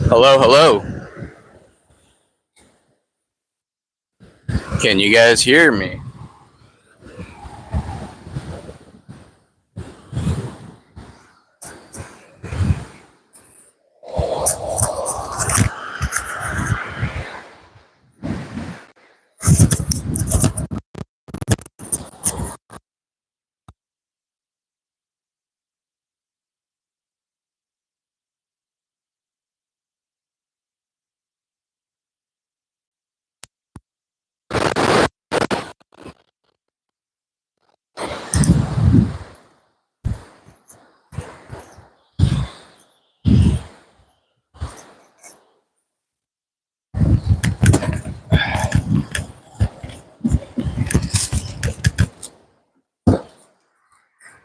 Hello, hello. Can you guys hear me?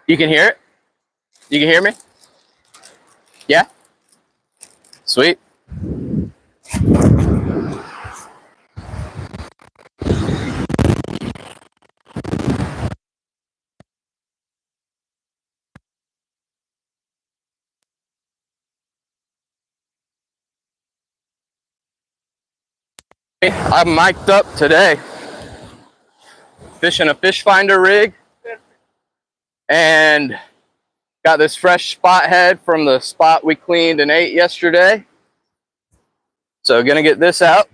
You can hear it? You can hear me? Yeah? Sweet. I'm mic'd up today. Fishing a fish finder rig. And got this fresh spot head from the spot we cleaned and ate yesterday. So gonna get this out.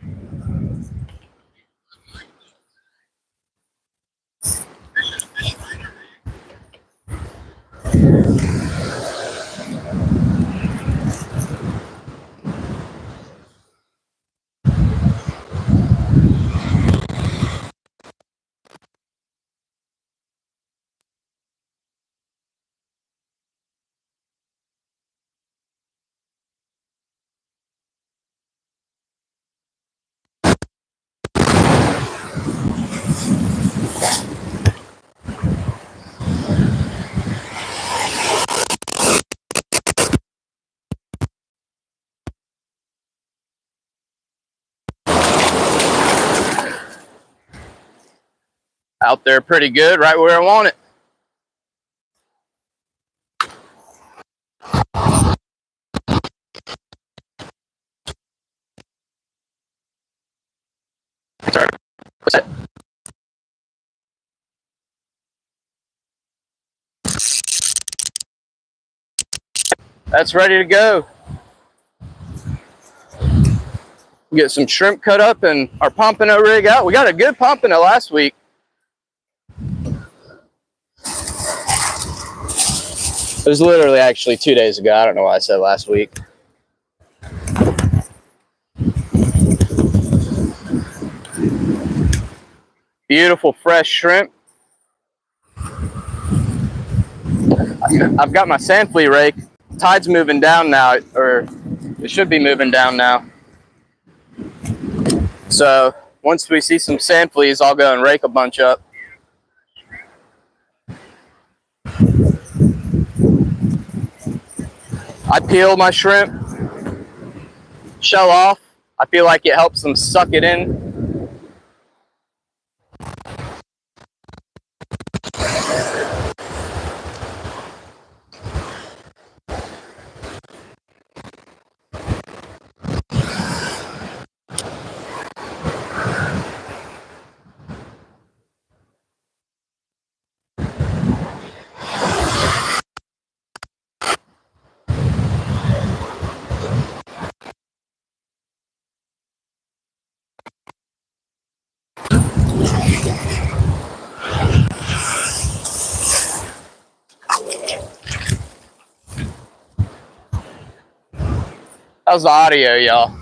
Out there pretty good, right where I want it. Sorry. What's that? That's ready to go. Get some shrimp cut up and our pompano rig out. We got a good pompano last week. It was literally actually 2 days ago. I don't know why I said last week. Beautiful fresh shrimp. I've got my sand flea rake. Tide's moving down now, or it should be moving down now. So once we see some sand fleas, I'll go and rake a bunch up. I peel my shrimp, shell off. I feel like it helps them suck it in. How's the audio, y'all?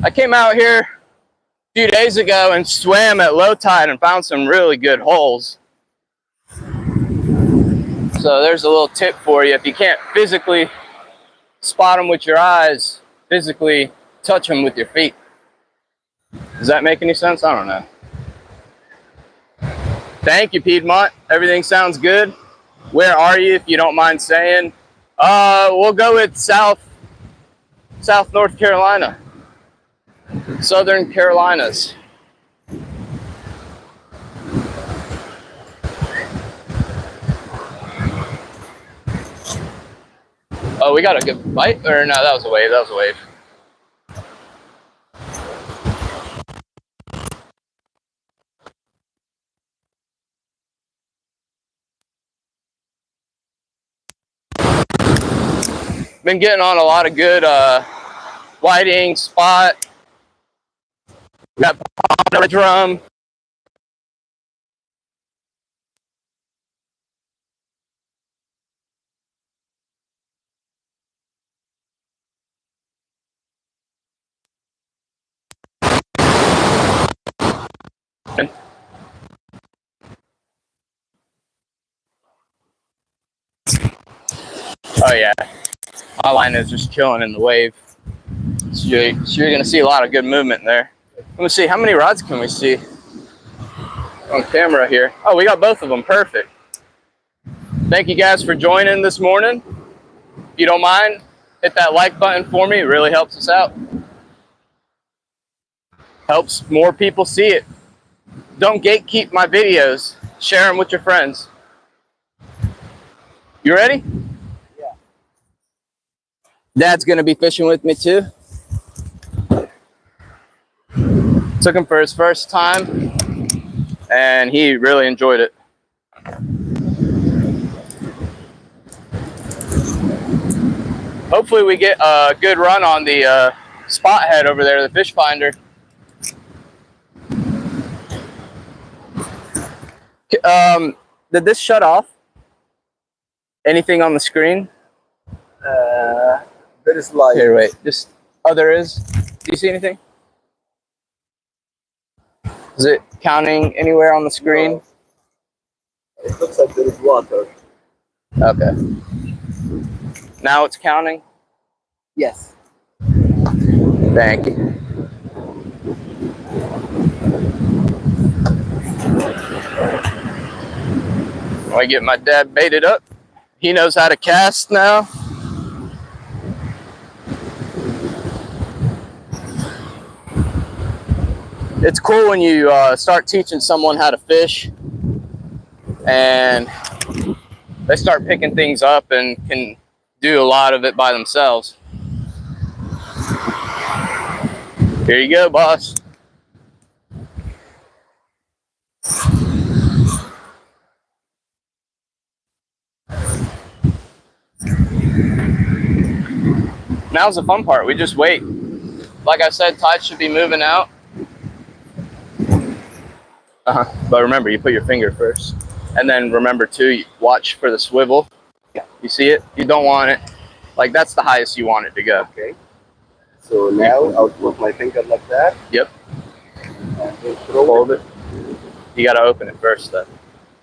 I came out here a few days ago and swam at low tide and found some really good holes. So there's a little tip for you. If you can't physically spot them with your eyes, physically touch them with your feet. Does that make any sense? I don't know. Thank you, Piedmont. Everything sounds good. Where are you, if you don't mind saying? We'll go with South North Carolina. Southern Carolinas. Oh, we got a good bite? Or no, that was a wave. That was a wave. Been getting on a lot of good whiting, spot. Got on a drum. Oh yeah, my line is just chilling in the wave. So you're gonna see a lot of good movement there. Let me see, how many rods can we see on camera here? Oh, we got both of them, perfect. Thank you guys for joining this morning. If you don't mind, hit that like button for me, it really helps us out. Helps more people see it. Don't gatekeep my videos, share them with your friends. You ready? Yeah. Dad's gonna be fishing with me too. Took him for his first time and he really enjoyed it. Hopefully we get a good run on the spot head over there, the fish finder. Did this shut off? Anything on the screen? There is light. Here, wait. Just, oh, there is. Do you see anything? Is it counting anywhere on the screen? No. It looks like there is water. Okay. Now it's counting? Yes. Thank you. I get my dad baited up. He knows how to cast now. It's cool when you start teaching someone how to fish and they start picking things up and can do a lot of it by themselves. Here you go, boss. Now's the fun part. We just wait. Like I said, tide should be moving out. But remember, you put your finger first. And then remember to watch for the swivel. You see it? You don't want it. Like, that's the highest you want it to go. Okay. So now I'll put my finger like that. Yep. And then Hold it. You got to open it first, though.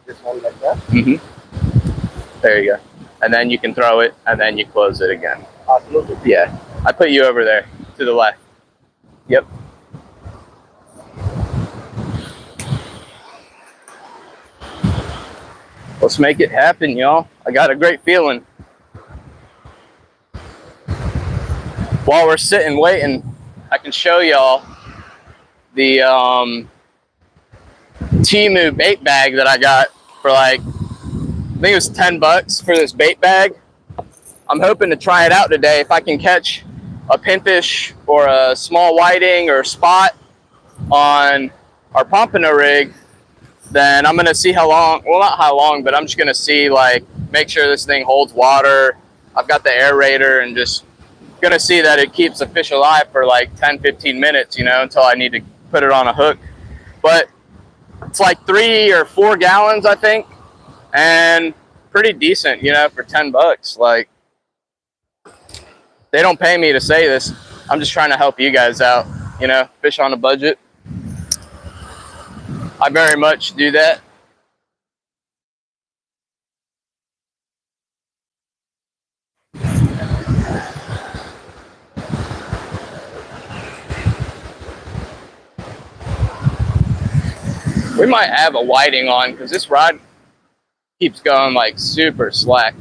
this one like that. Mm-hmm. There you go. And then you can throw it, and then you close it again. I'll close it. Yeah. I put you over there, to the left. Yep. Let's make it happen, y'all. I got a great feeling. While we're sitting waiting, I can show y'all the Temu bait bag that I got for like, I think it was 10 bucks for this bait bag. I'm hoping to try it out today. If I can catch a pinfish or a small whiting or spot on our pompano rig, then I'm gonna see how long, well, not how long, but I'm just gonna see, like, make sure this thing holds water. I've got the aerator and just gonna see that it keeps the fish alive for like 10-15 minutes, you know, until I need to put it on a hook. But it's like 3 or 4 gallons, I think, and pretty decent, you know, for 10 bucks. Like, they don't pay me to say this. I'm just trying to help you guys out, you know, fish on a budget. I very much do that. We might have a whiting on because this rod keeps going like super slack.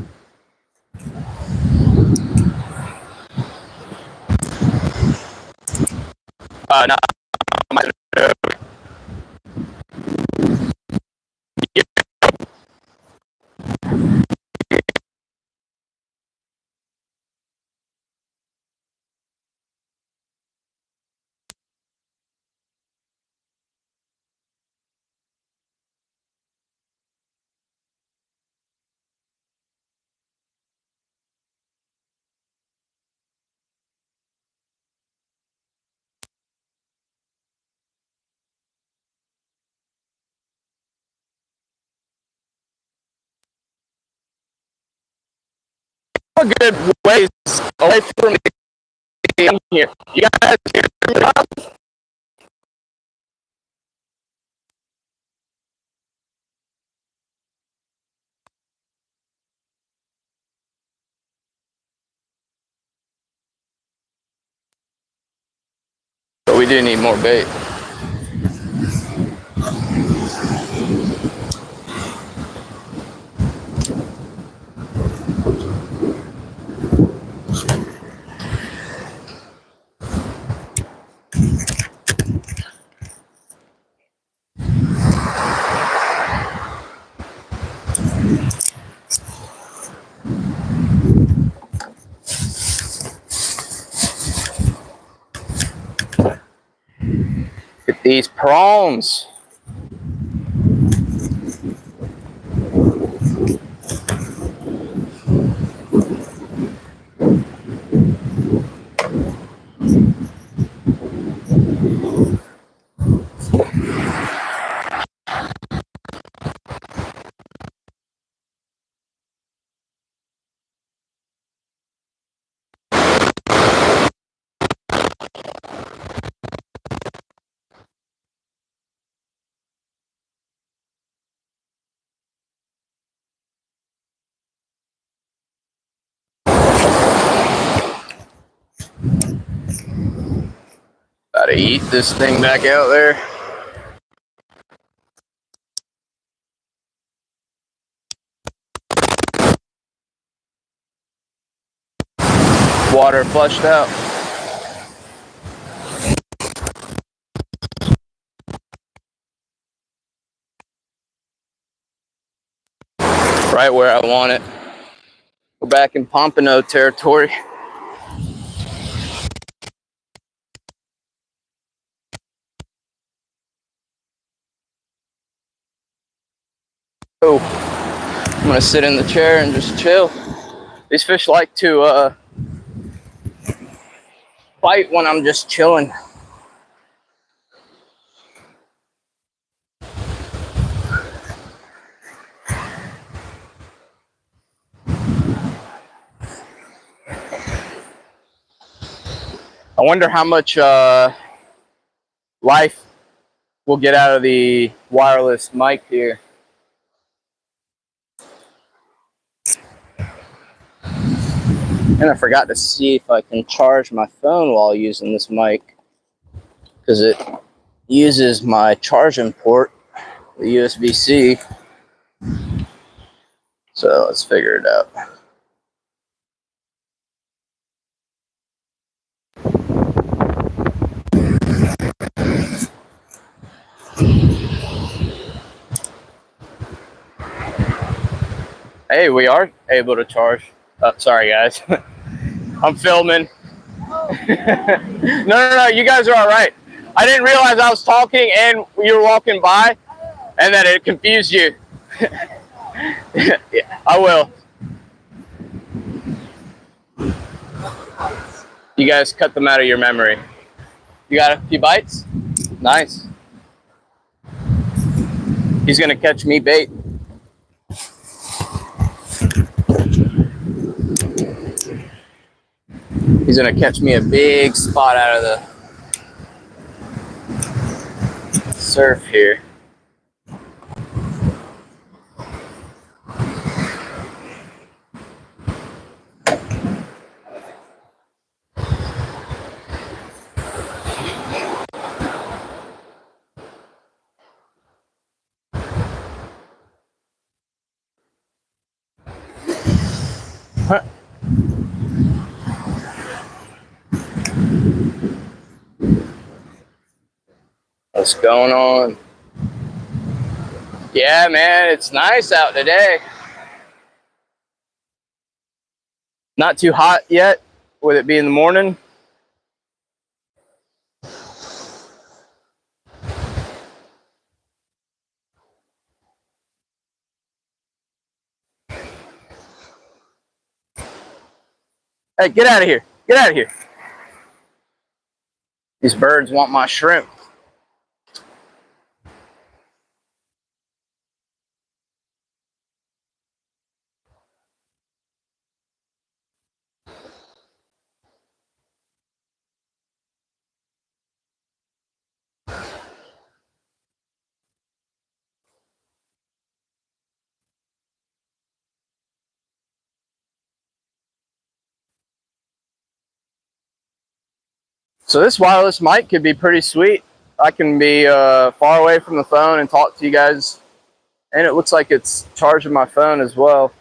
No. A good ways away from me here. You guys hear me? But we do need more bait. Get these prawns. Gotta eat this thing back out there. Water flushed out. Right where I want it. We're back in Pompano territory. Oh, I'm gonna sit in the chair and just chill. These fish like to fight when I'm just chilling. I wonder how much life we'll get out of the wireless mic here. And I forgot to see if I can charge my phone while using this mic, because it uses my charging port, the USB-C. So let's figure it out. Hey, we are able to charge. Sorry, guys. I'm filming. No, you guys are all right. I didn't realize I was talking and you were walking by, and that it confused you. Yeah, I will. You guys cut them out of your memory. You got a few bites? Nice. He's gonna catch me bait. He's gonna catch me a big spot out of the surf here. What's going on? Yeah, man, it's nice out today. Not too hot yet, with it being the morning. Hey, get out of here. Get out of here. These birds want my shrimp. So this wireless mic could be pretty sweet. I can be far away from the phone and talk to you guys. And it looks like it's charging my phone as well.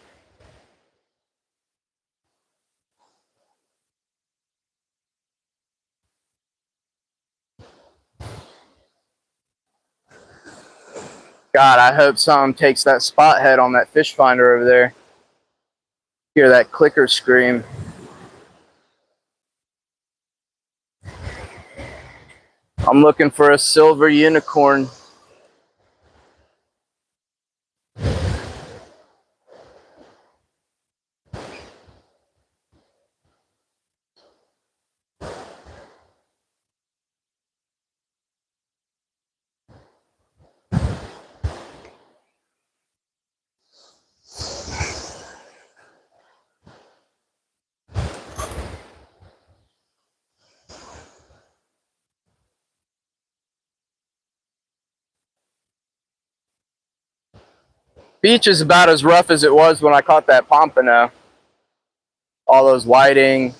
God, I hope something takes that spot head on that fish finder over there. Hear that clicker scream. I'm looking for a silver unicorn. Beach is about as rough as it was when I caught that pompano. All those whiting.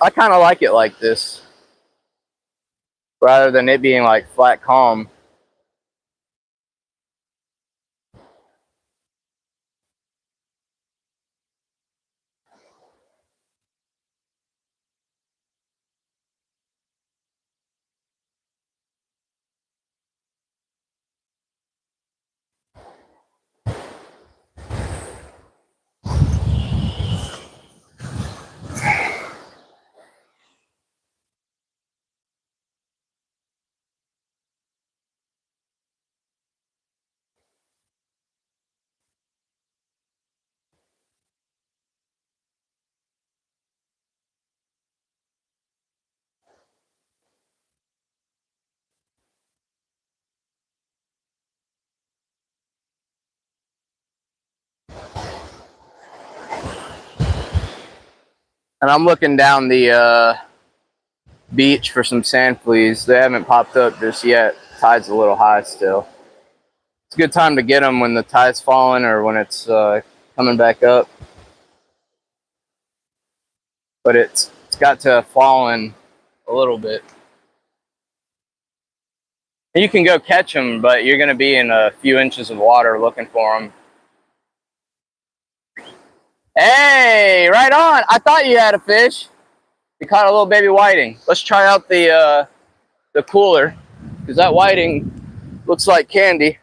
I kind of like it like this, rather than it being like flat calm. And I'm looking down the beach for some sand fleas. They haven't popped up just yet. Tide's a little high still. It's a good time to get them when the tide's falling or when it's coming back up. But it's got to have fallen a little bit. And you can go catch them, but you're going to be in a few inches of water looking for them. Hey, right on. I thought you had a fish. You caught a little baby whiting. Let's try out the cooler, because that whiting looks like candy.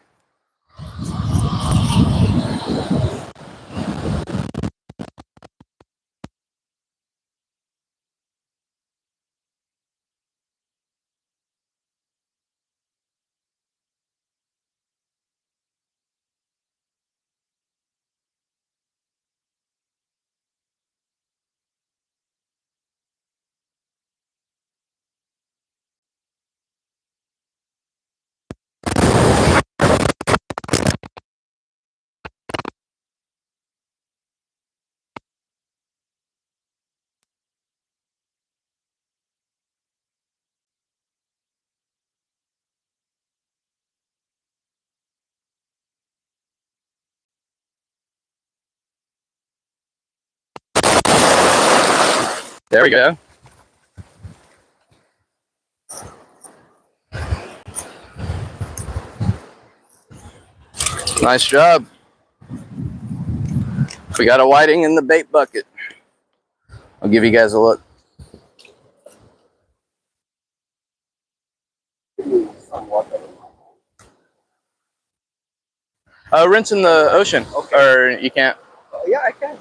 There we go. Nice job. We got a whiting in the bait bucket. I'll give you guys a look. Some water. Rinse in the ocean. Okay. Or you can't. Yeah, I can.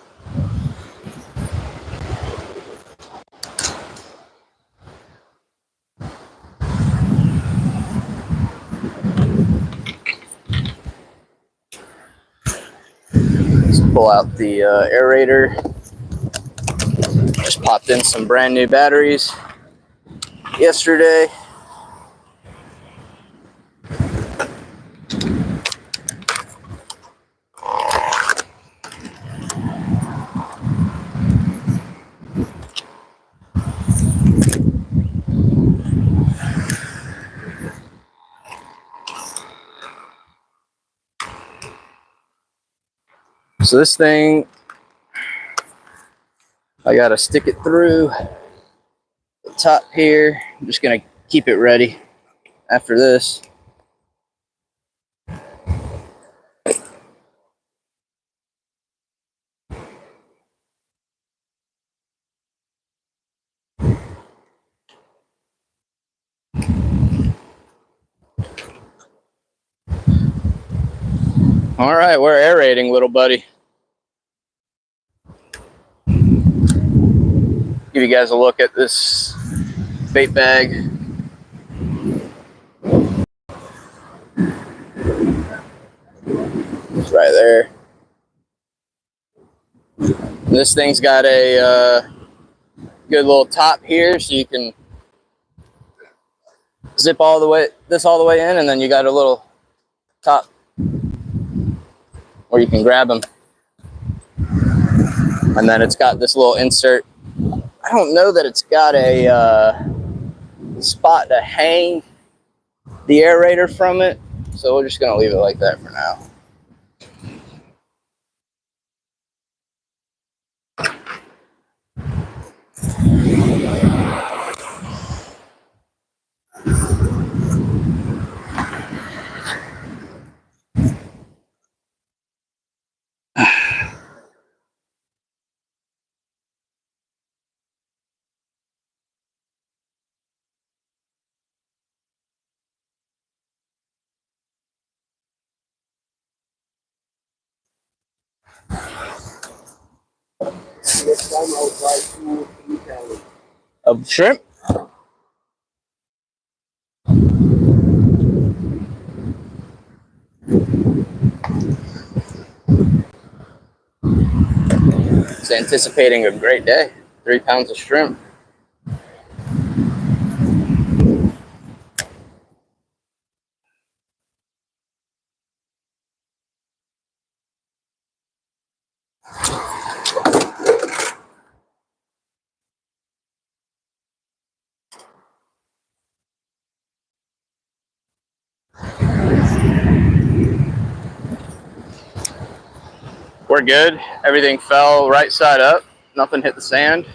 Let's pull out the aerator. Just popped in some brand new batteries yesterday. So this thing, I gotta stick it through the top here. I'm just gonna keep it ready after this. All right, we're aerating, little buddy. Give you guys a look at this bait bag. It's right there. This thing's got a good little top here, so you can zip all the way in, and then you got a little top where you can grab them. And then it's got this little insert. I don't know that it's got a spot to hang the aerator from it, so we're just gonna leave it like that for now. Next time I'll try 2-3 channels. Of shrimp. It's anticipating a great day. 3 pounds of shrimp. We're good. Everything fell right side up. Nothing hit the sand.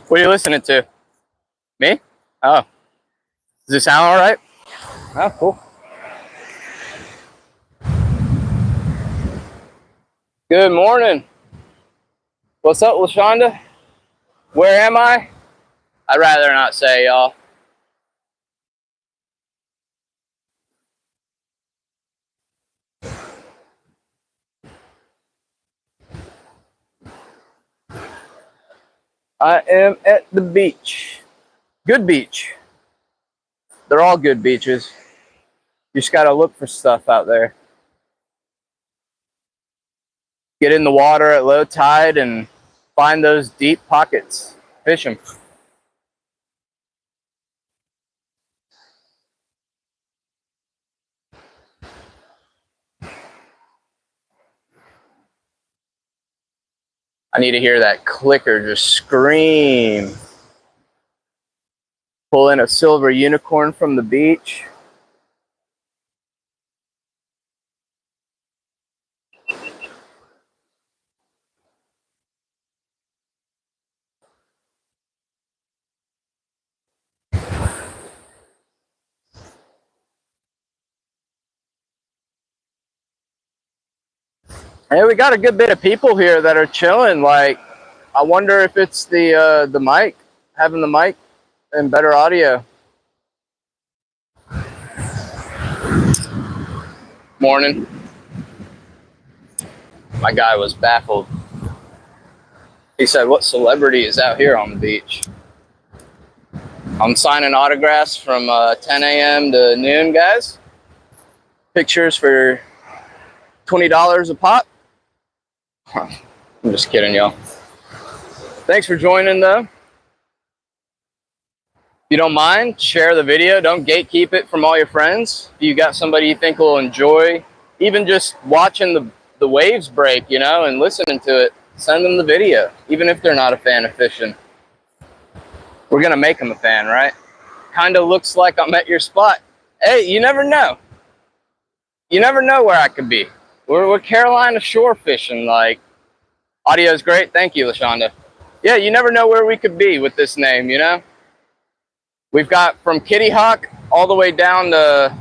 What are you listening to? Me? Oh. Does it sound all right? Oh, cool. Good morning. What's up, LaShonda? Where am I? I'd rather not say, y'all. I am at the beach. Good beach. They're all good beaches. You just gotta look for stuff out there. Get in the water at low tide and find those deep pockets. Fish them. I need to hear that clicker just scream. Pull in a silver unicorn from the beach. Hey, we got a good bit of people here that are chilling. Like, I wonder if it's the mic, having the mic and better audio. Morning. My guy was baffled. He said, "What celebrity is out here on the beach?" I'm signing autographs from 10 a.m. to noon, guys. Pictures for $20 a pop. I'm just kidding, y'all. Thanks for joining, though. If you don't mind, share the video. Don't gatekeep it from all your friends. If you got somebody you think will enjoy, even just watching the waves break, you know, and listening to it, send them the video, even if they're not a fan of fishing. We're going to make them a fan, right? Kind of looks like I'm at your spot. Hey, you never know. You never know where I could be. We're Carolina shore fishing. Like, audio's great. Thank you, LaShonda. Yeah, you never know where we could be with this name, you know? We've got from Kitty Hawk all the way down to,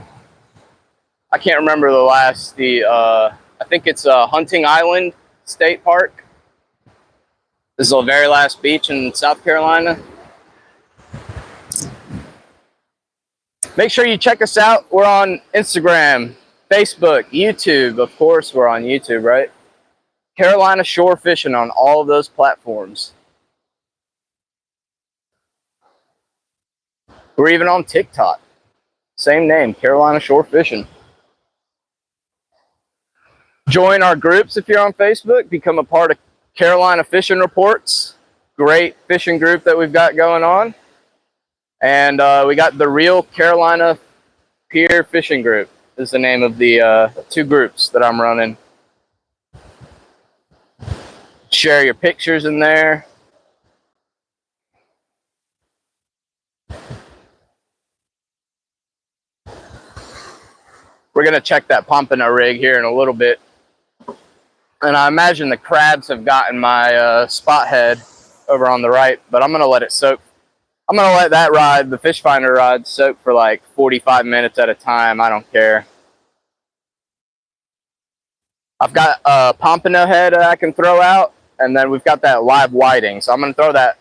I can't remember the last, I think it's Hunting Island State Park. This is the very last beach in South Carolina. Make sure you check us out. We're on Instagram, Facebook, YouTube. Of course, we're on YouTube, right? Carolina Shore Fishing on all of those platforms. We're even on TikTok. Same name, Carolina Shore Fishing. Join our groups if you're on Facebook. Become a part of Carolina Fishing Reports. Great fishing group that we've got going on. And we got the Real Carolina Pier Fishing Group is the name of the two groups that I'm running. Share your pictures in there. We're going to check that pompano rig here in a little bit. And I imagine the crabs have gotten my spot head over on the right, but I'm going to let it soak. I'm going to let that rod, the fish finder rod, soak for like 45 minutes at a time. I don't care. I've got a pompano head I can throw out, and then we've got that live whiting. So I'm going to throw that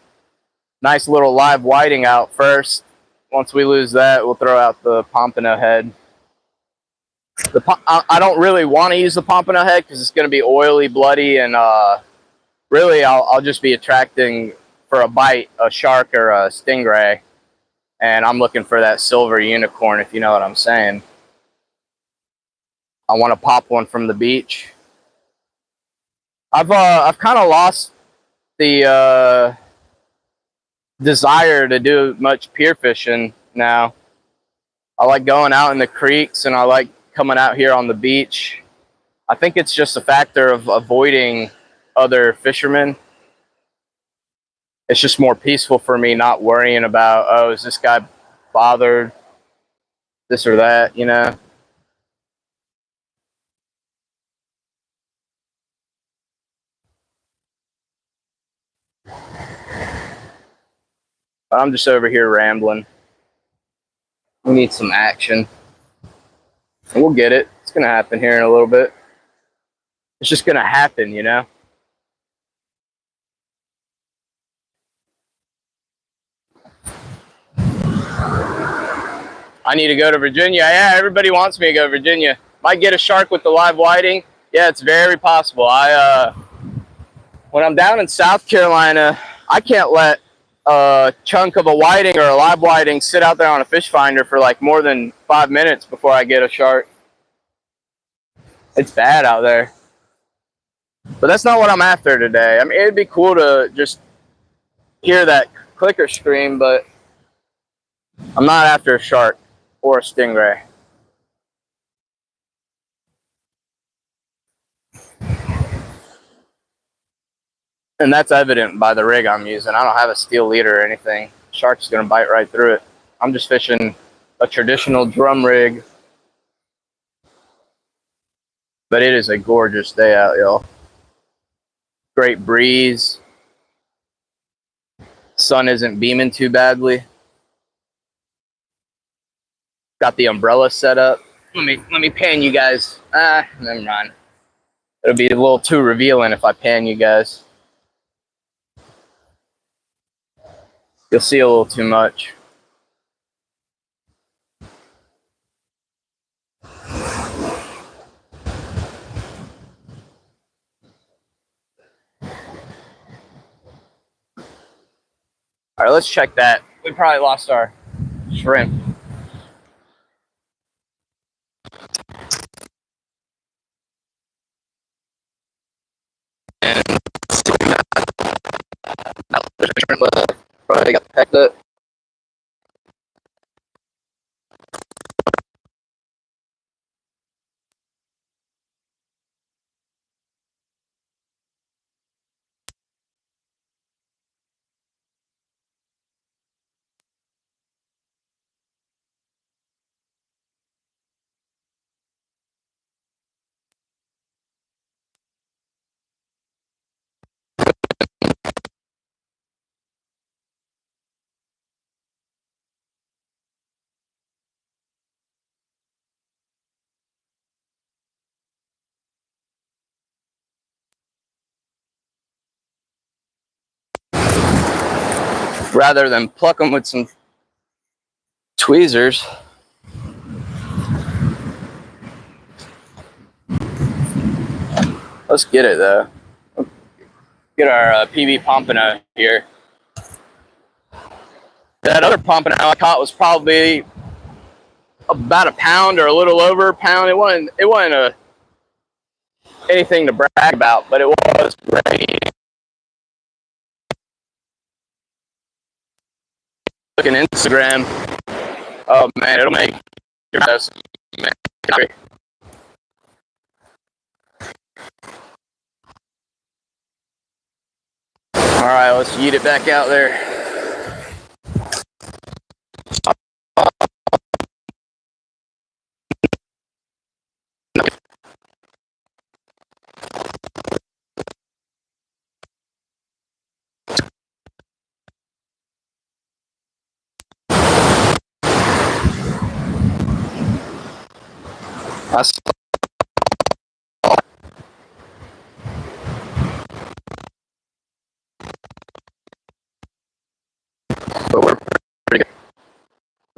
nice little live whiting out first. Once we lose that, we'll throw out the pompano head. I don't really want to use the pompano head because it's going to be oily, bloody, and really I'll just be attracting for a bite a shark or a stingray, and I'm looking for that silver unicorn, if you know what I'm saying. I want to pop one from the beach. I've kind of lost the desire to do much pier fishing now. I like going out in the creeks, and I like coming out here on the beach. I think it's just a factor of avoiding other fishermen. It's just more peaceful for me not worrying about, oh, is this guy bothered, this or that, you know? I'm just over here rambling. We need some action. And we'll get it. It's going to happen here in a little bit. It's just going to happen, you know? I need to go to Virginia. Yeah, everybody wants me to go to Virginia. Might get a shark with the live whiting. Yeah, it's very possible. When I'm down in South Carolina, I can't let a chunk of a whiting or a live whiting sit out there on a fish finder for like more than 5 minutes before I get a shark. It's bad out there. But that's not what I'm after today. I mean, it'd be cool to just hear that clicker scream, but I'm not after a shark or a stingray. And that's evident by the rig I'm using. I don't have a steel leader or anything. Shark's gonna bite right through it. I'm just fishing a traditional drum rig. But it is a gorgeous day out, y'all. Great breeze. Sun isn't beaming too badly. Got the umbrella set up. Let me pan you guys. Never mind. It'll be a little too revealing if I pan you guys. You'll see a little too much. All right, let's check that. We probably lost our shrimp. And probably got pecked up. Rather than pluck them with some tweezers. Let's get it though. Get our PB Pompano here. That other Pompano I caught was probably about a pound or a little over a pound. It wasn't anything to brag about, but it was great. Look at Instagram. Oh man, it'll make your house. All right, let's yeet it back out there. But we're pretty good.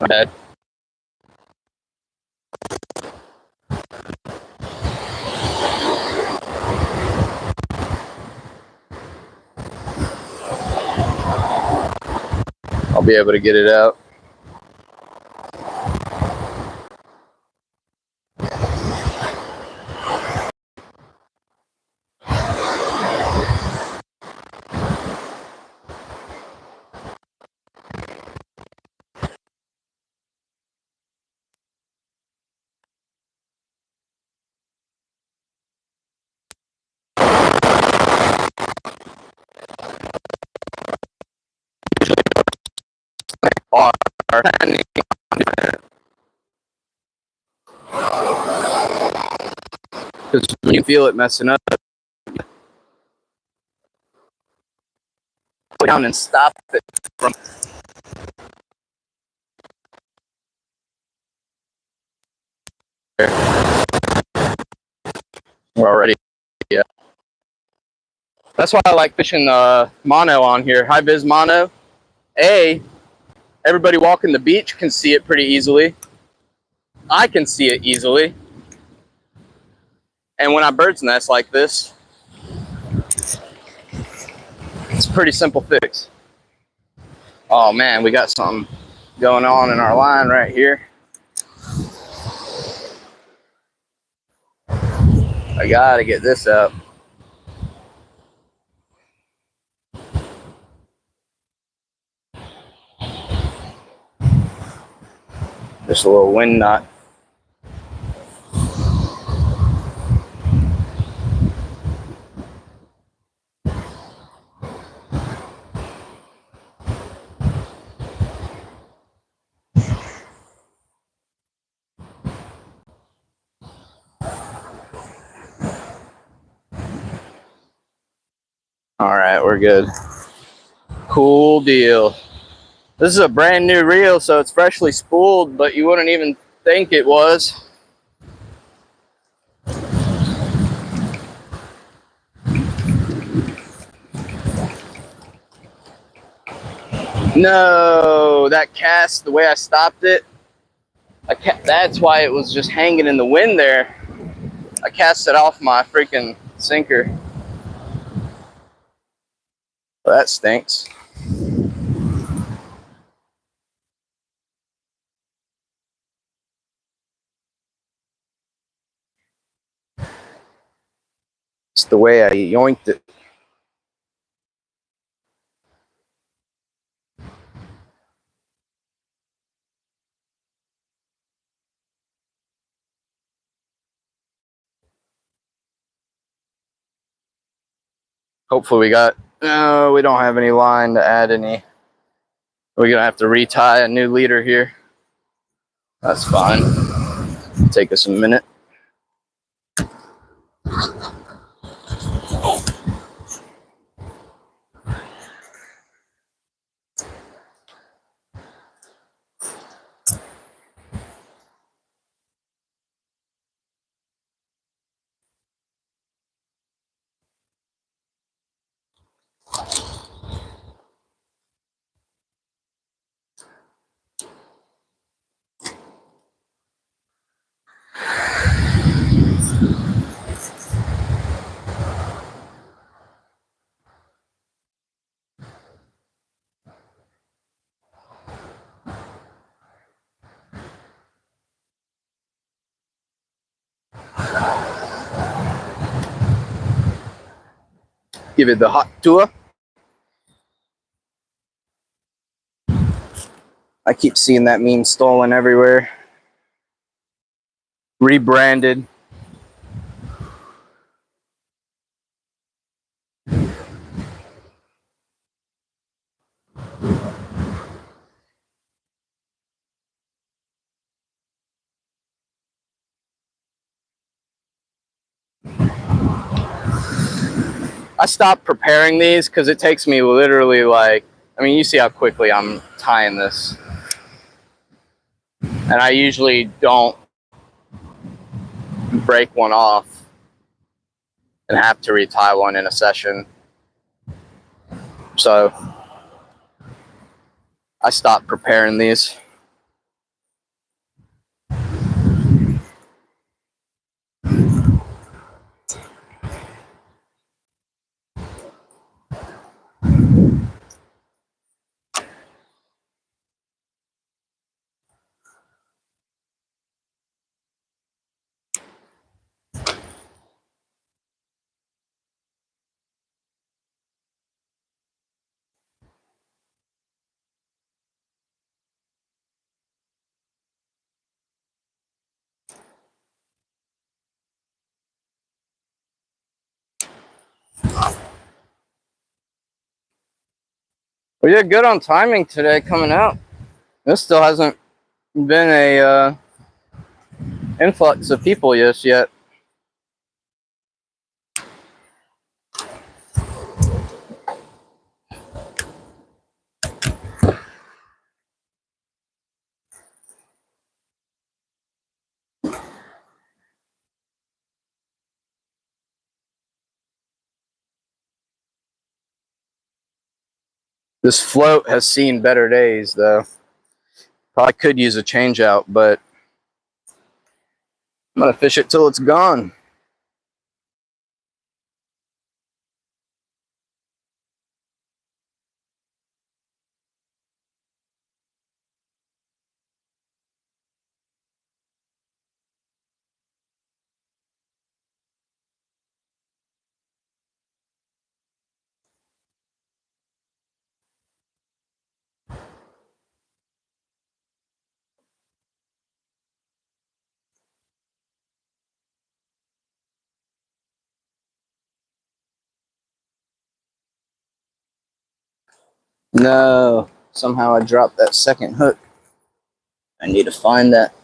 My bad. I'll be able to get it out. Because when you feel it messing up, go down and stop it from. We're already, yeah. That's why I like fishing mono on here, high vis mono. Everybody walking the beach can see it pretty easily. I can see it easily. And when I bird's nest like this, it's a pretty simple fix. Oh man, we got something going on in our line right here. I gotta get this up. Just a little wind knot. All right, we're good. Cool deal. This is a brand new reel, so it's freshly spooled, but you wouldn't even think it was. No, that cast, the way I stopped it, that's why it was just hanging in the wind there. I cast it off my freaking sinker. Well, that stinks. It's the way I yoinked it. Hopefully we got, no, we don't have any line to add any. We're gonna have to retie a new leader here. That's fine. Take us a minute. Give it the hot tour. I keep seeing that meme stolen everywhere. Rebranded. I stopped preparing these because it takes me literally like, I mean, you see how quickly I'm tying this. And I usually don't break one off and have to retie one in a session. So I stopped preparing these. We did good on timing today coming out. This still hasn't been a influx of people just yet. This float has seen better days though. Probably could use a change out, but I'm gonna fish it till it's gone. No, somehow I dropped that second hook. I need to find that.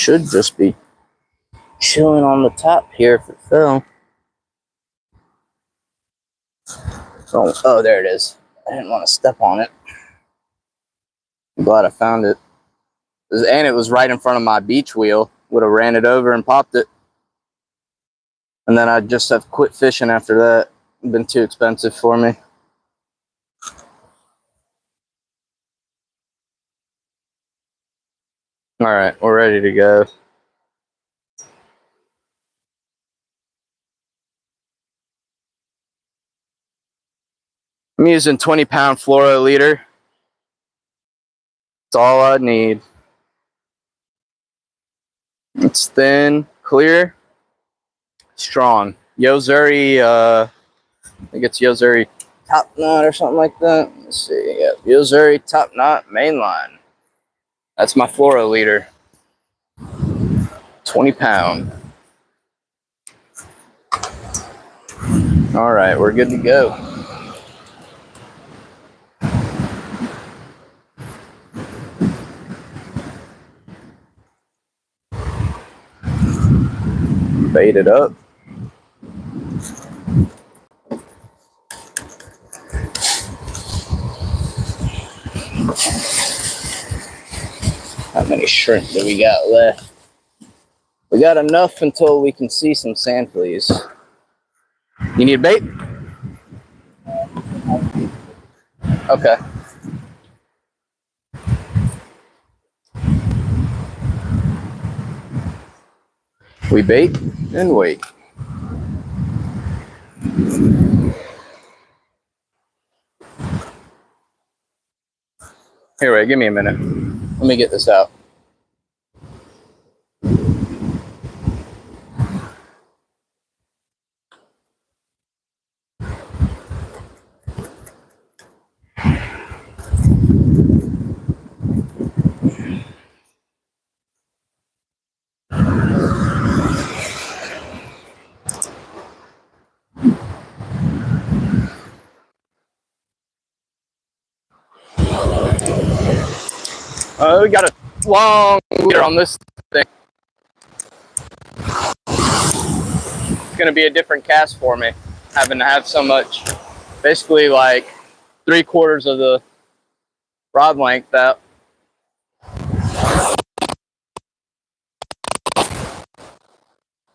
should just be chilling on the top here if it fell. Oh, there it is. I didn't want to step on it. I'm glad I found it. And it was right in front of my beach wheel. Would have ran it over and popped it. And then I'd just have quit fishing after that. It'd been too expensive for me. All right, we're ready to go. I'm using 20-pound fluoro leader. That's all I need. It's thin, clear, strong. Yozuri, I think it's Yozuri Top Knot or something like that. Let's see. Yeah, Yozuri Top Knot Mainline. That's my fluoro leader. 20-pound. All right, we're good to go. Bait it up. How many shrimp do we got left? We got enough until we can see some sand fleas. You need bait? Okay. We bait and wait. Here, wait, give me a minute. Let me get this out. We got a long leader on this thing. It's going to be a different cast for me, having to have so much, basically like 3/4 of the rod length out.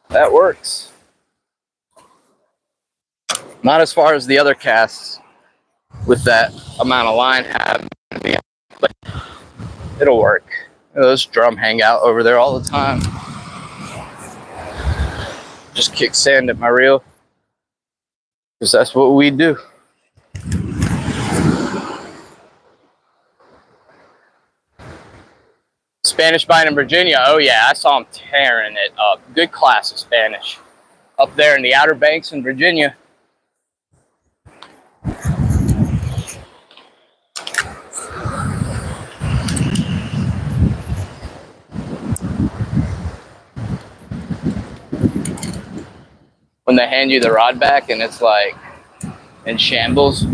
That works. Not as far as the other casts with that amount of line have, but it'll work. Those drum hang out over there all the time. Just kick sand at my reel, because that's what we do. Spanish bite in Virginia. Oh yeah, I saw them tearing it up. Good class of Spanish up there in the Outer Banks in Virginia. When they hand you the rod back and it's like in shambles.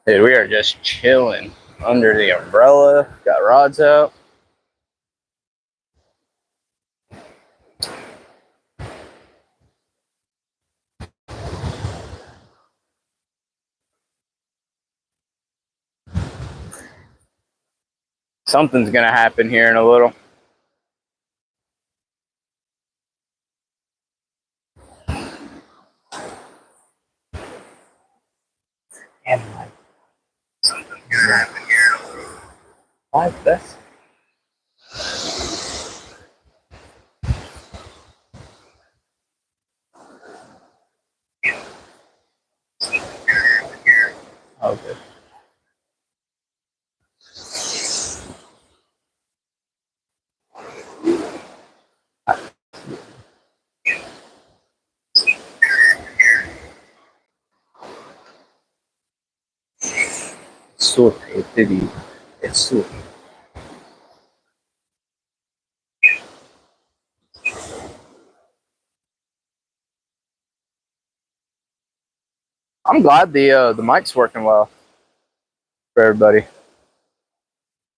Dude, we are just chilling under the umbrella. Got rods out. Something's gonna happen here in a little. And like something's gonna happen here in a little. Like this. Okay. الصوت هيبتدي الصوت. I'm glad the mic's working well for everybody.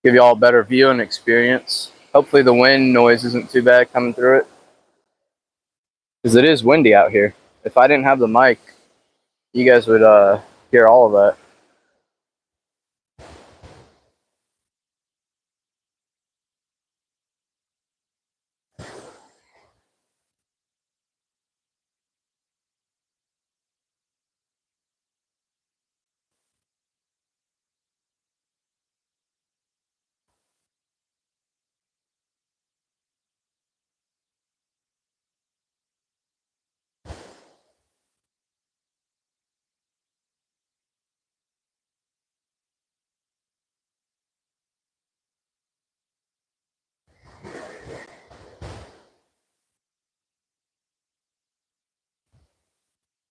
Give you all a better viewing experience. Hopefully the wind noise isn't too bad coming through it, because it is windy out here. If I didn't have the mic, you guys would hear all of that.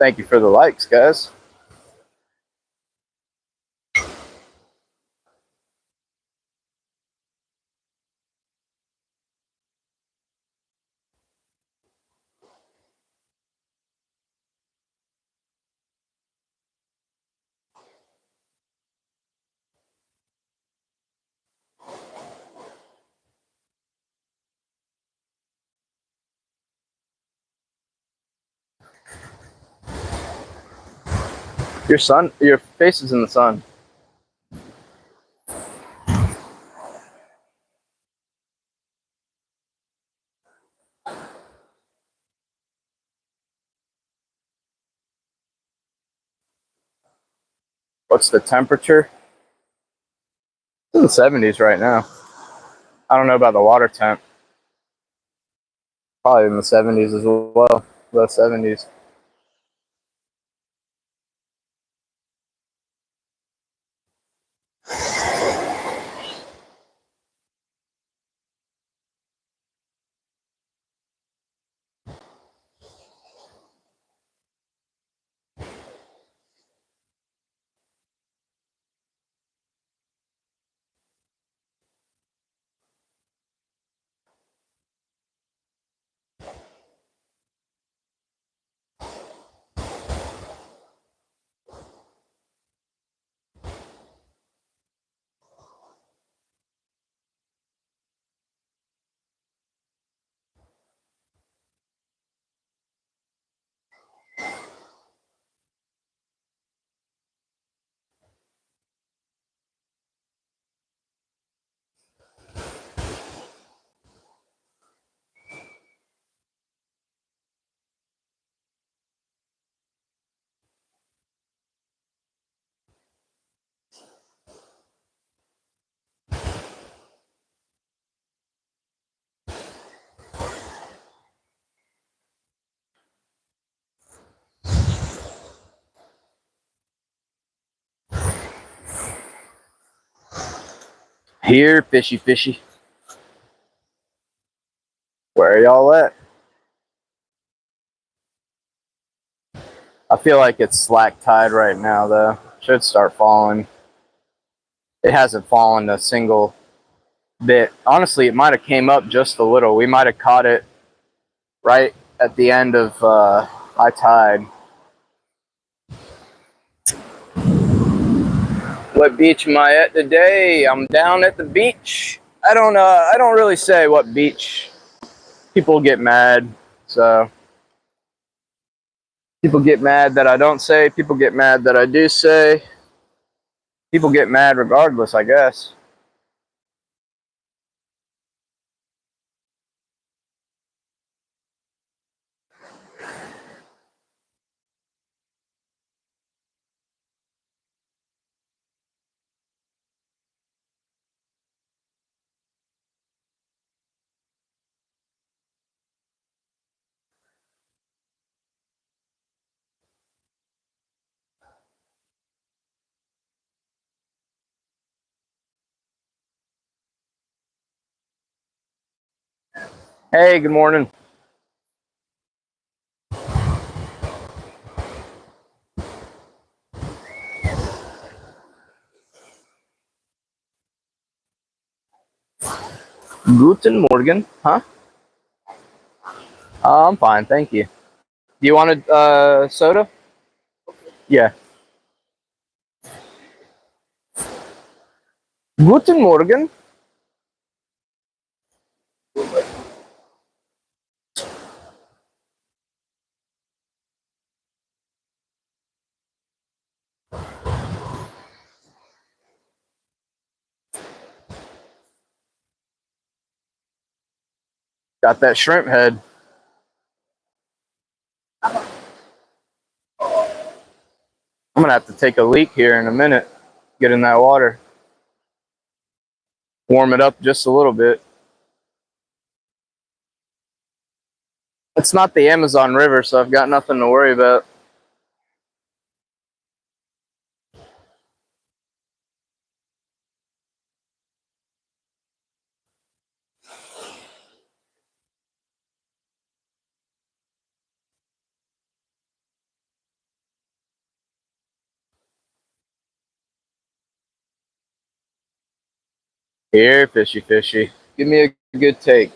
Thank you for the likes, guys. Your face is in the sun. What's the temperature? It's in the 70s right now. I don't know about the water temp. Probably in the 70s as well. Low 70s. Here, fishy, fishy. Where are y'all at? I feel like it's slack tide right now, though. Should start falling. It hasn't fallen a single bit. Honestly, it might have came up just a little. We might have caught it right at the end of high tide. What beach am I at today? I'm down at the beach. I don't really say what beach. People get mad. So people get mad that I don't say. People get mad that I do say. People get mad regardless, I guess. Hey, good morning. Guten Morgen. Huh? I'm fine, thank you. Do you want a soda? Yeah. Guten Morgen. Got that shrimp head. I'm gonna have to take a leak here in a minute. Get in that water. Warm it up just a little bit. It's not the Amazon River, so I've got nothing to worry about. Here, fishy, fishy. Give me a good take.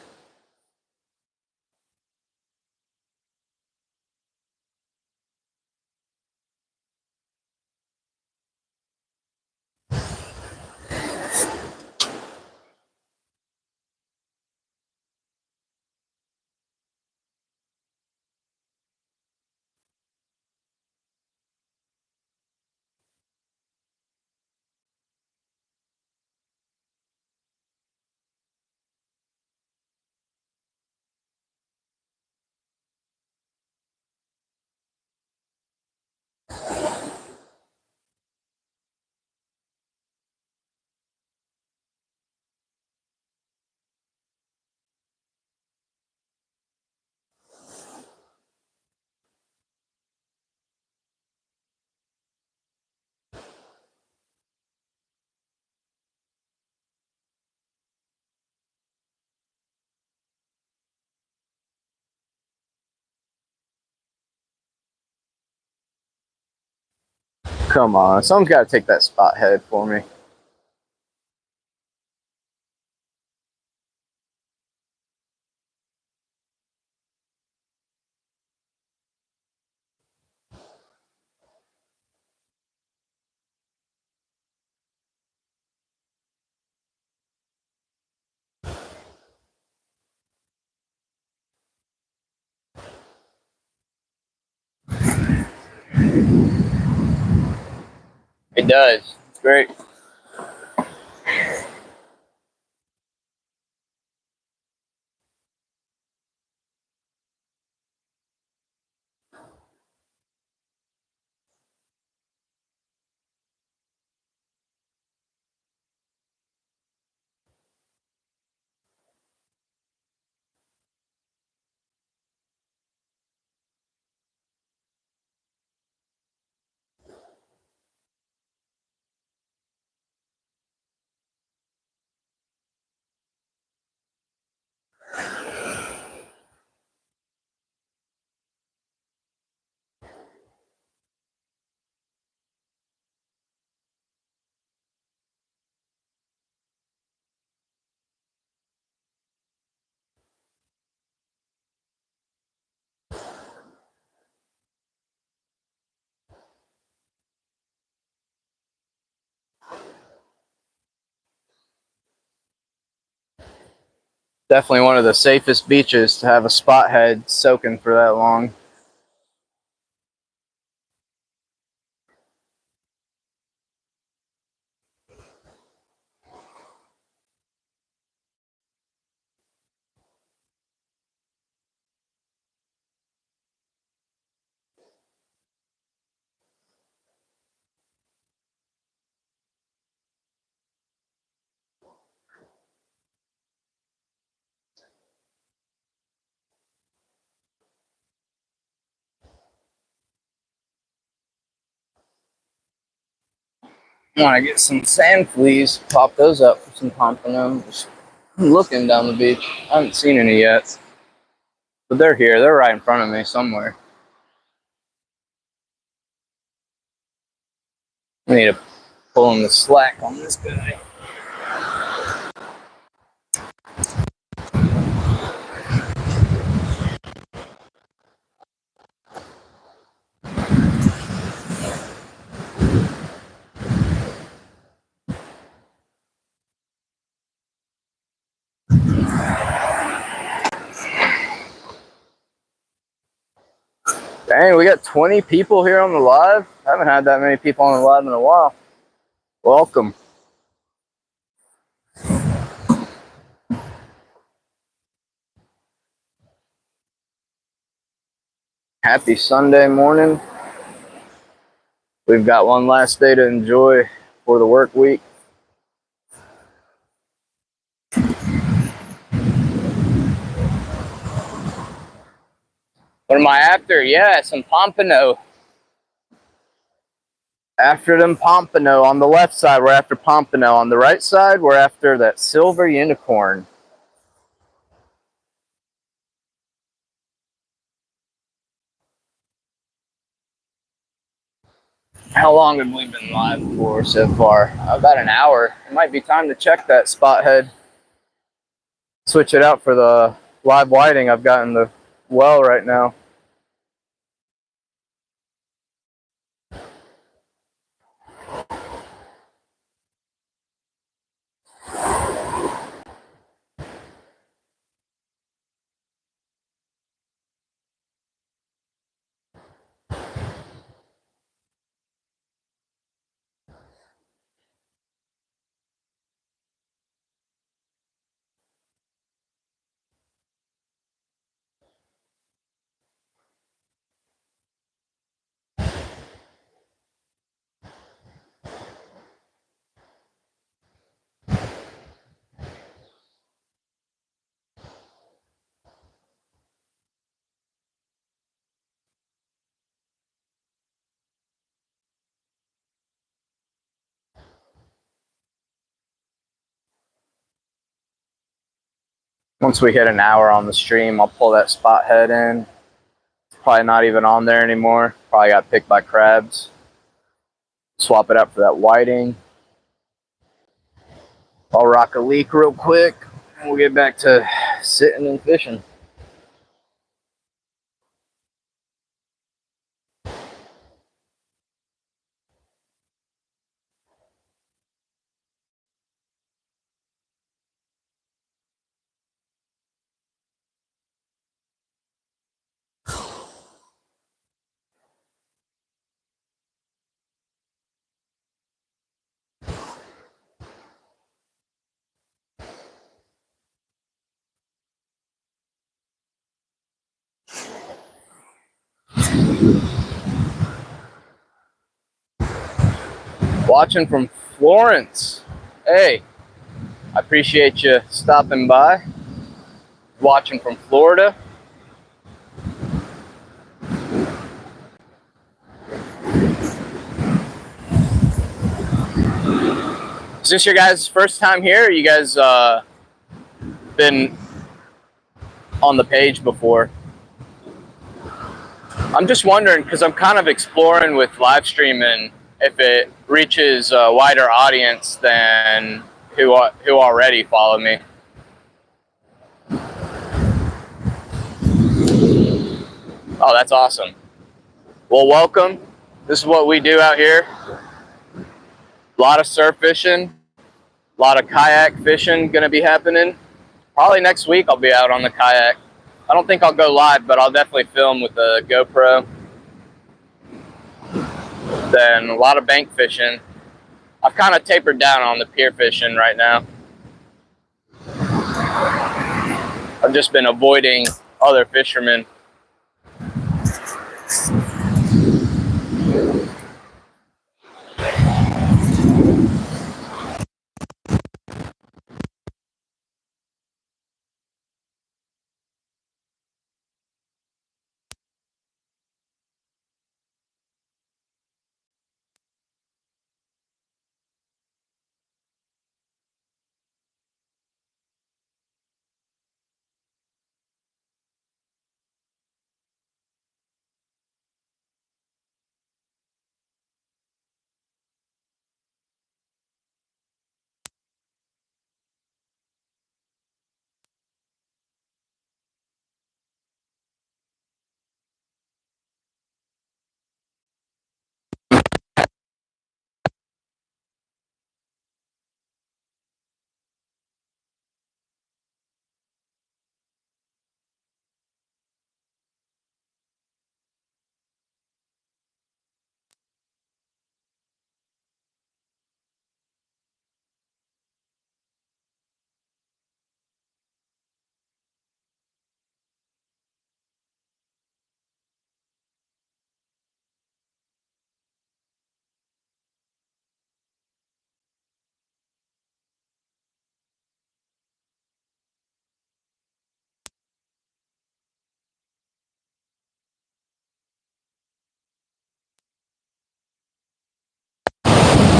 Come on, someone's got to take that spot head for me. It does. It's great. Definitely one of the safest beaches to have a spot head soaking for that long. I want to get some sand fleas, pop those up for some pompano. Just looking down the beach. I haven't seen any yet, but they're here. They're right in front of me somewhere. I need to pull in the slack on this guy. Dang, we got 20 people here on the live. I haven't had that many people on the live in a while. Welcome. Happy Sunday morning. We've got one last day to enjoy for the work week. What am I after? Yeah, some pompano. After them pompano. On the left side, we're after pompano. On the right side, we're after that silver unicorn. How long have we been live for so far? About an hour. It might be time to check that spot head. Switch it out for the live whiting I've got in the well right now. Once we hit an hour on the stream, I'll pull that spot head in. It's probably not even on there anymore. Probably got picked by crabs. Swap it out for that whiting. I'll rock a leak real quick, and we'll get back to sitting and fishing. Watching from Florence. Hey, I appreciate you stopping by. Watching from Florida. Is this your guys' first time here? Or you guys been on the page before? I'm just wondering because I'm kind of exploring with live streaming if it reaches a wider audience than who already follow me. Oh, that's awesome. Well, welcome. This is what we do out here. A lot of surf fishing, a lot of kayak fishing going to be happening. Probably next week I'll be out on the kayak. I don't think I'll go live, but I'll definitely film with the GoPro. Then a lot of bank fishing. I've kind of tapered down on the pier fishing right now. I've just been avoiding other fishermen.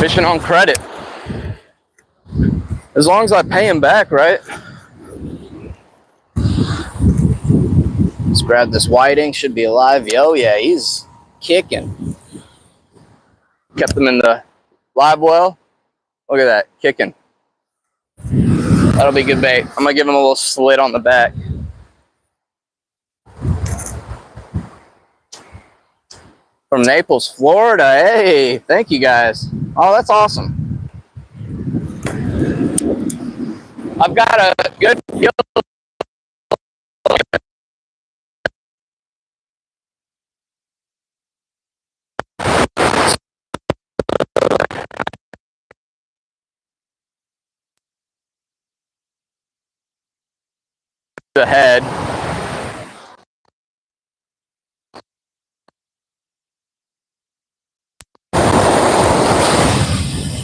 fishing on credit. As long as I pay him back, right? Let's grab this whiting. Should be alive. Oh yeah, he's kicking. Kept him in the live well. Look at that, kicking. That'll be good bait. I'm gonna give him a little slit on the back. From Naples, Florida. Hey, thank you guys. Oh, that's awesome. I've got a good feel. Ahead.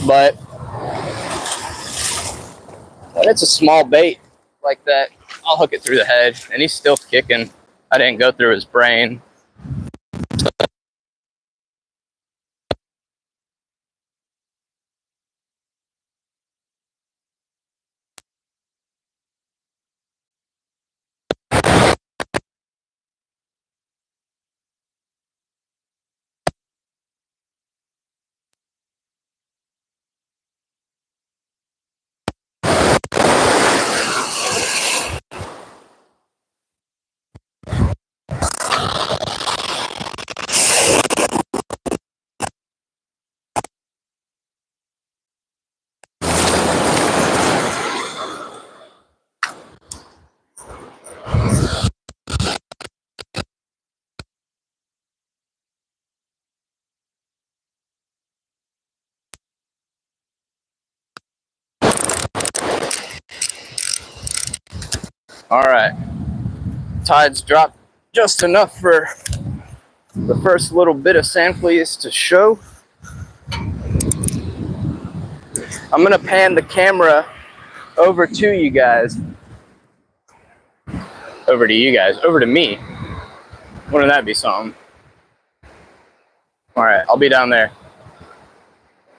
But when it's a small bait like that, I'll hook it through the head, and he's still kicking. I didn't go through his brain. All right, tide's dropped just enough for the first little bit of sand fleas to show. I'm gonna pan the camera over to you guys. Over to you guys, over to me. Wouldn't that be something? All right, I'll be down there.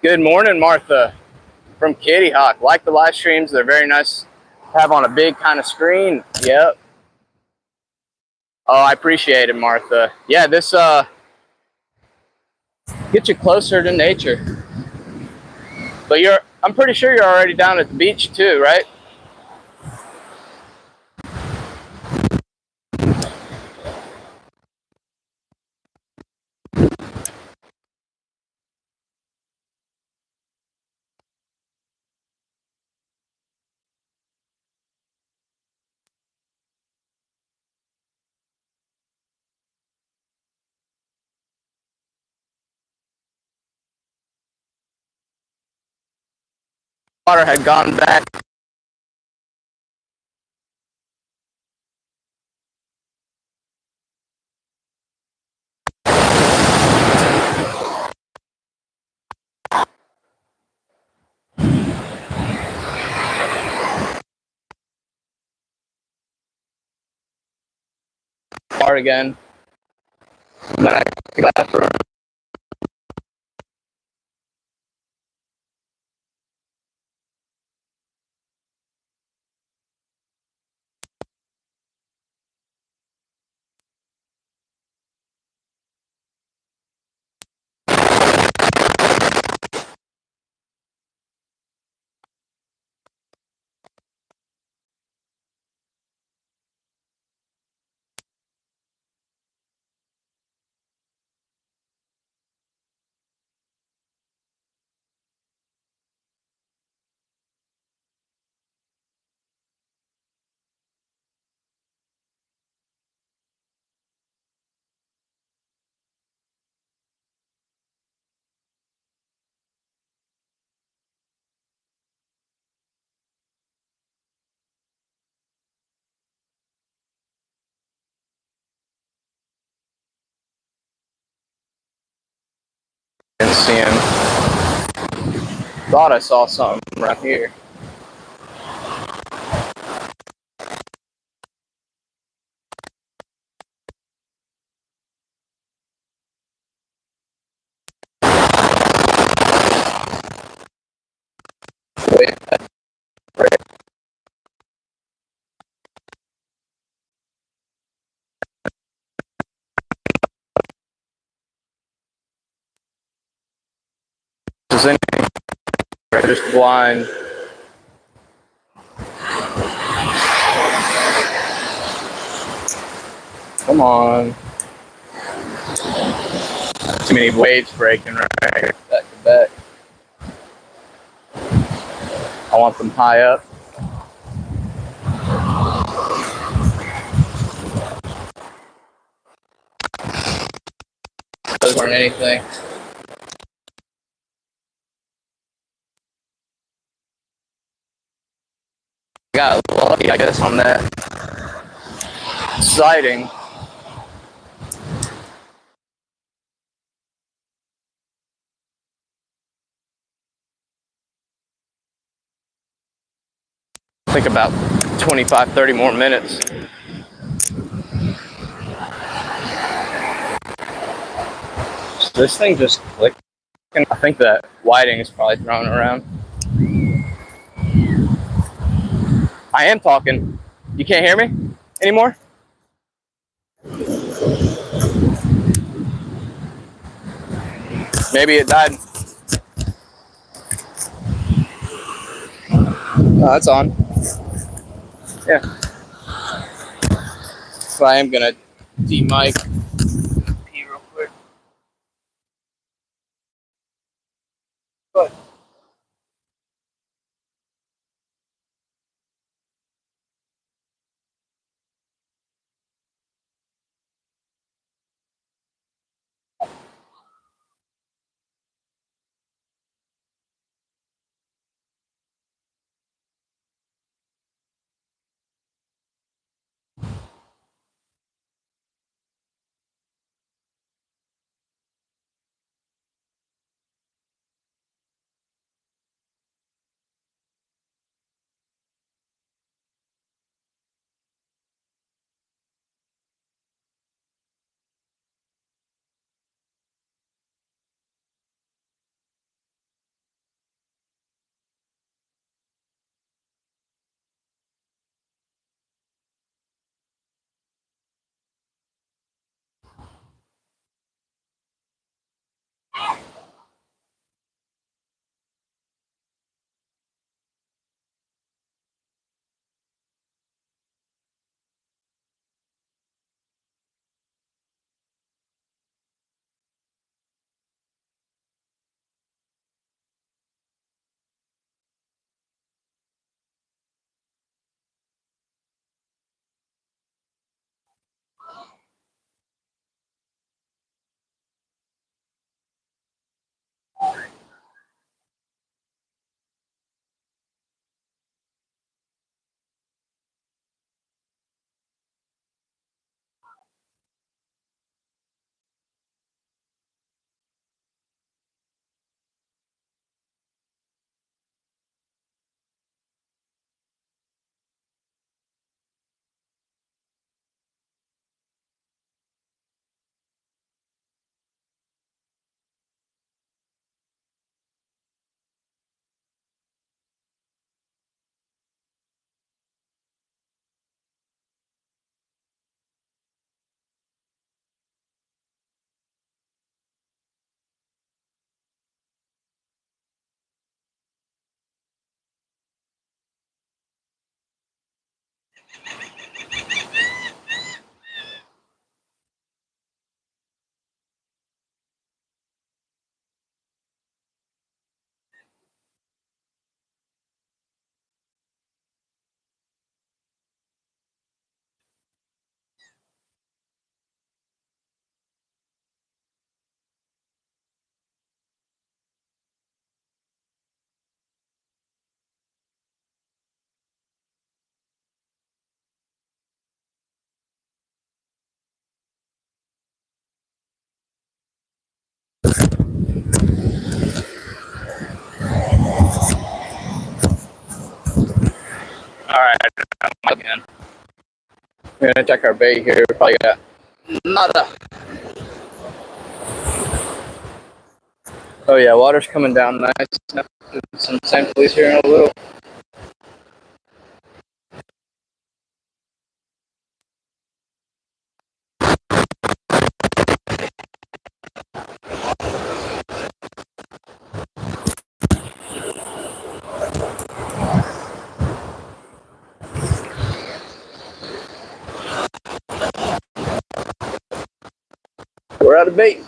Good morning, Martha from Kitty Hawk. Like the live streams, they're very nice to have on a big kind of screen. Yep. Oh, I appreciate it, Martha. Yeah, this gets you closer to nature. But I'm pretty sure you're already down at the beach too, right? Water had gone back. Far again. And see him. Thought I saw something right here. Is anything just blind? Come on. Too many waves breaking right here, back to back. I want them high up. Those aren't anything. Got lucky, I guess, on that sighting. I think about 25, 30 more minutes. So this thing just clicked. I think that whiting is probably thrown around. I am talking. You can't hear me anymore? Maybe it died. Oh, that's on. Yeah. So I am gonna de-mic. Pee real quick. But all right, again. We're gonna check our bait here. We probably got nada. Oh yeah, water's coming down nice. Some samples here in a little. we're out of bait.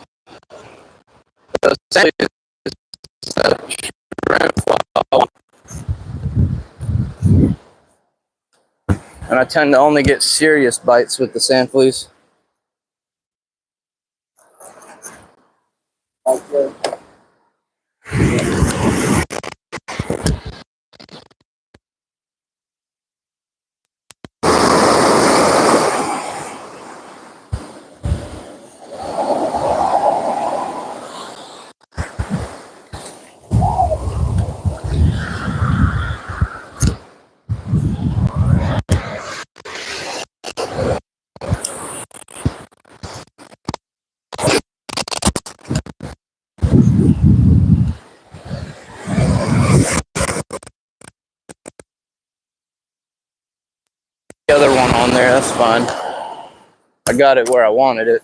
And I tend to only get serious bites with the sand fleas. Okay. The other one on there, that's fine. I got it where I wanted it.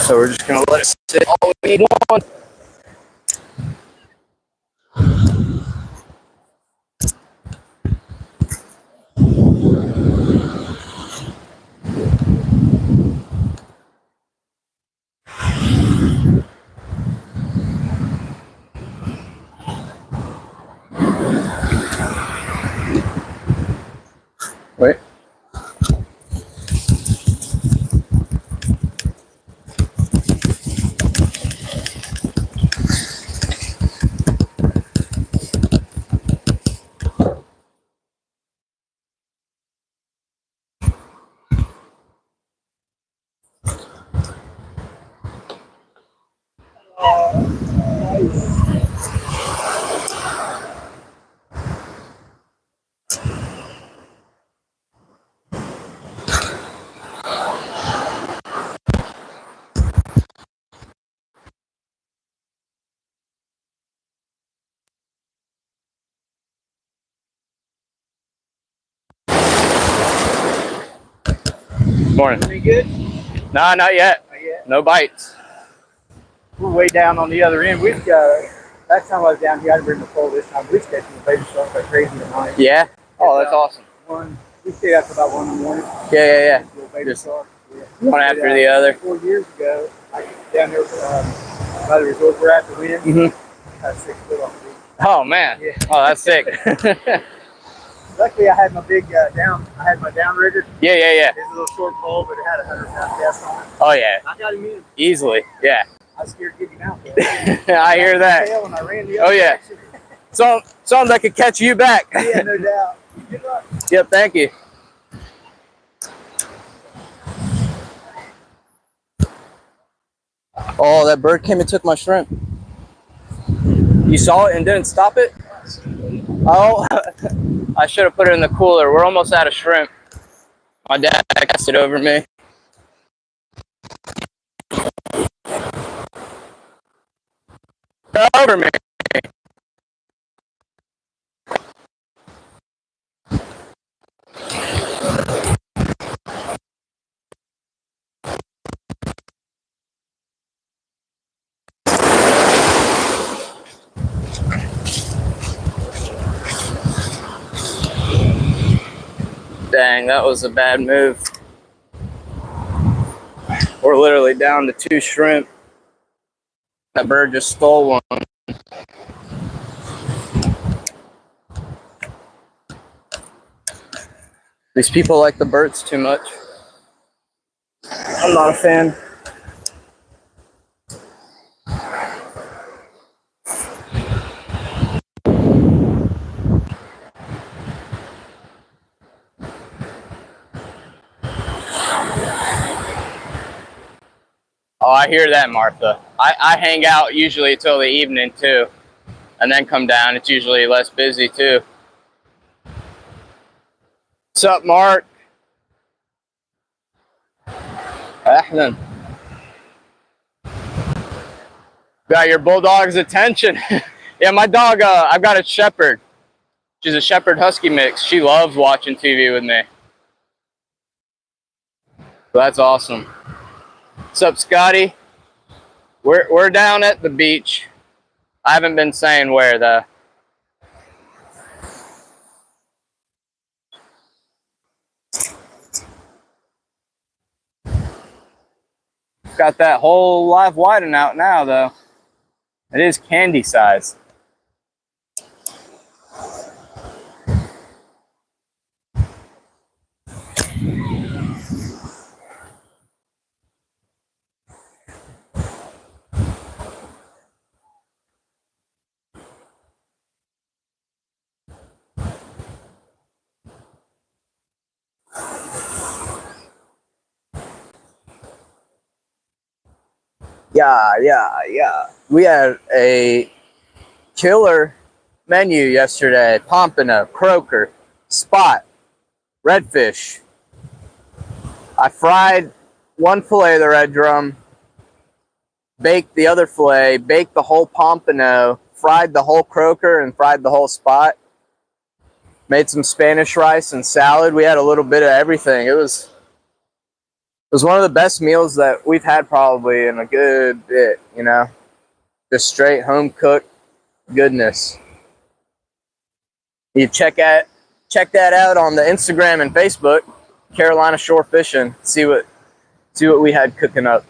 So we're just gonna let it sit. Oh, we need one. Wait. Morning. Pretty good? Nah, not yet. Not yet. No bites. We're way down on the other end. We've last time I was down here, I didn't bring the pole this time. We're catching the baby shark like crazy tonight. Yeah? Oh, that's awesome. We stayed up about 1 in the morning. Yeah. Little baby Just shark. Yeah. one after the other. 4 years ago, I was down there by the resort we're at, the wind. Mm-hmm. I had 6 foot off the beach. Oh, man. Yeah. Oh, that's sick. Luckily, I had my big I had my downrigger. Yeah. It's a little short pole, but it had 100-pound cast on it. Oh, yeah. I got him in. Easily. Yeah. I was scared to get him out there. I hear that. And I ran the other yeah. direction. Sounds like it catch you back. Yeah, no doubt. Good luck. Yep, thank you. Oh, that bird came and took my shrimp. You saw it and didn't stop it? Oh, I should have put it in the cooler. We're almost out of shrimp. My dad cast it over me. Over me. Dang, that was a bad move. We're literally down to 2 shrimp. That bird just stole one. These people like the birds too much. I'm not a fan. Oh, I hear that, Martha. I hang out usually till the evening too, and then come down. It's usually less busy too. What's up, Mark? Ahlan. Got your bulldog's attention. Yeah, my dog, I've got a shepherd. She's a shepherd husky mix. She loves watching TV with me. That's awesome. What's up, Scotty? We're down at the beach. I haven't been saying where though. got that whole live widening out now, though. It is candy size. Yeah. We had a killer menu yesterday. Pompano, croaker, spot, redfish. I fried one fillet of the red drum, baked the other fillet, baked the whole pompano, fried the whole croaker, and fried the whole spot. Made some Spanish rice and salad. We had a little bit of everything. It was one of the best meals that we've had probably in a good bit, you know? Just straight home cooked goodness. You check that out on the Instagram and Facebook, Carolina Shore Fishing. See what we had cooking up.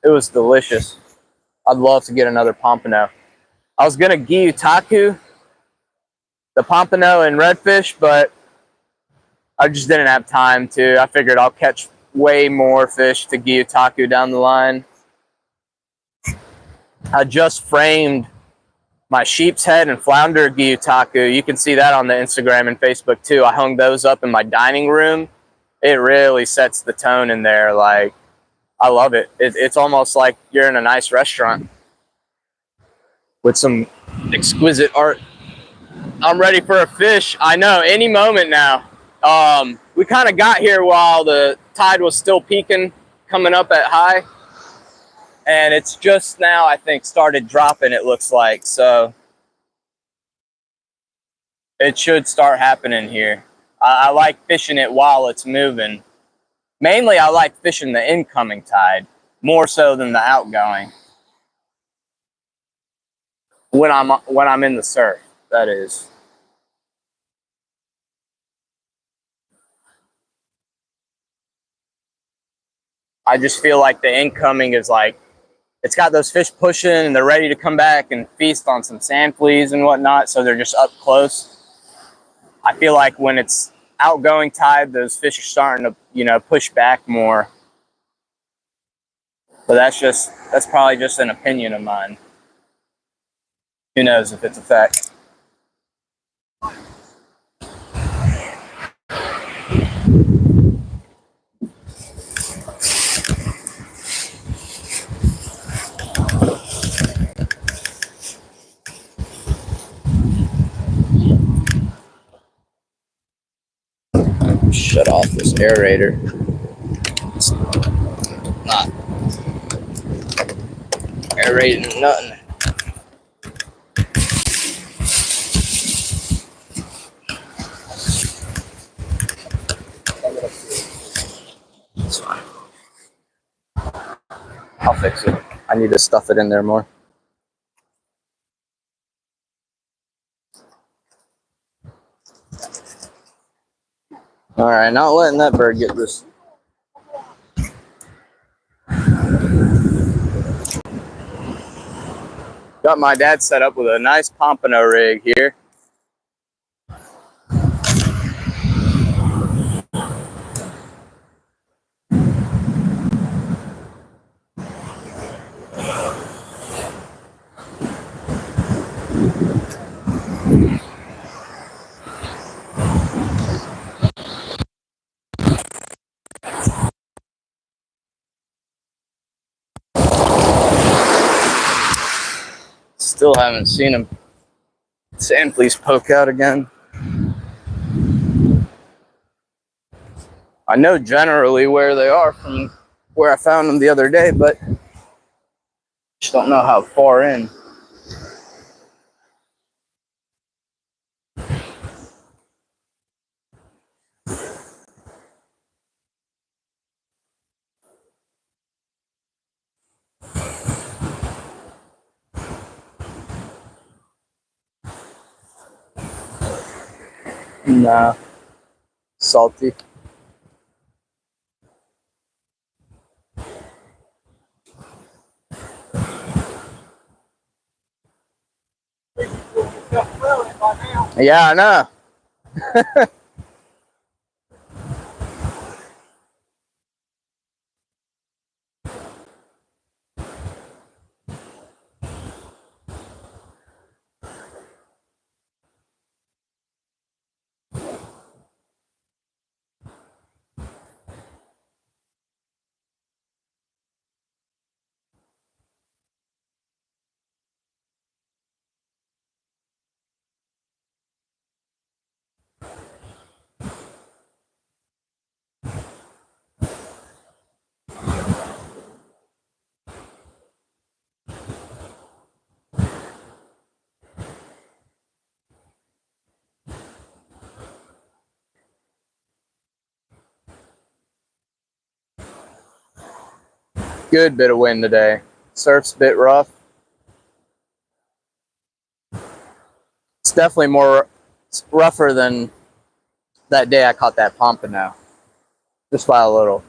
It was delicious. I'd love to get another pompano. I was gonna gyutaku the pompano and redfish, but I just didn't have time to. I figured I'll catch way more fish to gyutaku down the line. I just framed my sheep's head and flounder gyutaku. You can see that on the Instagram and Facebook too. I hung those up in my dining room. It really sets the tone in there. Like, I love it. It's almost like you're in a nice restaurant with some exquisite art. I'm ready for a fish. I know, any moment now. We kind of got here while the tide was still peaking, coming up at high. And it's just now, I think, started dropping, it looks like. So it should start happening here. I like fishing it while it's moving. Mainly, I like fishing the incoming tide more so than the outgoing. When I'm in the surf, that is. I just feel like the incoming is like, it's got those fish pushing and they're ready to come back and feast on some sand fleas and whatnot, so they're just up close. I feel like when it's outgoing tide, those fish are starting to, you know, push back more. But that's probably just an opinion of mine. Who knows if it's a fact. Shut off this aerator. It's not aerating nothing. It's fine. I'll fix it. I need to stuff it in there more. All right, not letting that bird get this. Got my dad set up with a nice pompano rig here. Still haven't seen him. Sand fleas poke out again. I know generally where they are from where I found them the other day, but just don't know how far in. Nah, salty. Yeah, I know. Good bit of wind today. Surf's a bit rough. It's definitely more rougher than that day I caught that pompano. Just by a little.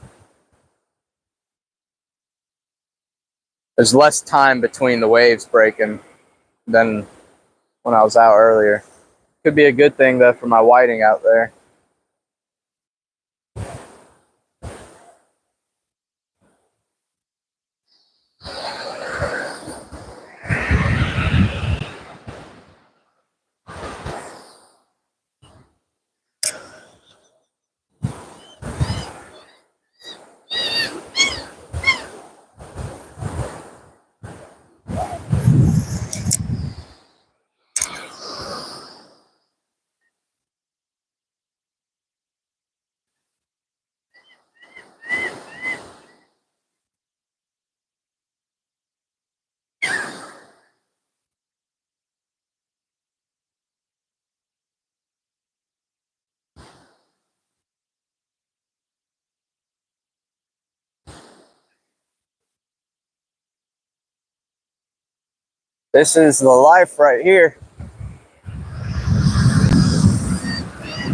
There's less time between the waves breaking than when I was out earlier. Could be a good thing though for my whiting out there. This is the life right here.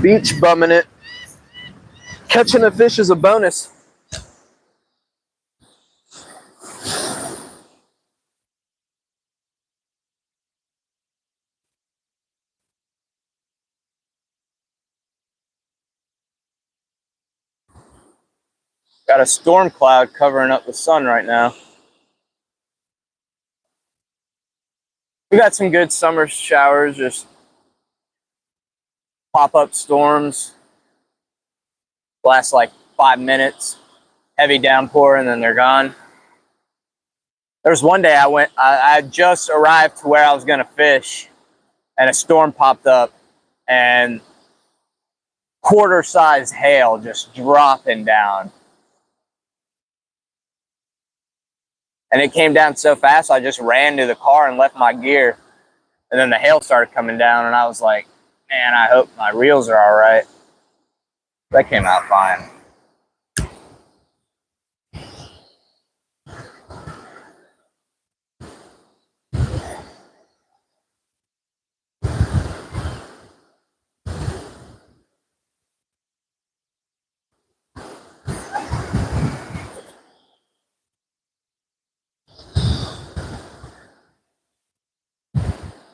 Beach bumming it. Catching a fish is a bonus. Got a storm cloud covering up the sun right now. We got some good summer showers, just pop-up storms. Last like 5 minutes. Heavy downpour and then they're gone. There was one day I just arrived to where I was gonna fish and a storm popped up and quarter-sized hail just dropping down. And it came down so fast, I just ran to the car and left my gear. And then the hail started coming down and I was like, man, I hope my reels are all right. That came out fine.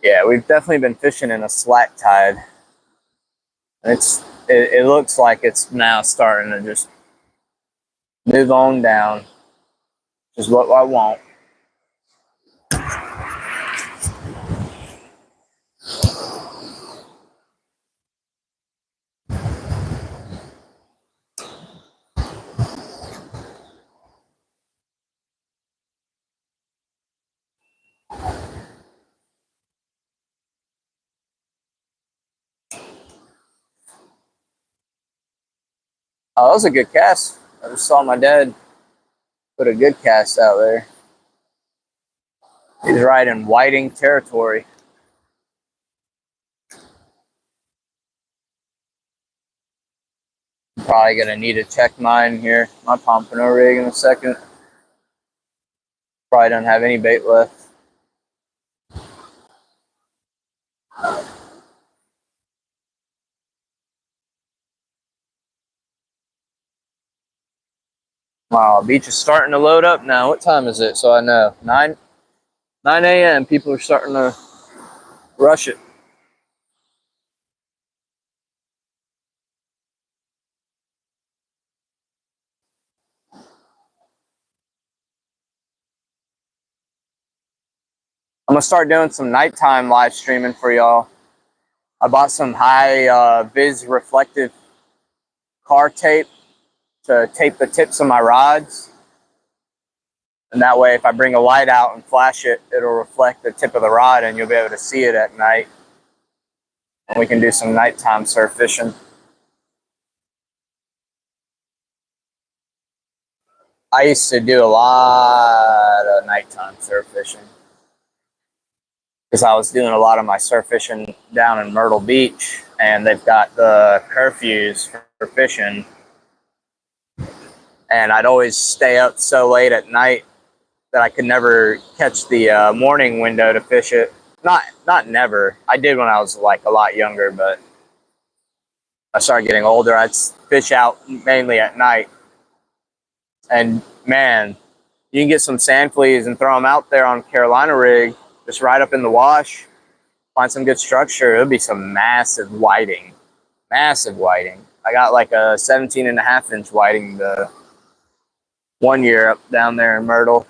Yeah, we've definitely been fishing in a slack tide. It looks like it's now starting to just move on down, which is what I want. Oh, that was a good cast. I just saw my dad put a good cast out there. He's right in whiting territory. I'm probably gonna need to check mine here, my pompano rig in a second. Probably don't have any bait left. Wow, beach is starting to load up now. What time is it? So I know 9 a.m. People are starting to rush it. I'm gonna start doing some nighttime live streaming for y'all. I bought some high vis reflective car tape to tape the tips of my rods. And that way, if I bring a light out and flash it, it'll reflect the tip of the rod and you'll be able to see it at night. And we can do some nighttime surf fishing. I used to do a lot of nighttime surf fishing because I was doing a lot of my surf fishing down in Myrtle Beach, and they've got the curfews for fishing. And I'd always stay up so late at night that I could never catch the morning window to fish it. Not never. I did when I was like a lot younger, but I started getting older. I'd fish out mainly at night. And man, you can get some sand fleas and throw them out there on Carolina rig, just right up in the wash, find some good structure. It'll be some massive whiting. Massive whiting. I got like a 17.5-inch whiting the one year up down there in Myrtle.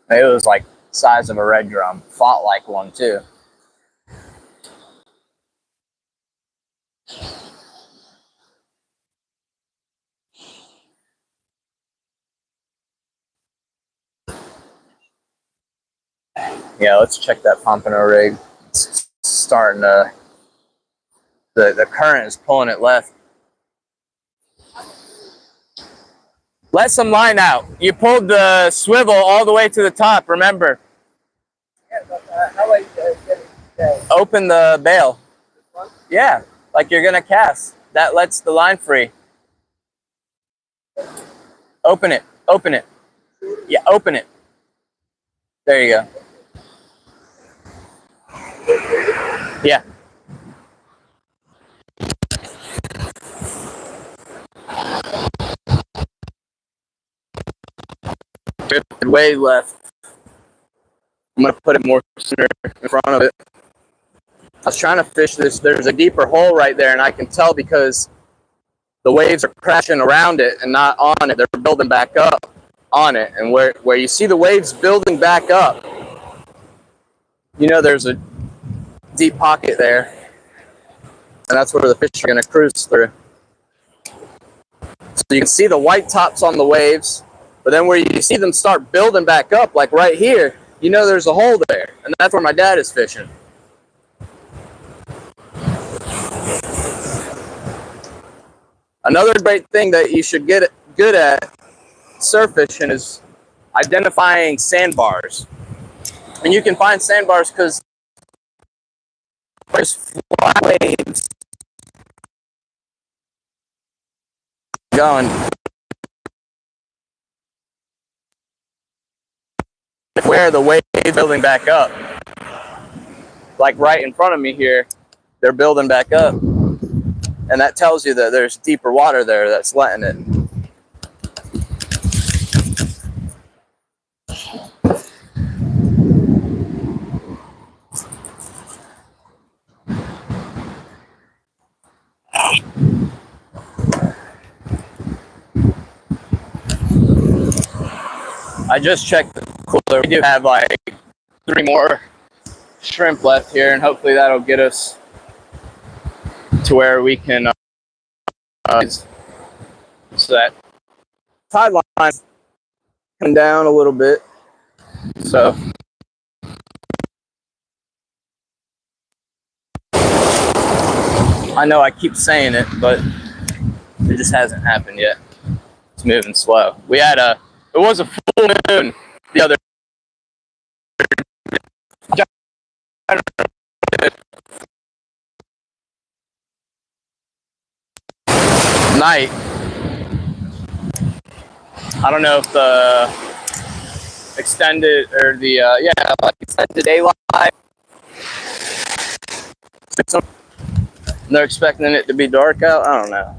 It was like the size of a red drum. Fought like one too. Yeah, let's check that pompano rig. It's starting to, the current is pulling it left. Let some line out. You pulled the swivel all the way to the top, remember. Yeah, but how are you getting today? Open the bail. Yeah, like you're gonna cast. That lets the line free. Open it, open it. Yeah, open it. There you go. Yeah. Way left. I'm gonna put it more center in front of it. I was trying to fish this. There's a deeper hole right there, and I can tell because the waves are crashing around it and not on it. They're building back up on it. And where you see the waves building back up, you know there's a deep pocket there. And that's where the fish are going to cruise through. So you can see the white tops on the waves, but then where you see them start building back up, like right here, you know there's a hole there. And that's where my dad is fishing. Another great thing that you should get good at surf fishing is identifying sandbars. And you can find sandbars because there's flat waves going. Where the wave is building back up. Like right in front of me here, they're building back up. And that tells you that there's deeper water there that's letting it. I just checked the cooler. We do have like 3 more shrimp left here, and hopefully that'll get us to where we can so that tide line's come down a little bit. So I know I keep saying it, but it just hasn't happened yet. It's moving slow. We had it was a full moon the other night. I don't know if the extended or the like extended daylight. They're expecting it to be dark out. I don't know.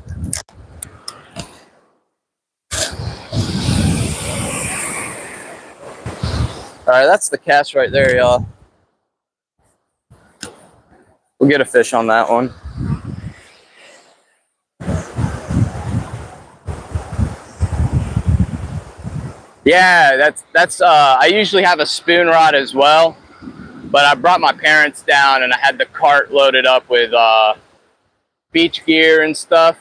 All right, that's the cast right there, y'all. We'll get a fish on that one. Yeah, that's I usually have a spoon rod as well, but I brought my parents down and I had the cart loaded up with beach gear and stuff.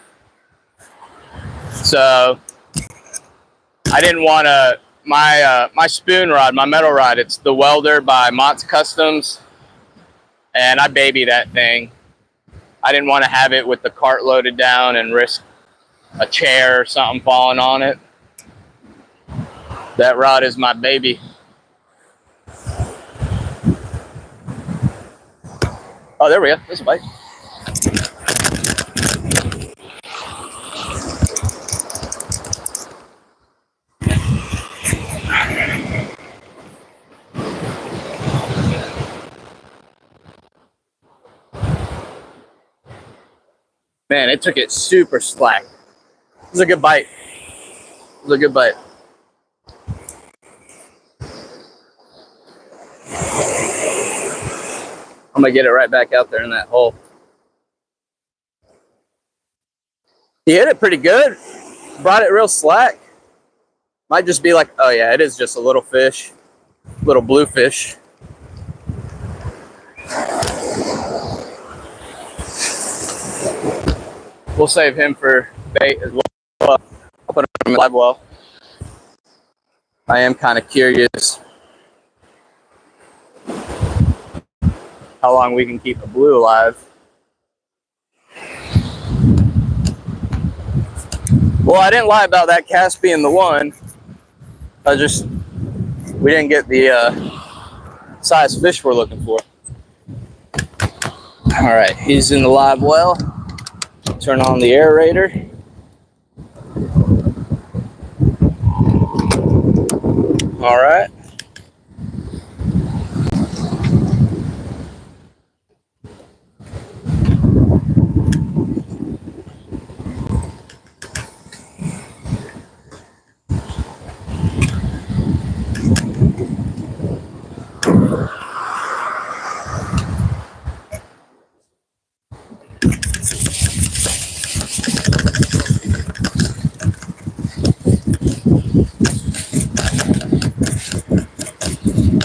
So I didn't want to my spoon rod, my metal rod. It's the Welder by Mott's Customs, and I baby that thing. I didn't want to have it with the cart loaded down and risk a chair or something falling on it. That rod is my baby. Oh, there we go. There's a bite. Man, it took it super slack. It was a good bite. It was a good bite. I'm gonna get it right back out there in that hole. He hit it pretty good. Brought it real slack. Might just be like, oh yeah, it is just a little fish. Little blue fish. We'll save him for bait as well. I'll put him in the live well. I am kind of curious how long we can keep a blue alive. Well, I didn't lie about that cast being the one. We didn't get the size fish we're looking for. All right, he's in the live well. Turn on the aerator. All right.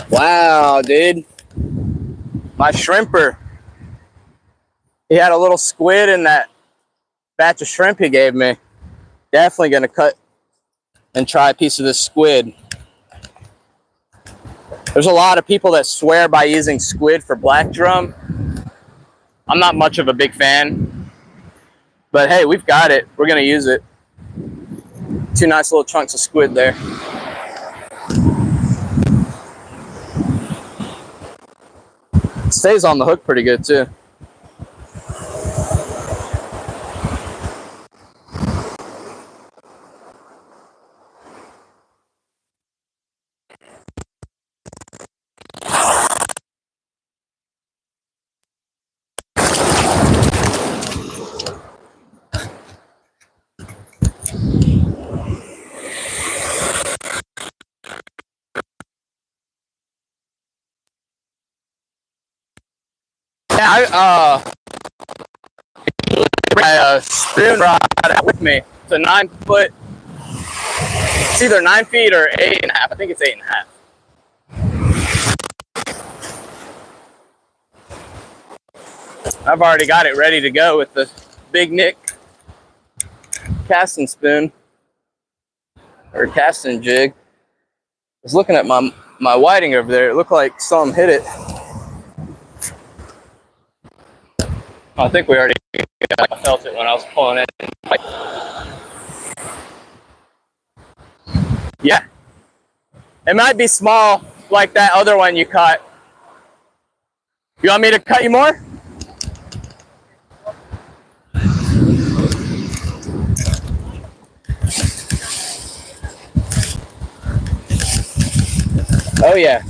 Wow, dude. My shrimper. He had a little squid in that batch of shrimp he gave me. Definitely gonna cut and try a piece of this squid. There's a lot of people that swear by using squid for black drum. I'm not much of a big fan, but hey, we've got it. We're gonna use it. Two nice little chunks of squid there. It stays on the hook pretty good too. Yeah, I bring a spoon rod with me. It's a 9 foot. It's either 9 feet or 8.5. I think it's 8.5. I've already got it ready to go with the Big Nick casting spoon or casting jig. I was looking at my whiting over there. It looked like some hit it. I think we already felt it when I was pulling it. Yeah. It might be small like that other one you caught. You want me to cut you more? Oh yeah.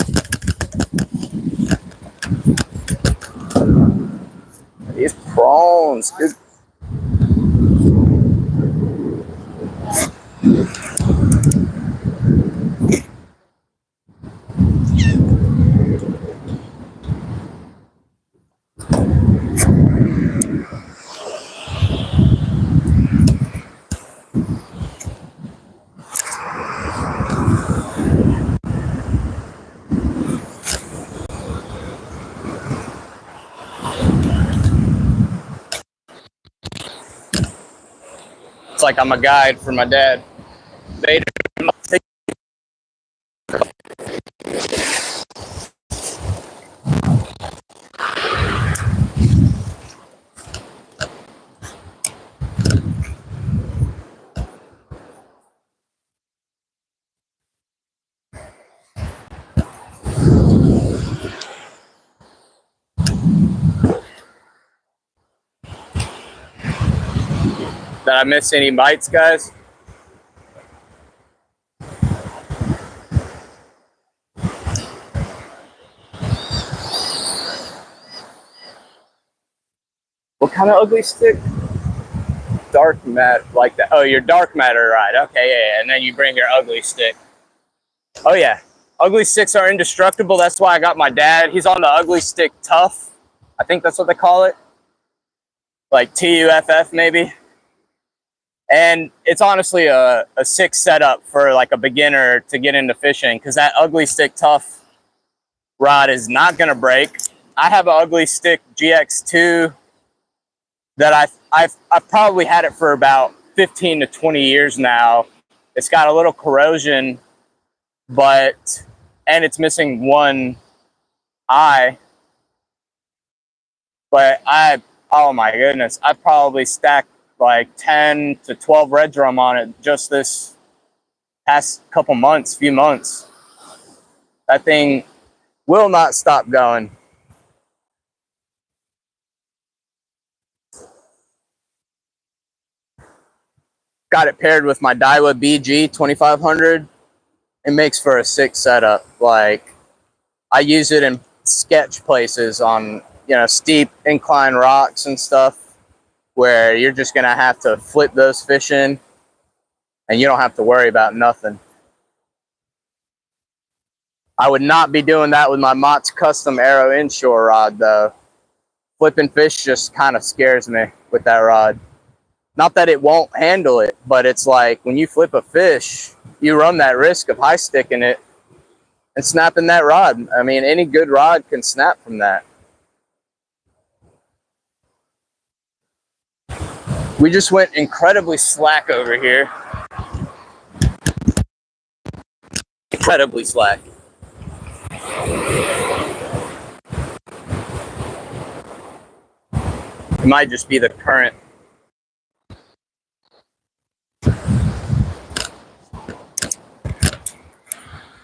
These prawns, dude. It's like I'm a guide for my dad. They Did I miss any bites, guys? What kind of ugly stick? Dark matter, like that. Oh, your dark matter rod. Okay, yeah. And then you bring your ugly stick. Oh, yeah. Ugly sticks are indestructible. That's why I got my dad. He's on the ugly stick tough. I think that's what they call it. Like TUFF, maybe. And it's honestly a sick setup for like a beginner to get into fishing, because that ugly stick tough rod is not going to break. I have an ugly stick GX2 that I've probably had it for about 15 to 20 years now. It's got a little corrosion, and it's missing one eye. But oh my goodness, I probably stacked like 10 to 12 red drum on it just this past few months. That thing will not stop going. Got it paired with my Daiwa BG 2500. It makes for a sick setup. Like, I use it in sketch places on, steep incline rocks and stuff, where you're just gonna have to flip those fish in and you don't have to worry about nothing. I would not be doing that with my Mott's custom Arrow inshore rod though. Flipping fish just kind of scares me with that rod. Not that it won't handle it, but it's like when you flip a fish, you run that risk of high sticking it and snapping that rod. I mean, any good rod can snap from that. We just went incredibly slack over here. Incredibly slack. It might just be the current.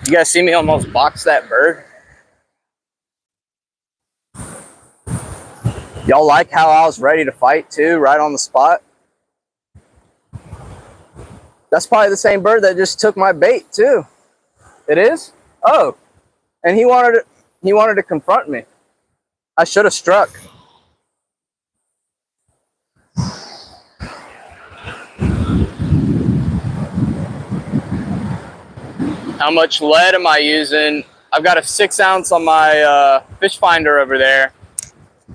You guys see me almost box that bird? Y'all like how I was ready to fight too, right on the spot? That's probably the same bird that just took my bait too. It is? Oh, and he wanted to confront me. I should have struck. How much lead am I using? I've got a 6 ounce on my fish finder over there,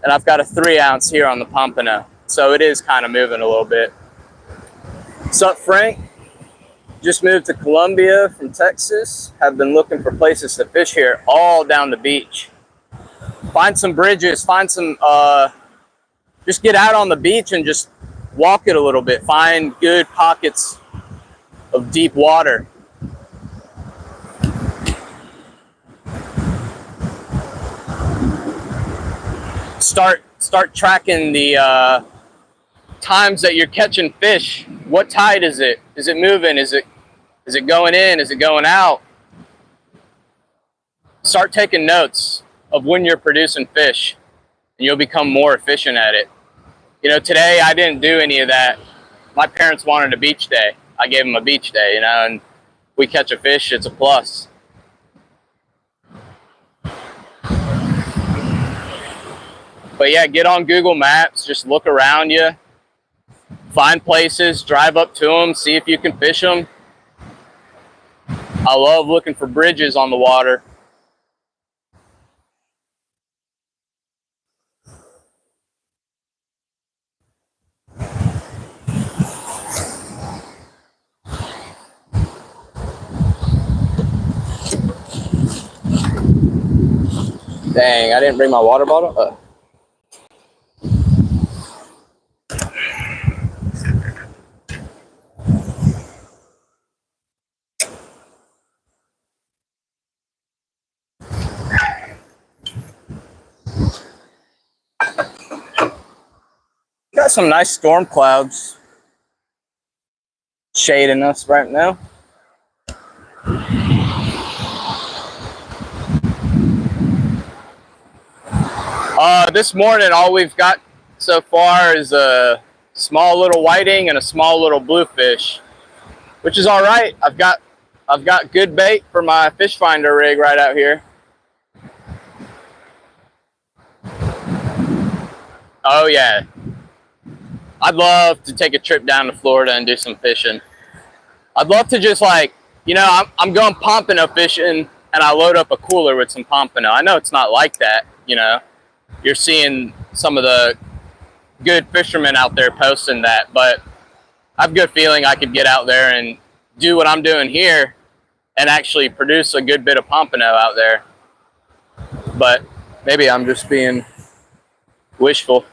and I've got a 3 ounce here on the Pompano. So it is kind of moving a little bit. What's up, Frank? Just moved to Columbia from Texas. Have been looking for places to fish here all down the beach. Find some bridges, find some, just get out on the beach and just walk it a little bit. Find good pockets of deep water. Start tracking the times that you're catching fish. What tide is it? Is it moving? Is it going in? Is it going out? Start taking notes of when you're producing fish, and you'll become more efficient at it. Today I didn't do any of that. My parents wanted a beach day. I gave them a beach day, and we catch a fish, it's a plus. But yeah, get on Google Maps, just look around you, find places, drive up to them, see if you can fish them. I love looking for bridges on the water. Dang, I didn't bring my water bottle. Got some nice storm clouds shading us right now. This morning, all we've got so far is a small little whiting and a small little bluefish, which is all right. I've got good bait for my fish finder rig right out here. Oh yeah, I'd love to take a trip down to Florida and do some fishing. I'd love to just I'm going pompano fishing and I load up a cooler with some pompano. I know it's not like that, You're seeing some of the good fishermen out there posting that, but I have a good feeling I could get out there and do what I'm doing here and actually produce a good bit of pompano out there. But maybe I'm just being wishful.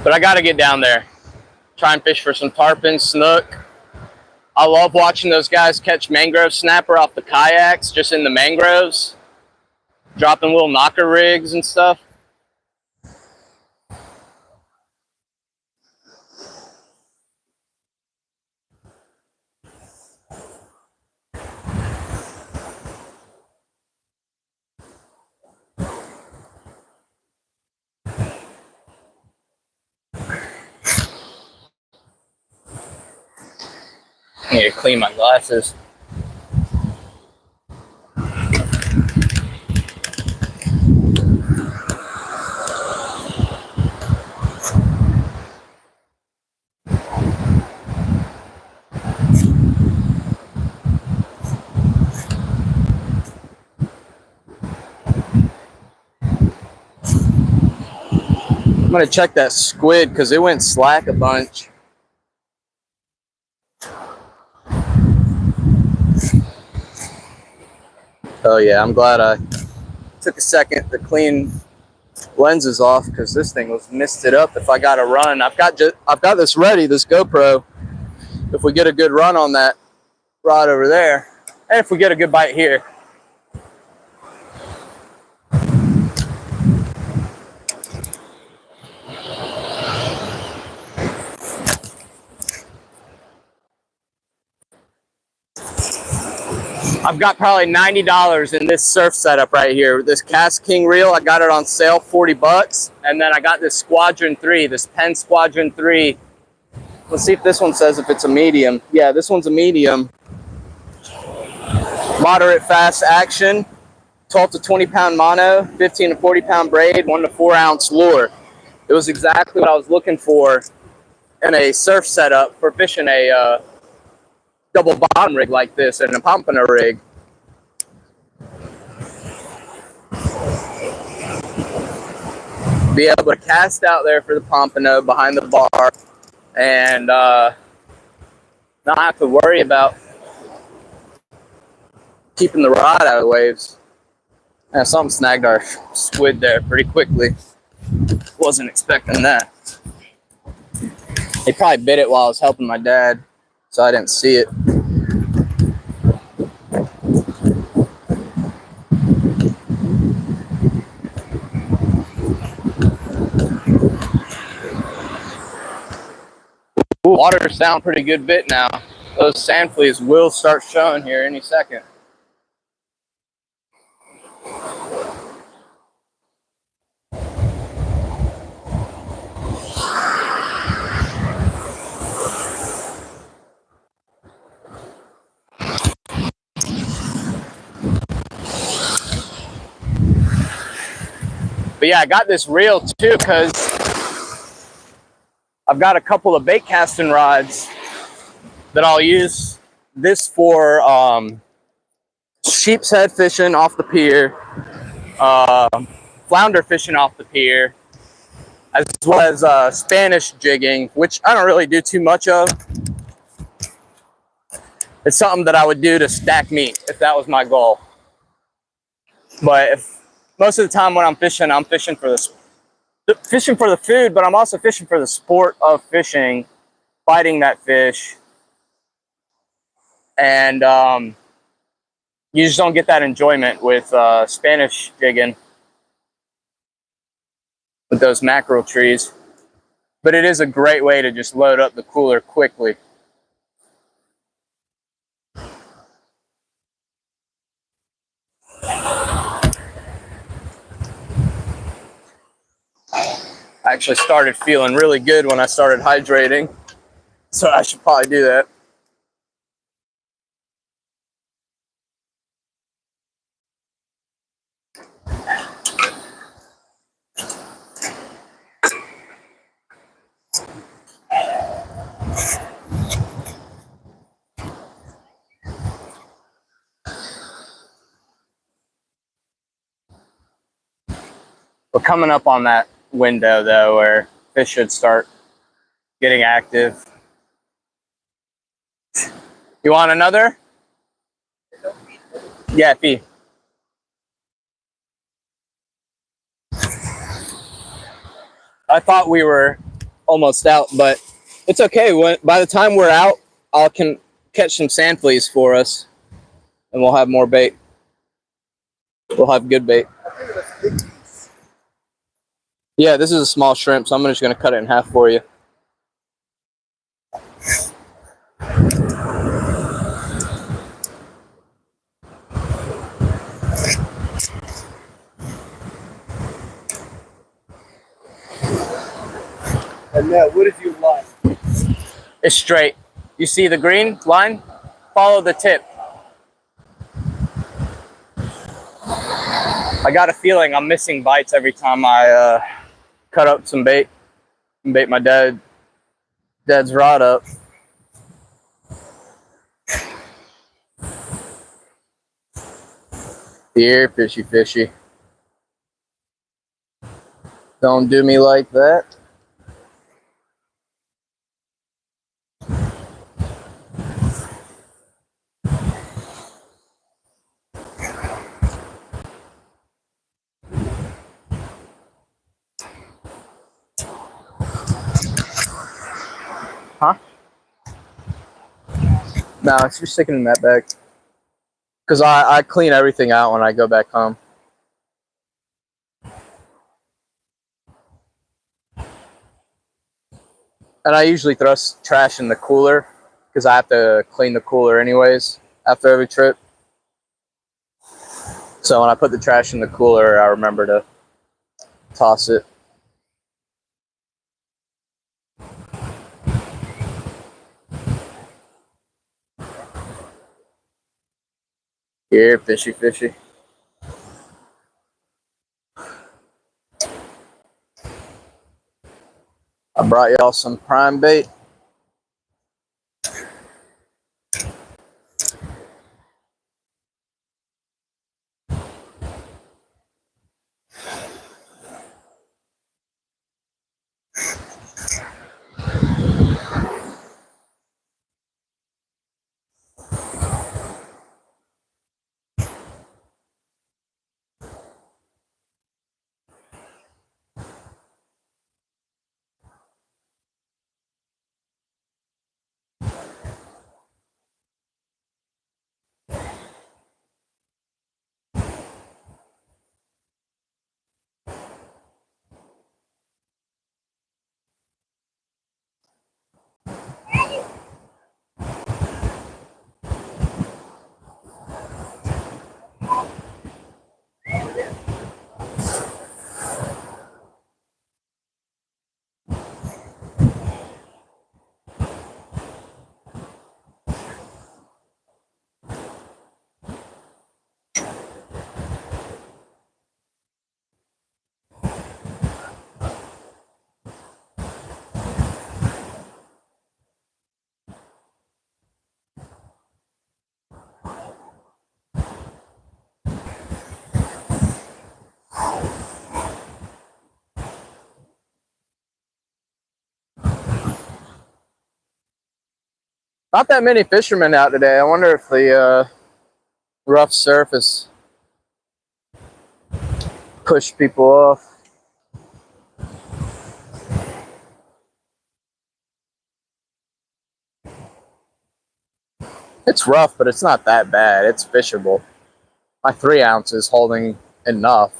But I got to get down there, try and fish for some tarpon, snook. I love watching those guys catch mangrove snapper off the kayaks just in the mangroves, dropping little knocker rigs and stuff. I need to clean my glasses. I'm gonna check that squid because it went slack a bunch. Oh yeah, I'm glad I took a second to clean lenses off because this thing was misted up. If I got a run, I've got this ready, this GoPro. If we get a good run on that rod over there, and if we get a good bite here. I've got probably $90 in this surf setup right here. This Cast King reel, I got it on sale, 40 bucks. And then I got this Squadron 3, this Penn Squadron 3. Let's see if this one says if it's a medium. Yeah, this one's a medium. Moderate fast action, 12 to 20 pound mono, 15 to 40 pound braid, 1 to 4 ounce lure. It was exactly what I was looking for in a surf setup for fishing a double bottom rig like this and a pompano rig. Be able to cast out there for the pompano behind the bar and not have to worry about keeping the rod out of the waves. And something snagged our squid there pretty quickly. Wasn't expecting that. He probably bit it while I was helping my dad, so I didn't see it. Ooh, water's down pretty good bit now. Those sand fleas will start showing here any second. But yeah, I got this reel too because I've got a couple of bait casting rods that I'll use this for sheep's head fishing off the pier, flounder fishing off the pier, as well as Spanish jigging, which I don't really do too much of. It's something that I would do to stack meat if that was my goal. But most of the time when I'm fishing for the food, but I'm also fishing for the sport of fishing, fighting that fish. And you just don't get that enjoyment with Spanish jigging with those mackerel trees. but it is a great way to just load up the cooler quickly. I actually started feeling really good when I started hydrating, so I should probably do that. We're coming up on that window though where fish should start getting active. You want another? Yeah, Fee. I thought we were almost out, but it's okay. By the time we're out, I can catch some sand fleas for us, and we'll have more bait. We'll have good bait. Yeah, this is a small shrimp, so I'm just going to cut it in half for you. And now, what is your line? It's straight. You see the green line? Follow the tip. I got a feeling I'm missing bites every time I cut up some bait and bait my dad's rod up. Here, fishy, fishy. Don't do me like that. Huh? No, it's just sticking in that bag. Because I clean everything out when I go back home. And I usually throw trash in the cooler because I have to clean the cooler anyways after every trip. So when I put the trash in the cooler, I remember to toss it. Here, fishy, fishy. I brought y'all some prime bait. Not that many fishermen out today. I wonder if the rough surface pushed people off. It's rough, but it's not that bad. It's fishable. My 3 ounce is holding enough.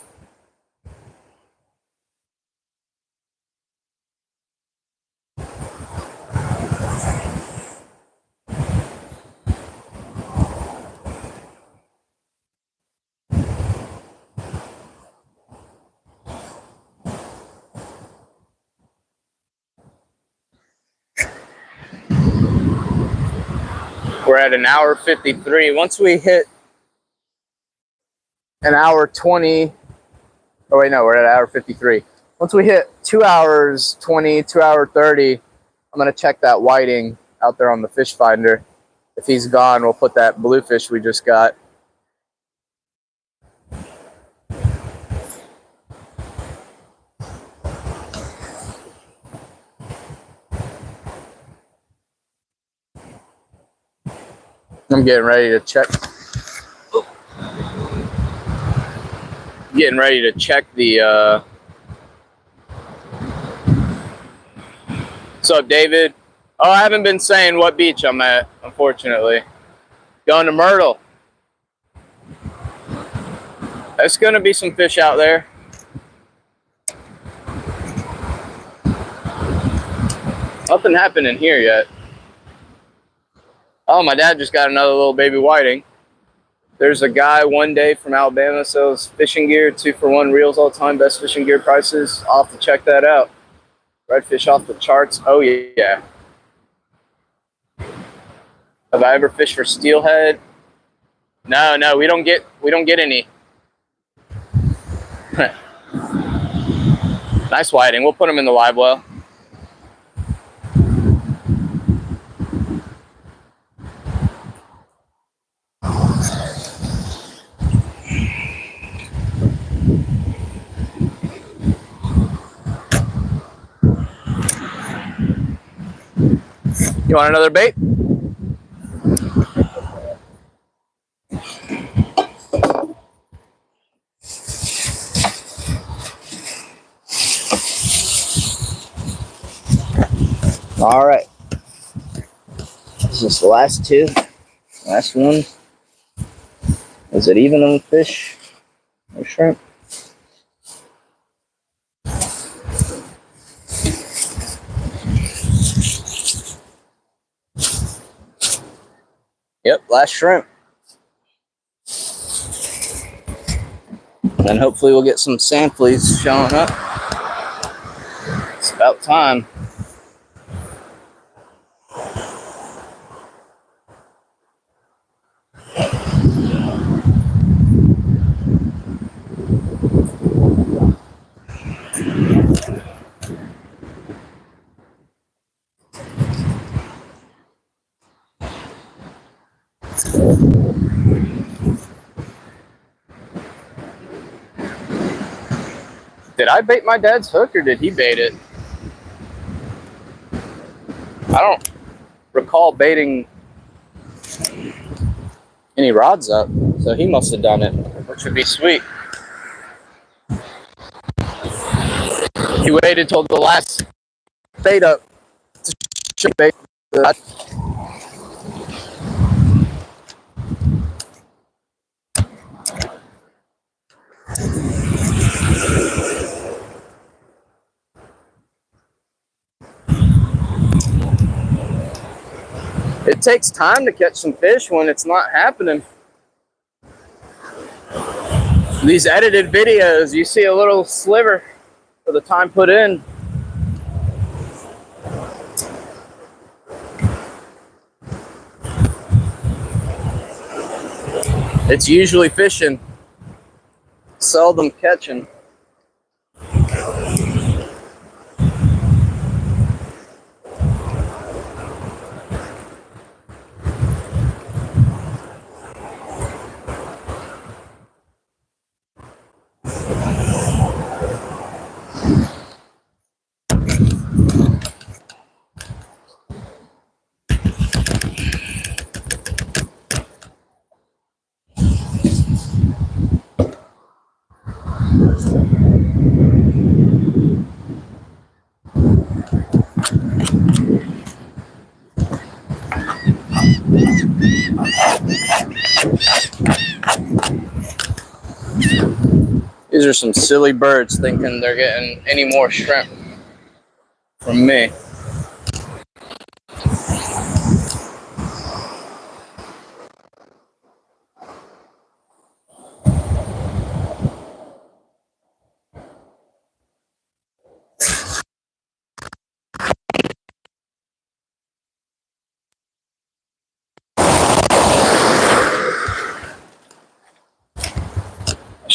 We're at an hour 53. Once we hit an hour 20, oh wait, no, we're at an hour 53. Once we hit 2 hours 20, 2 hour 30, I'm gonna check that whiting out there on the fish finder. If he's gone, we'll put that bluefish we just got. I'm getting ready to check. Getting ready to check the. What's up, David? Oh, I haven't been saying what beach I'm at, unfortunately. Going to Myrtle. There's going to be some fish out there. Nothing happened in here yet. Oh, my dad just got another little baby whiting. There's a guy one day from Alabama sells fishing gear, 2-for-1 reels all the time, best fishing gear prices. I'll have to check that out. Redfish off the charts. Oh yeah. Have I ever fished for steelhead? No, we don't get any. Nice whiting. We'll put them in the live well. You want another bait? All right. This is the last two. Last one. Is it even on the fish or shrimp? Yep, last shrimp. And hopefully we'll get some sand fleas showing up. It's about time. Did I bait my dad's hook or did he bait it? I don't recall baiting any rods up, so he must have done it, which would be sweet. He waited till the last bait up to bait the. It takes time to catch some fish when it's not happening. These edited videos, you see a little sliver for the time put in. It's usually fishing, seldom catching. These are some silly birds thinking they're getting any more shrimp from me.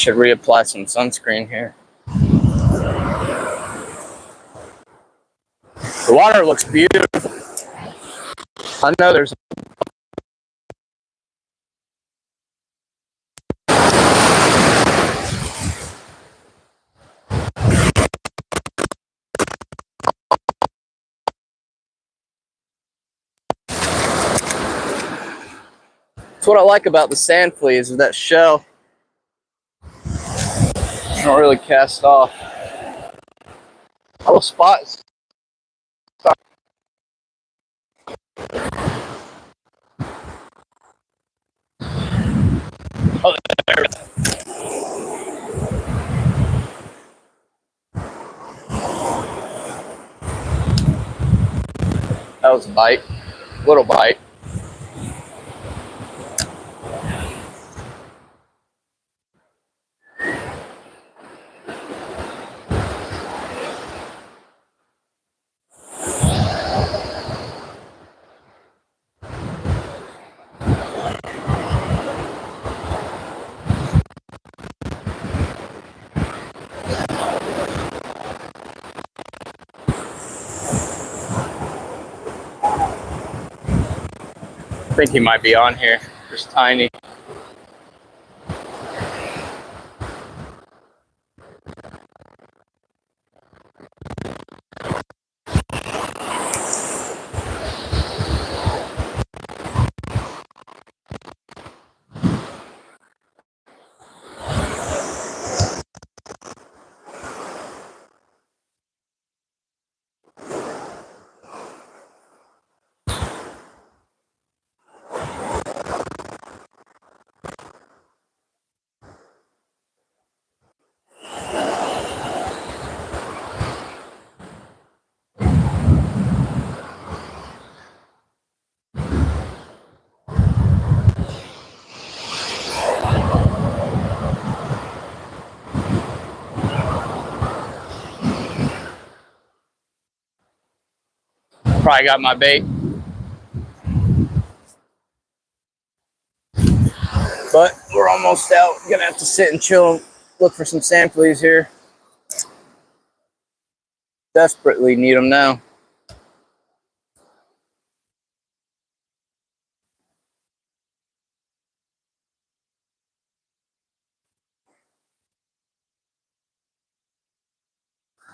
should reapply some sunscreen here. The water looks beautiful. I know there's that's what I like about the sand fleas is that shell. They don't really cast off. Little spots. Oh, there. That was a bite. Little bite. I think he might be on here. Just tiny. Probably got my bait. But we're almost out. Gonna have to sit and chill and look for some sand fleas here. Desperately need them now.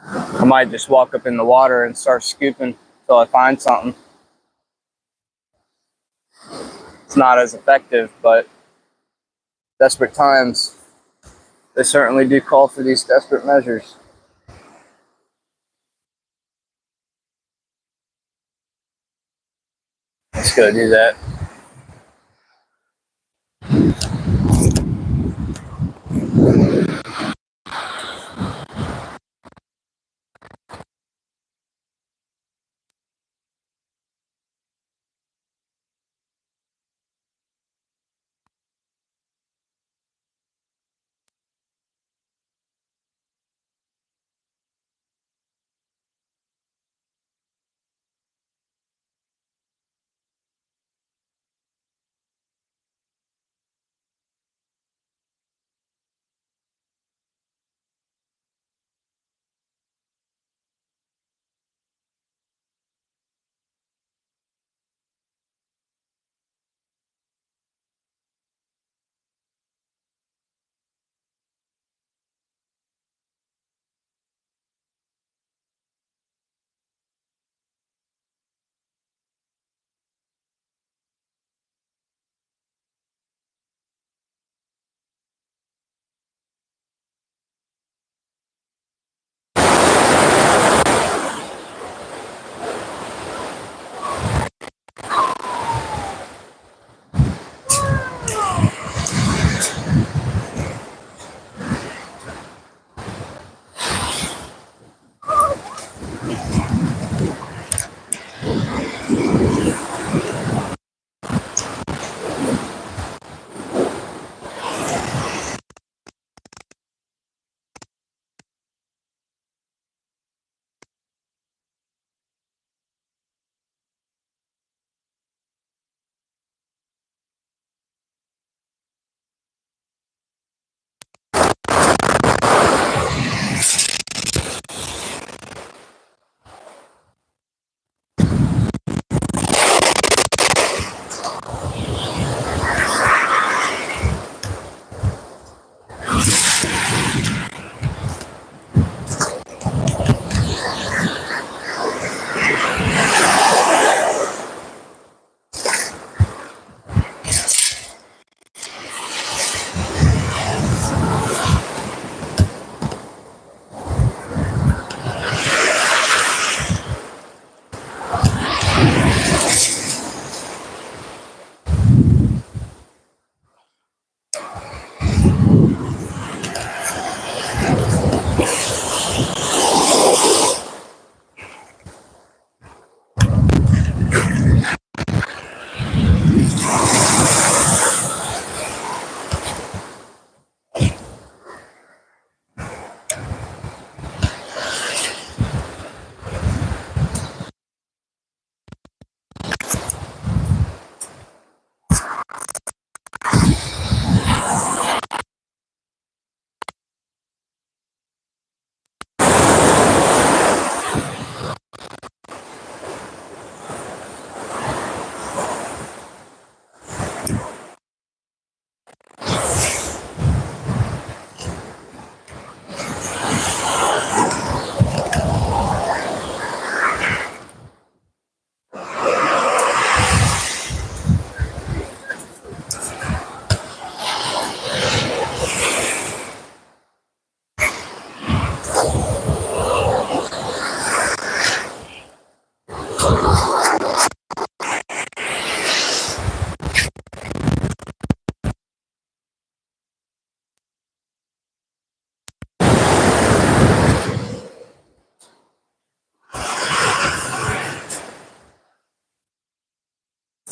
I might just walk up in the water and start scooping until I find something. It's not as effective, but desperate times, they certainly do call for these desperate measures. Let's go do that.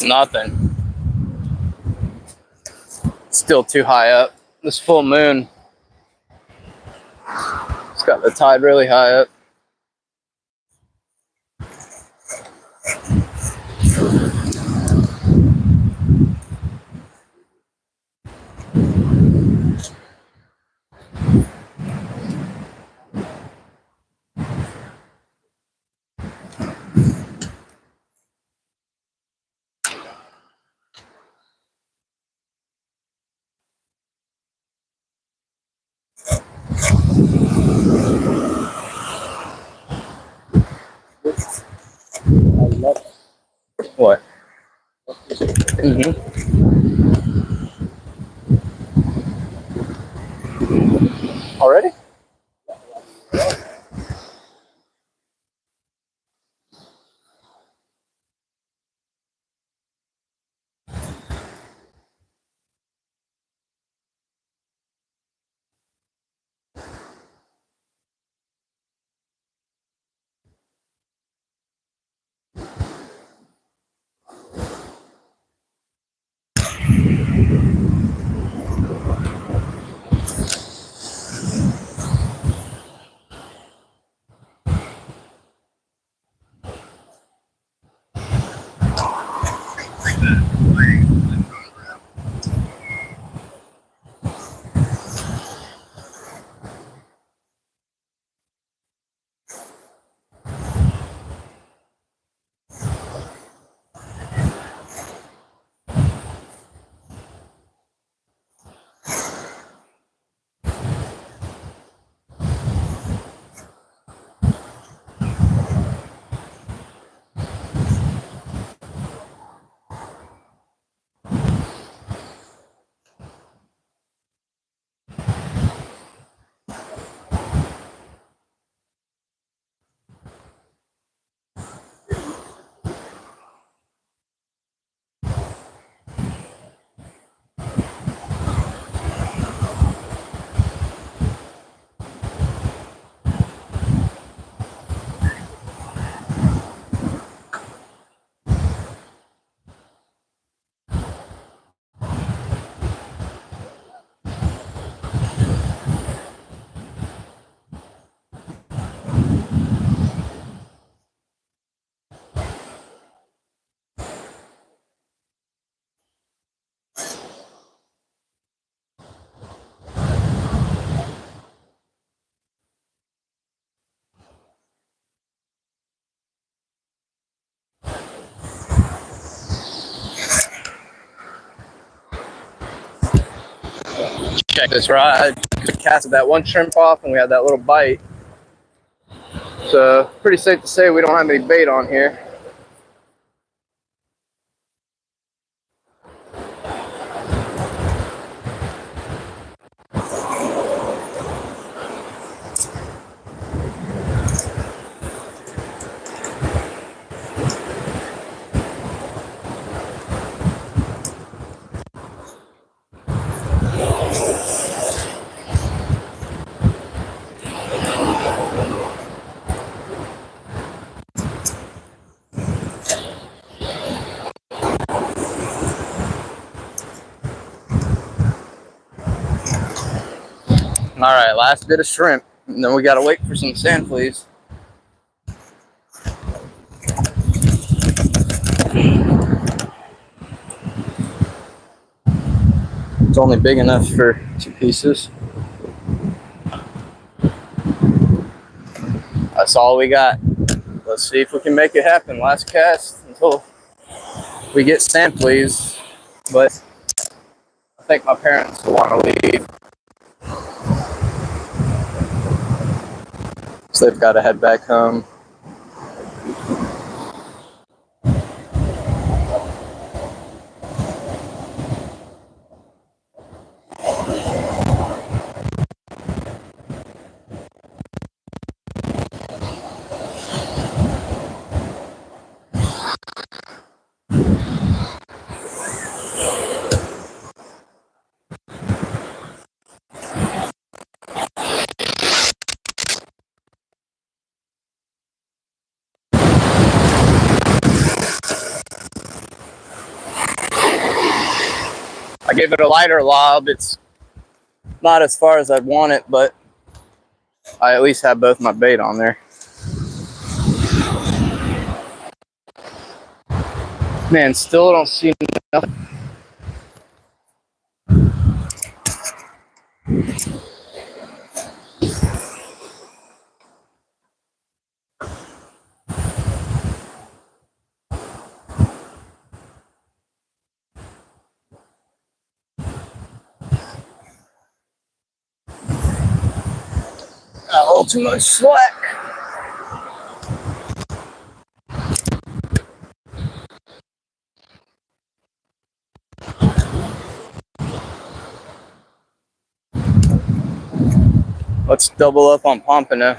Nothing. Still too high up. This full moon, it's got the tide really high up. What? Already? Check this ride. We casted that one shrimp off and we had that little bite. So pretty safe to say we don't have any bait on here. All right, last bit of shrimp, and then we gotta wait for some sand fleas. It's only big enough for 2 pieces. That's all we got. Let's see if we can make it happen. Last cast until we get sand fleas, but I think my parents will want to leave. So they've got to head back home. give it a lighter lob. It's not as far as I'd want it, but I at least have both my bait on there. Man, still don't see nothing. A little too much slack. Let's double up on pompano.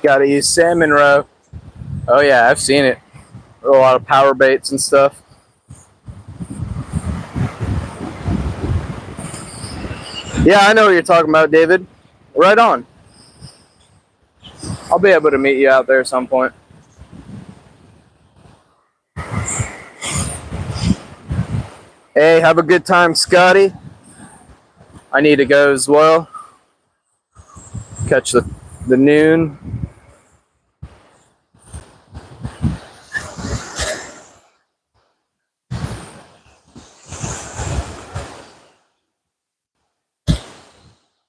Gotta use salmon roe. Oh yeah, I've seen it. A lot of power baits and stuff. Yeah, I know what you're talking about, David. Right on. I'll be able to meet you out there at some point. Hey, have a good time, Scotty. I need to go as well. Catch the noon.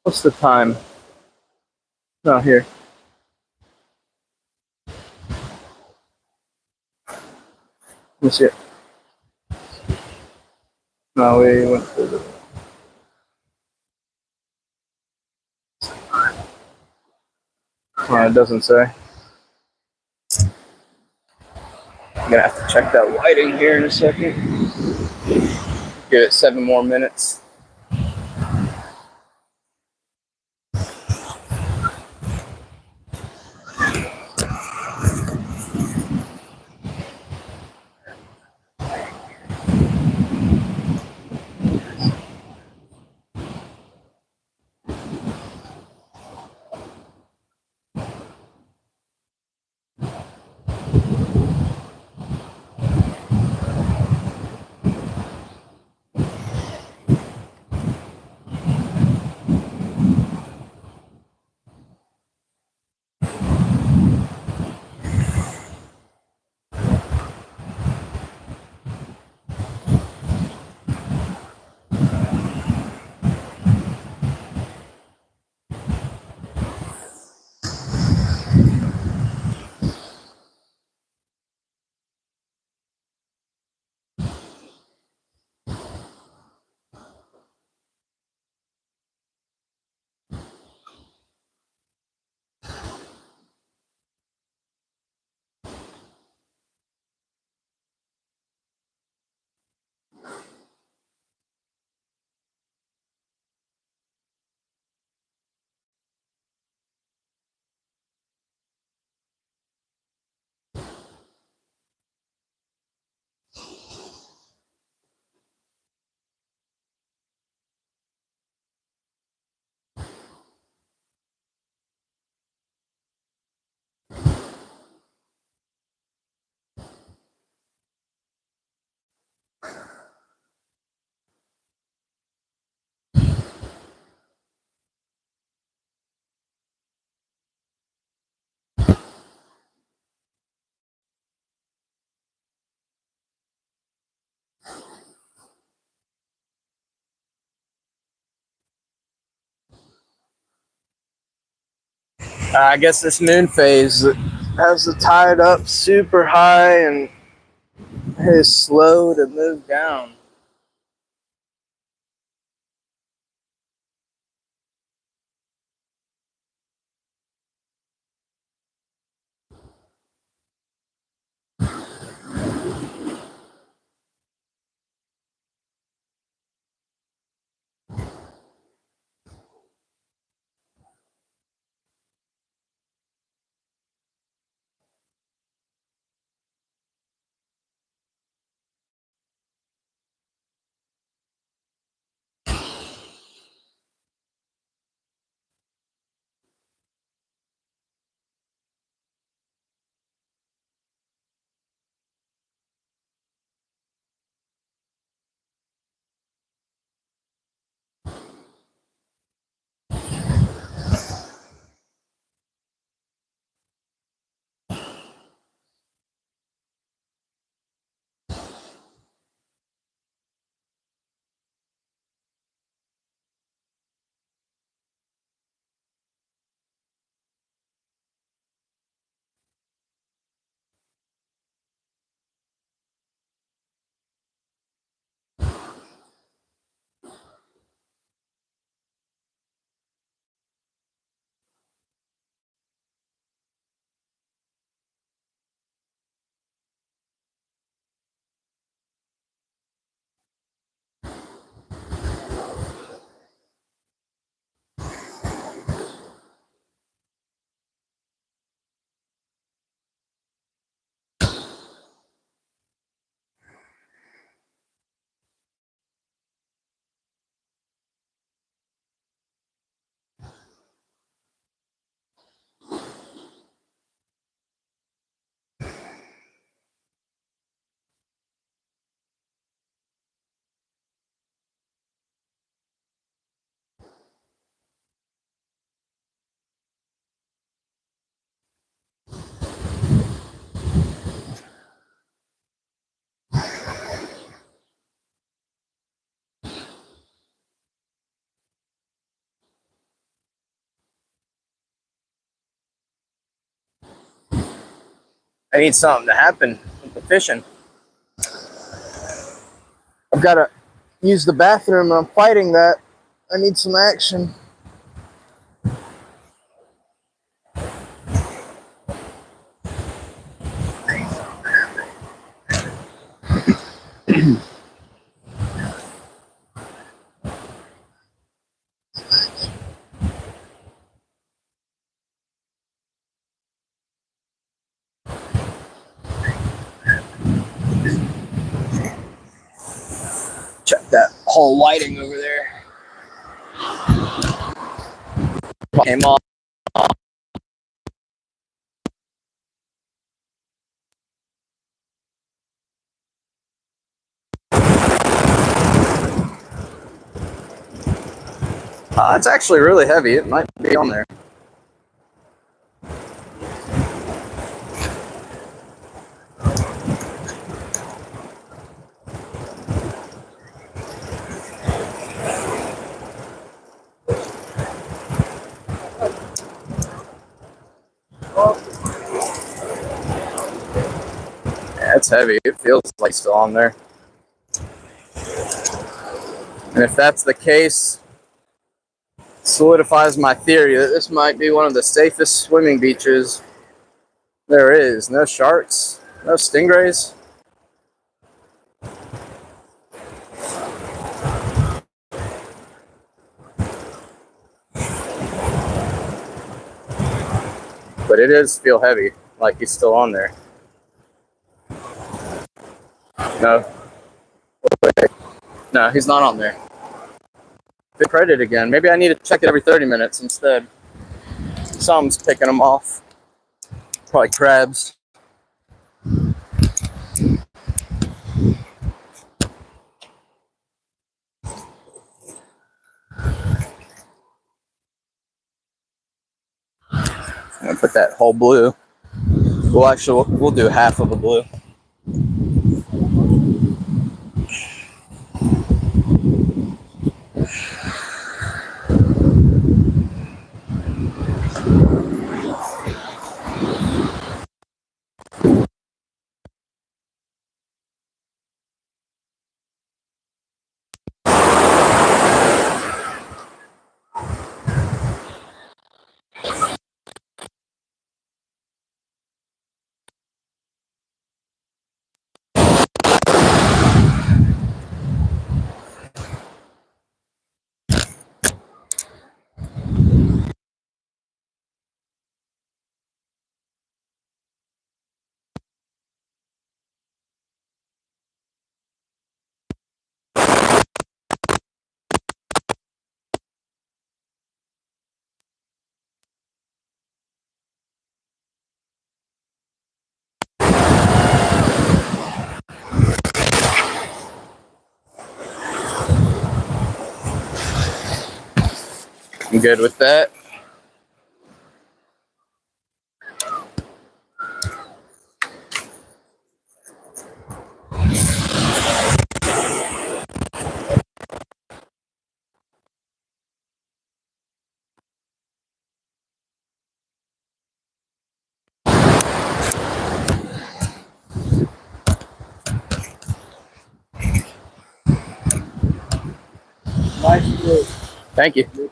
What's the time? Oh, here. Let me see it. No, we went to the... Oh, it doesn't say. I'm gonna have to check that lighting here in a second. Give it 7 more minutes. I guess this moon phase has the tide up super high and is slow to move down. I need something to happen with the fishing. I've got to use the bathroom. I'm fighting that. I need some action. Check that whole lighting over there. Came off. It's actually really heavy. It might be on there. Yeah, it's heavy. It feels like still on there. And if that's the case, solidifies my theory that this might be one of the safest swimming beaches there is. No sharks, no stingrays. But it does feel heavy, like he's still on there. No. No, he's not on there. Big credit again. Maybe I need to check it every 30 minutes instead. Something's picking them off. Probably crabs. I'm gonna put that whole blue. Well, actually, we'll do half of the blue. I'm good with that. Nice blue. Thank you.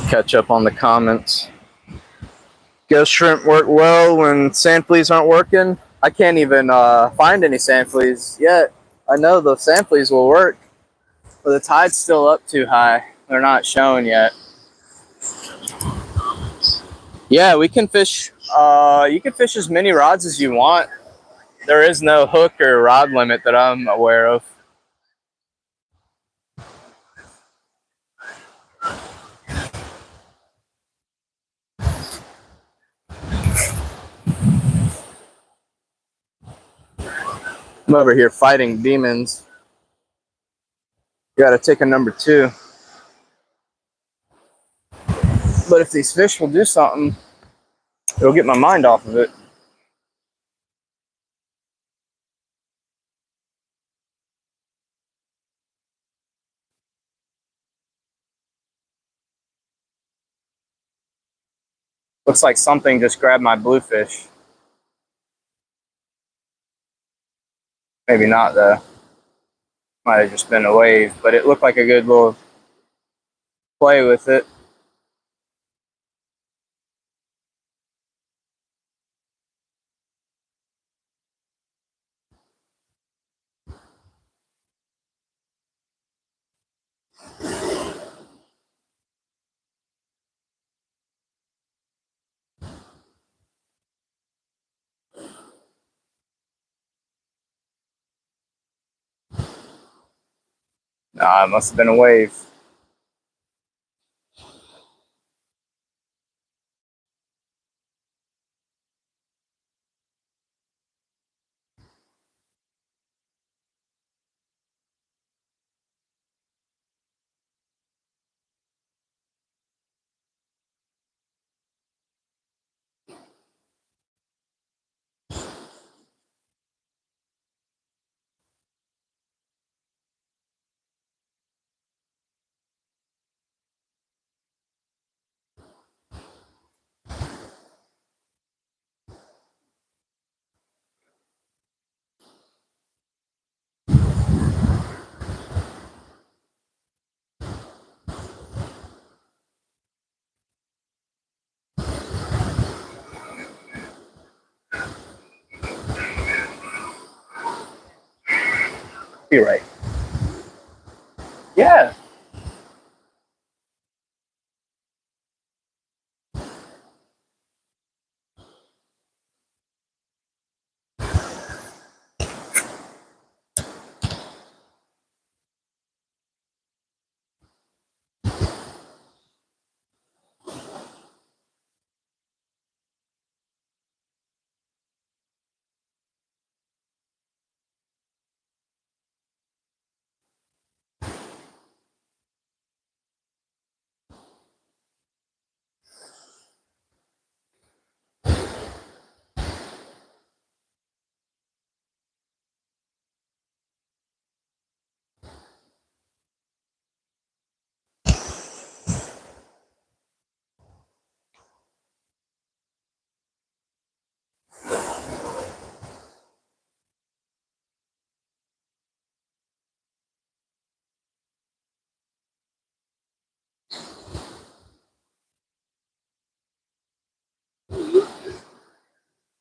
Catch up on the comments. Ghost shrimp work well when sand fleas aren't working. I can't even find any sand fleas yet. I know the sand fleas will work, but the tide's still up too high. They're not showing yet. Yeah, we can fish. You can fish as many rods as you want. There is no hook or rod limit that I'm aware of. I'm over here fighting demons. Gotta take a number 2. But if these fish will do something, it'll get my mind off of it. Looks like something just grabbed my bluefish. Maybe not though. Might have just been a wave, but it looked like a good little play with it. Nah, it must have been a wave. You're right. Yeah.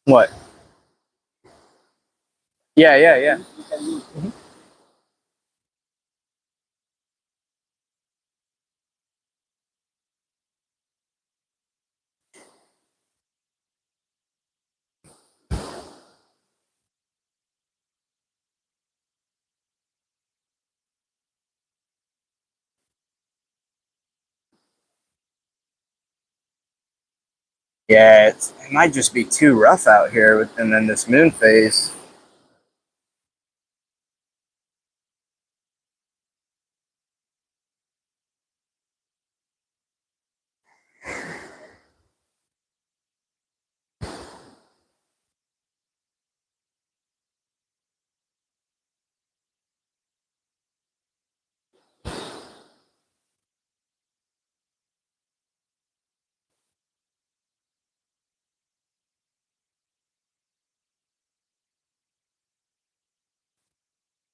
What? Yeah. Yeah, it might just be too rough out here, and then this moon phase.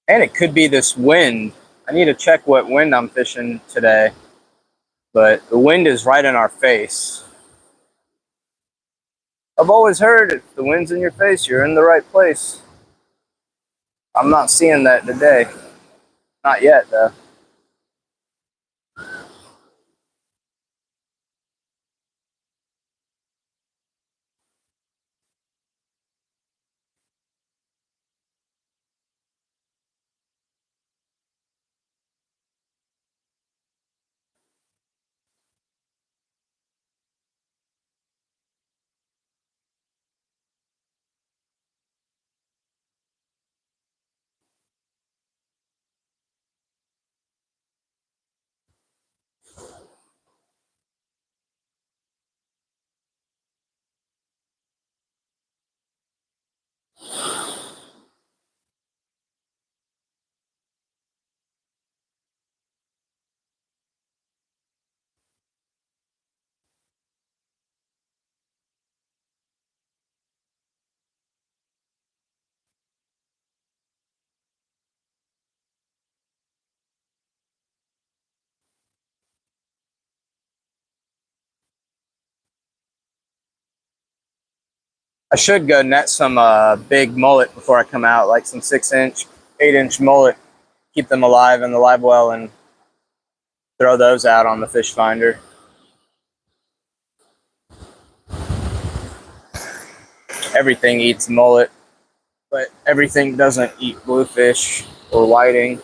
And it could be this wind. I need to check what wind I'm fishing today. But the wind is right in our face. I've always heard if the wind's in your face, you're in the right place. I'm not seeing that today. Not yet, though. I should go net some big mullet before I come out, like some 6-inch, 8-inch mullet. Keep them alive in the live well and throw those out on the fish finder. Everything eats mullet, but everything doesn't eat bluefish or whiting.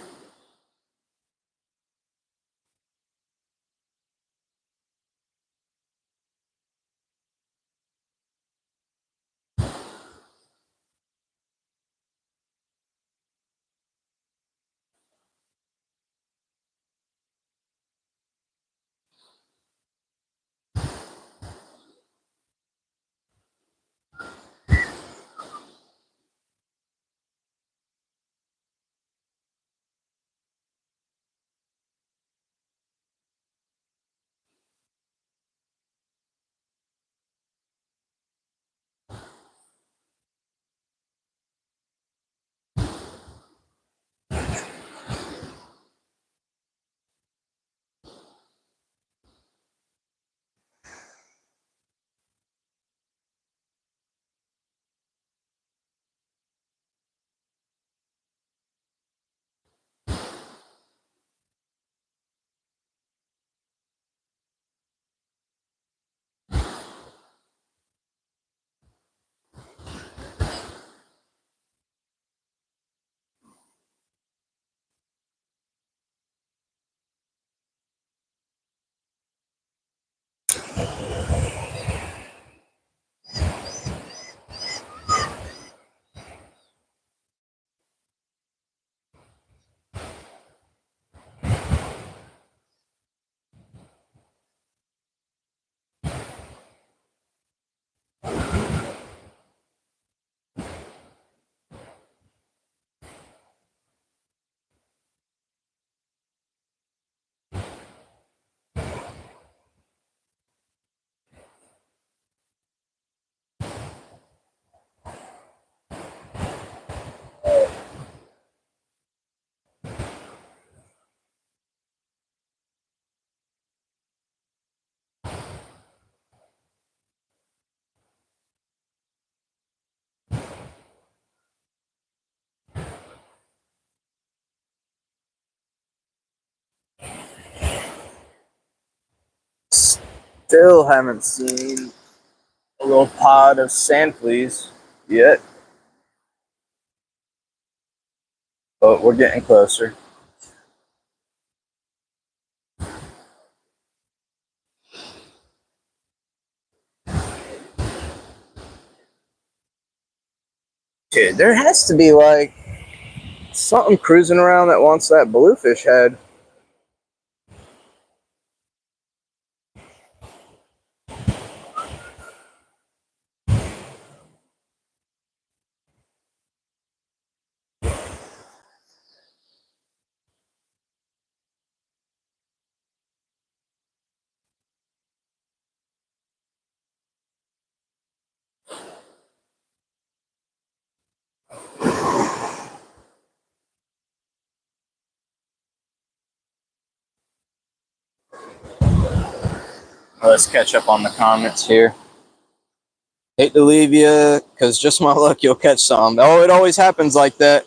Still haven't seen a little pod of sand fleas yet, but we're getting closer. Dude, there has to be like something cruising around that wants that bluefish head. Let's catch up on the comments here. Hate to leave you, because just my luck, you'll catch some. Oh, it always happens like that.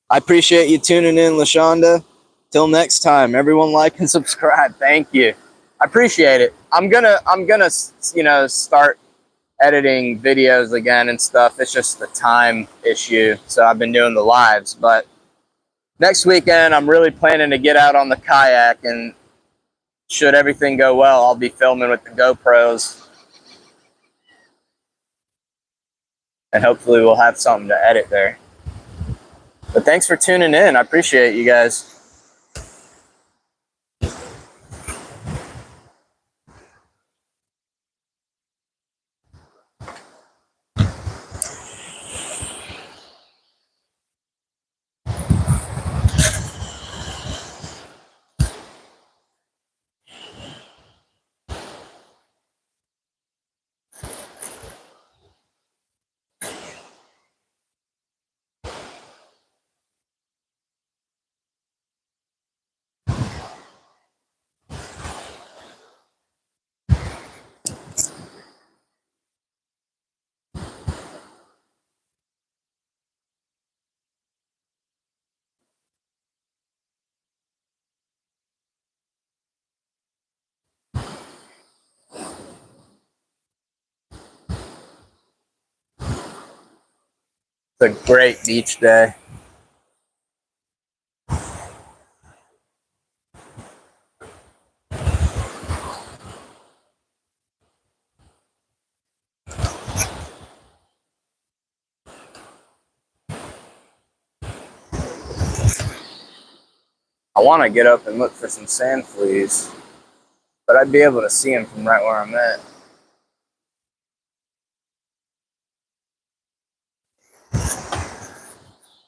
I appreciate you tuning in, LaShonda. Till next time, everyone like and subscribe. Thank you. I appreciate it. I'm gonna, start editing videos again and stuff. It's just the time issue. So I've been doing the lives, but next weekend, I'm really planning to get out on the kayak, and should everything go well, I'll be filming with the GoPros. And hopefully we'll have something to edit there. But thanks for tuning in. I appreciate you guys. It's a great beach day. I want to get up and look for some sand fleas, but I'd be able to see them from right where I'm at.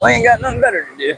I ain't got nothing better to do.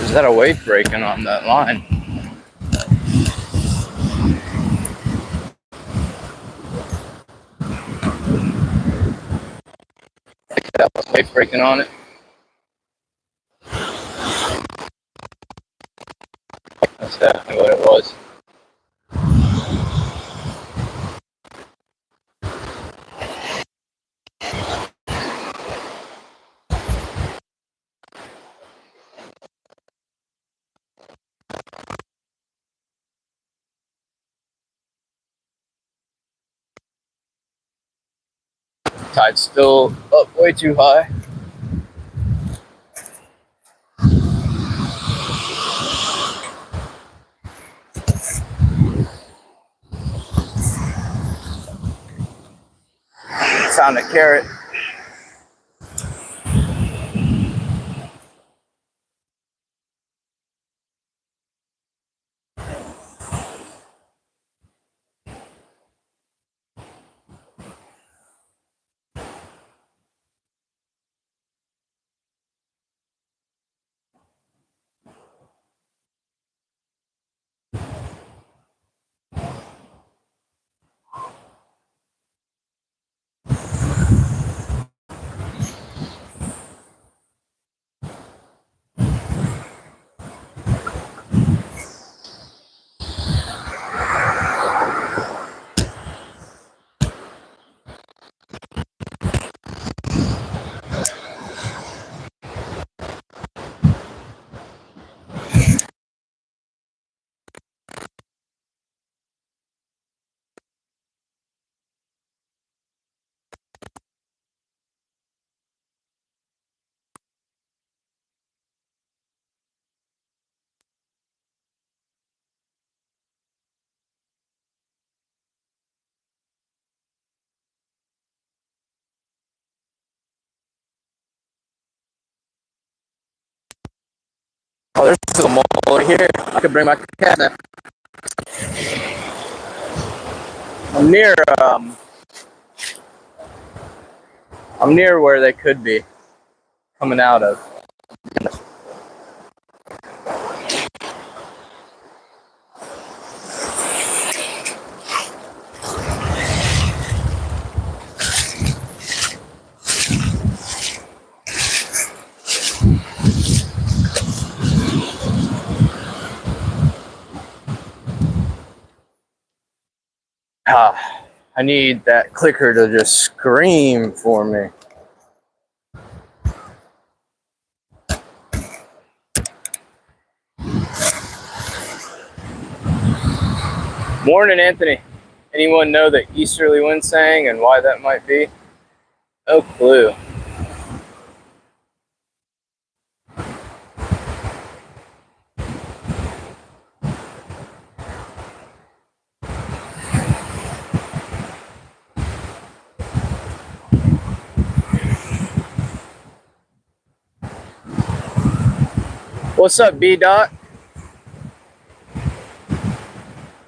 Is that a wave breaking on that line? That was wave breaking on it. That's definitely what it was. Tide's still up way too high. Found a carrot. Oh, there's still more over here. I could bring my cat in. I'm near, I'm near where they could be coming out of. I need that clicker to just scream for me. Morning, Anthony. Anyone know the easterly wind sang and why that might be? No clue. What's up, B-Dot?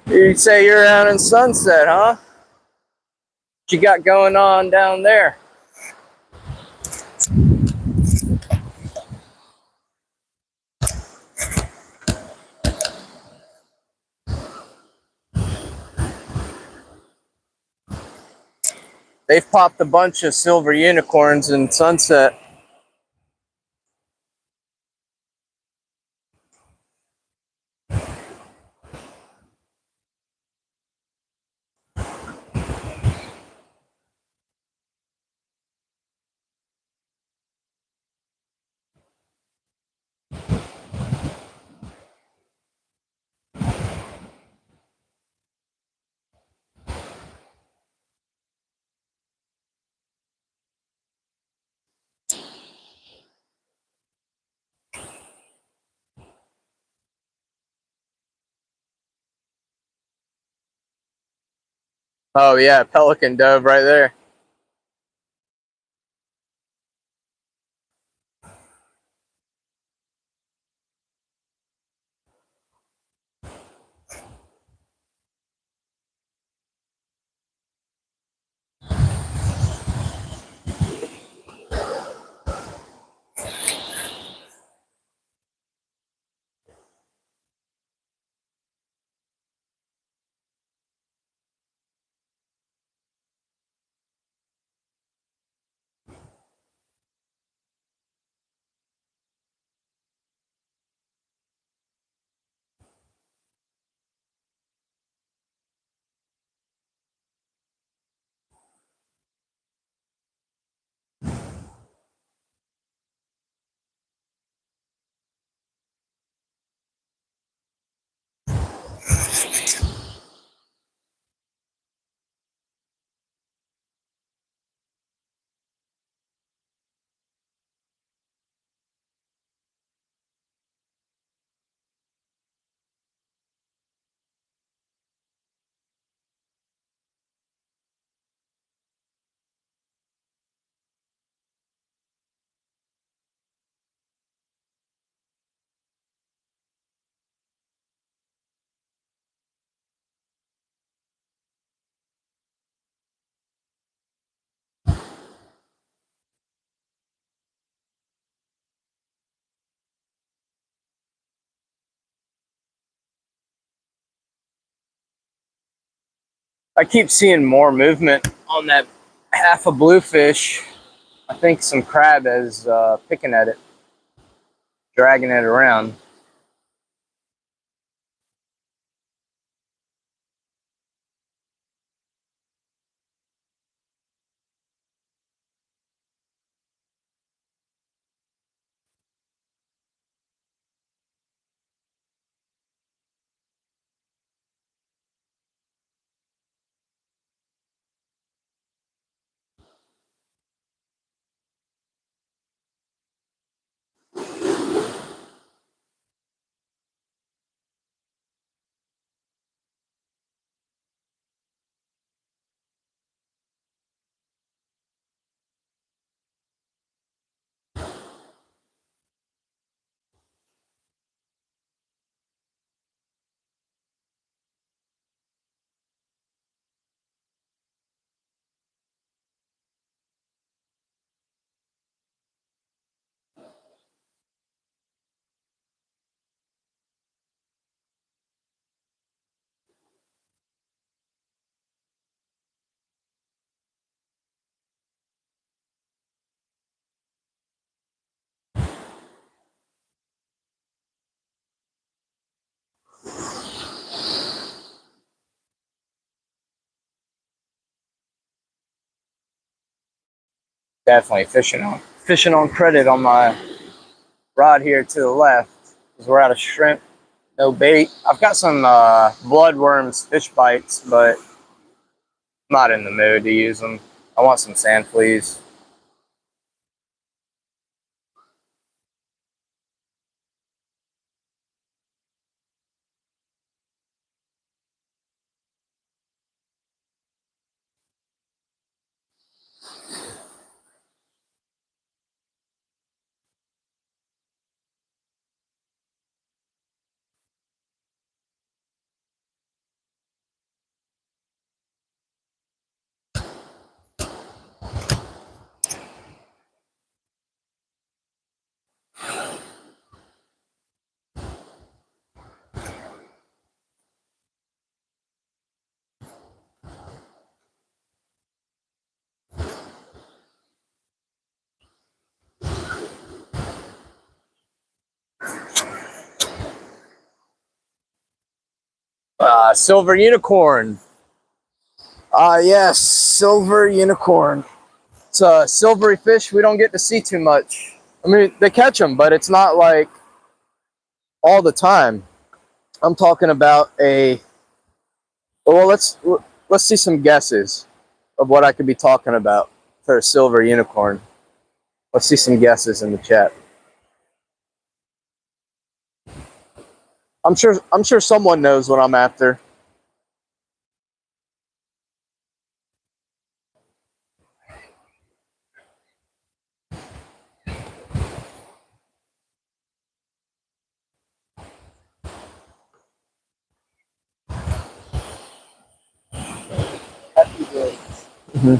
You say you're out in Sunset, huh? What you got going on down there? They've popped a bunch of silver unicorns in Sunset. Oh yeah, pelican dove right there. I keep seeing more movement on that half a bluefish. I think some crab is picking at it, dragging it around. Definitely fishing on credit on my rod here to the left because we're out of shrimp, no bait. I've got some bloodworms fish bites, but I'm not in the mood to use them. I want some sand fleas. Silver unicorn. Yes, silver unicorn. It's a silvery fish we don't get to see too much. I mean, they catch them, but it's not like all the time. I'm talking about well, let's see some guesses of what I could be talking about for a silver unicorn. Let's see some guesses in the chat. I'm sure someone knows what I'm after. Mm-hmm.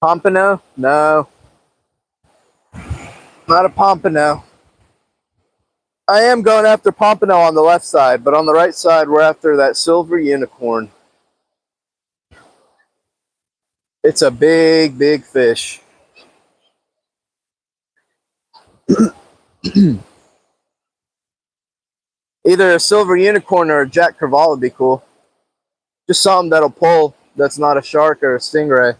Pompano? No, not a pompano. I am going after pompano on the left side, but on the right side, we're after that silver unicorn. It's a big, big fish. Either a silver unicorn or a jack crevalle would be cool. Just something that'll pull that's not a shark or a stingray.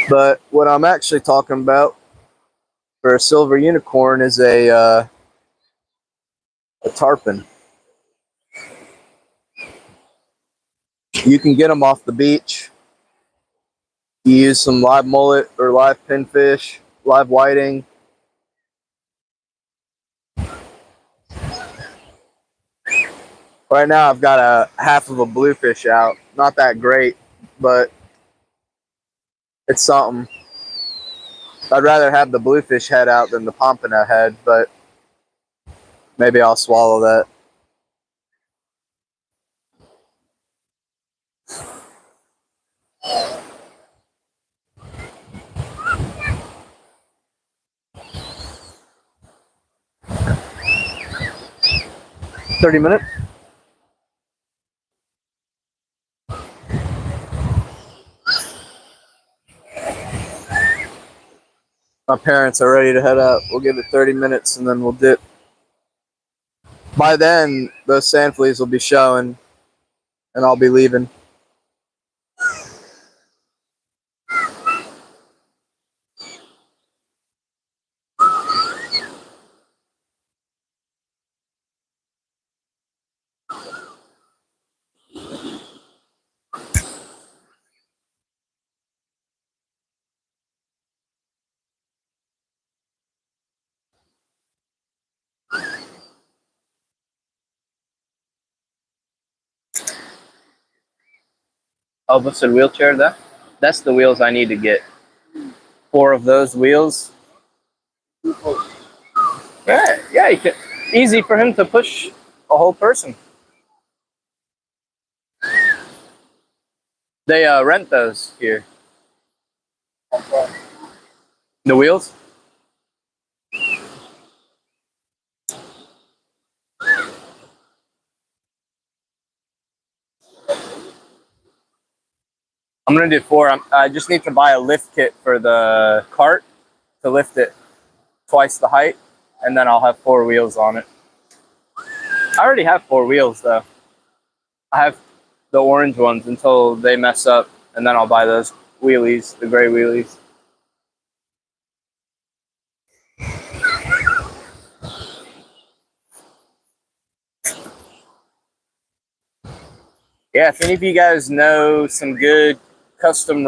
But what I'm actually talking about for a silver unicorn is a tarpon. You can get them off the beach. You use some live mullet or live pinfish, live whiting. Right now I've got a half of a bluefish out. Not that great, but it's something. I'd rather have the bluefish head out than the pompano head, but maybe I'll swallow that. $30. My parents are ready to head out. We'll give it 30 minutes and then we'll dip. By then, those sand fleas will be showing and I'll be leaving. Oh, what's the wheelchair there? That's the wheels I need to get. 4 of those wheels. Yeah, you can. Easy for him to push a whole person. They rent those here. The wheels? I'm gonna do 4. I just need to buy a lift kit for the cart to lift it twice the height, and then I'll have 4 wheels on it. I already have 4 wheels though. I have the orange ones until they mess up, and then I'll buy those wheelies, the gray wheelies. Yeah, if any of you guys know some good custom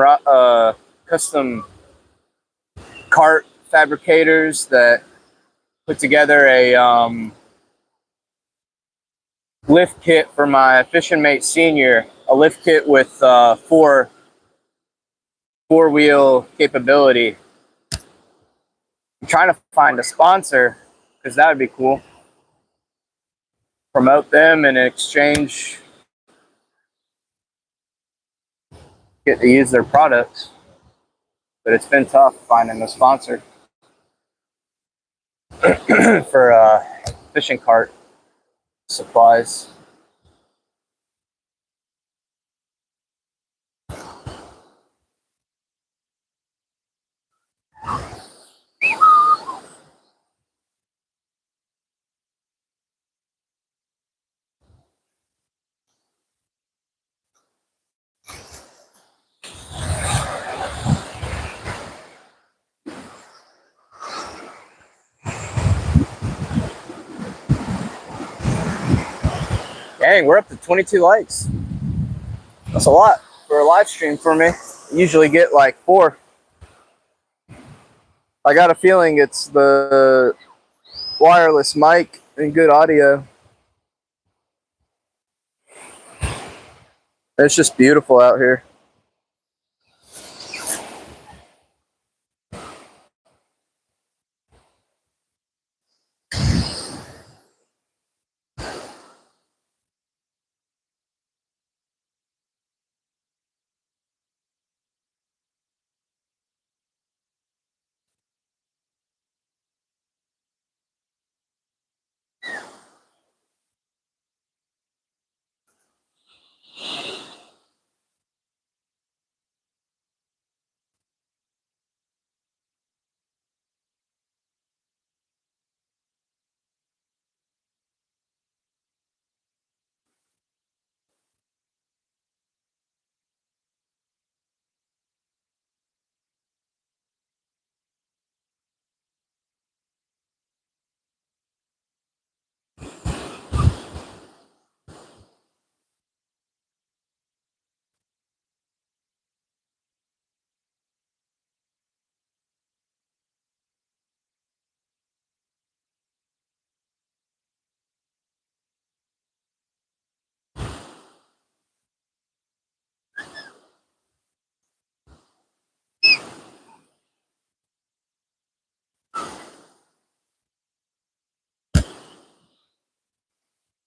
cart fabricators that put together a lift kit for my Fishing Mate Senior, a lift kit with 4-wheel capability. I'm trying to find a sponsor because that would be cool. Promote them and in exchange get to use their products. But it's been tough finding a sponsor for fishing cart supplies. Dang, we're up to 22 likes. That's a lot for a live stream for me. I usually get like 4. I got a feeling it's the wireless mic and good audio. It's just beautiful out here.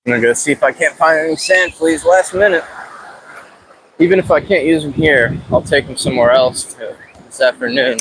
I'm gonna go see if I can't find any sand fleas last minute. Even if I can't use them here, I'll take them somewhere else this afternoon.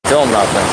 Still nothing.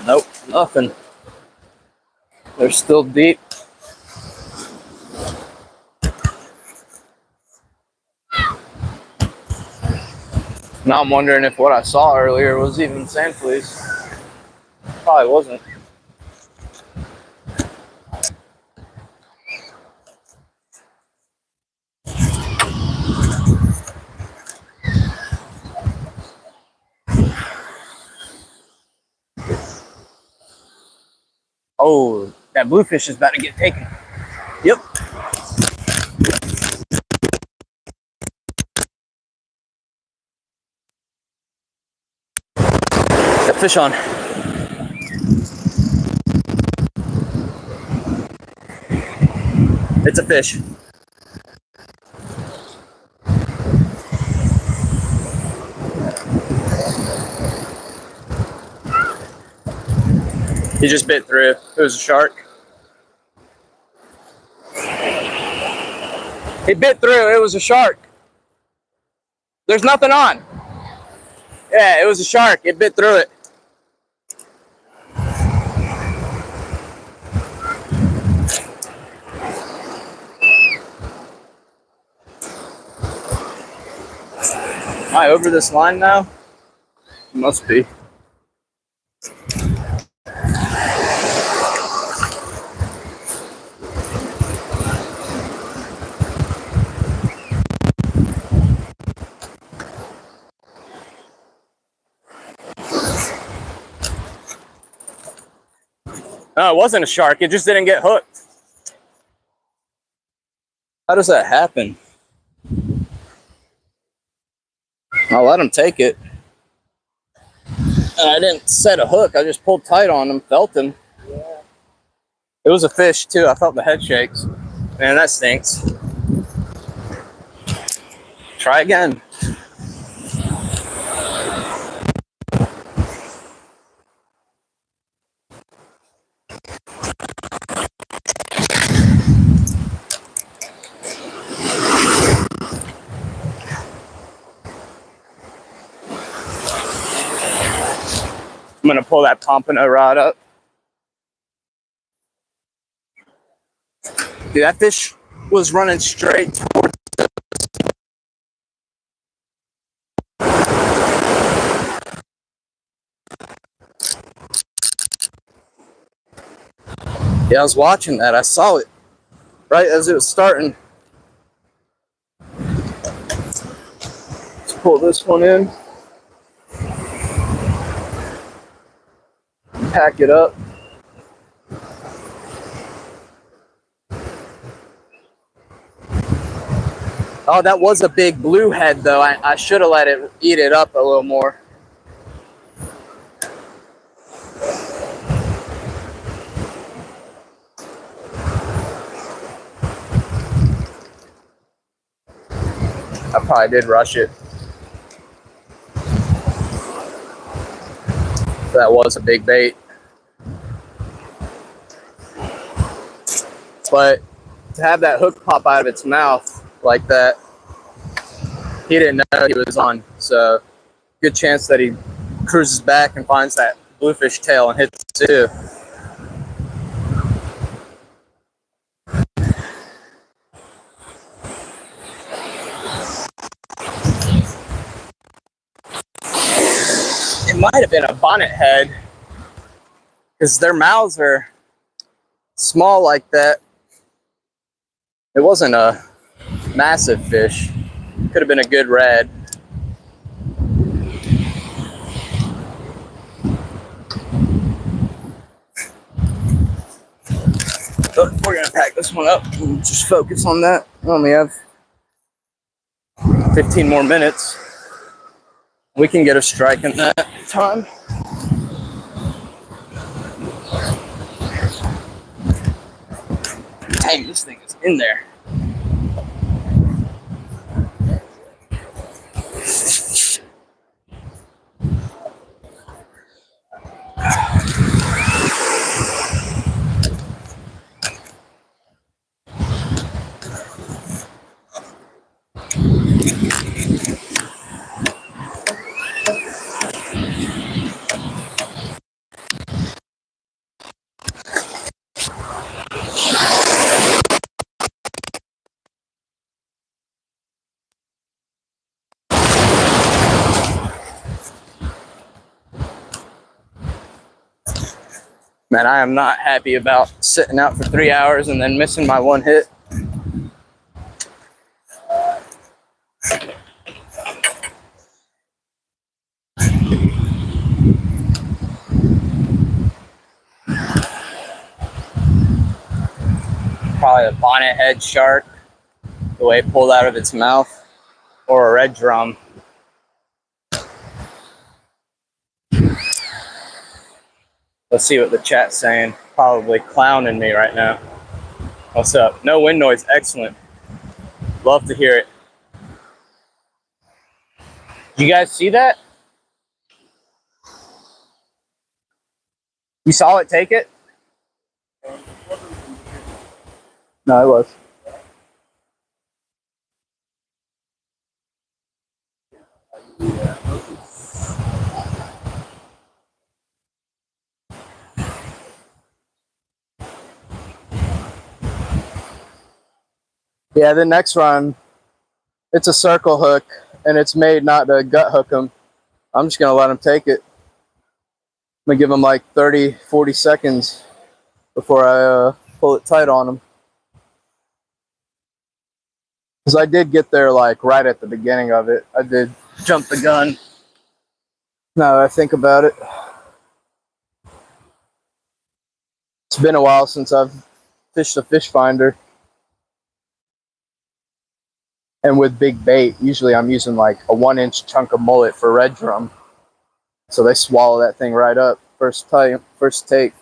Nope, nothing. They're still deep. Now I'm wondering if what I saw earlier was even sand fleas. Probably wasn't. Oh, that bluefish is about to get taken. Yep. Got fish on. It's a fish. He just bit through. It was a shark. He bit through. It was a shark. There's nothing on. Yeah, it was a shark. It bit through it. Am I over this line now? Must be. No, it wasn't a shark. It just didn't get hooked. How does that happen? I'll let him take it. And I didn't set a hook. I just pulled tight on him, felt him. Yeah. It was a fish, too. I felt the head shakes. Man, that stinks. Try again. I'm gonna pull that pompano rod up. Dude, that fish was running straight towards it. Yeah, I was watching that. I saw it right as it was starting. Let's pull this one in. Pack it up. Oh, that was a big blue head, though. I should have let it eat it up a little more. I probably did rush it. That was a big bait. But to have that hook pop out of its mouth like that, he didn't know he was on. So good chance that he cruises back and finds that bluefish tail and hits it too. might have been a bonnet head because their mouths are small like that. It wasn't a massive fish. Could have been a good red. But we're gonna pack this one up and just focus on that. We only have 15 more minutes. We can get a strike in that time. Dang, this thing is in there. Man, I am not happy about sitting out for 3 hours and then missing my one hit. Probably a bonnet head shark, the way it pulled out of its mouth, or a red drum. Let's see what the chat's saying. Probably clowning me right now. What's up? No wind noise. Excellent. Love to hear it. You guys see that? You saw it take it? No, it was. Yeah, the next run, it's a circle hook, and it's made not to gut hook them. I'm just going to let them take it. I'm going to give them like 30, 40 seconds before I pull it tight on them. Because I did get there like right at the beginning of it. I did jump the gun. Now that I think about it. It's been a while since I've fished a fish finder. And with big bait, usually I'm using like a 1-inch chunk of mullet for red drum. So they swallow that thing right up. First take.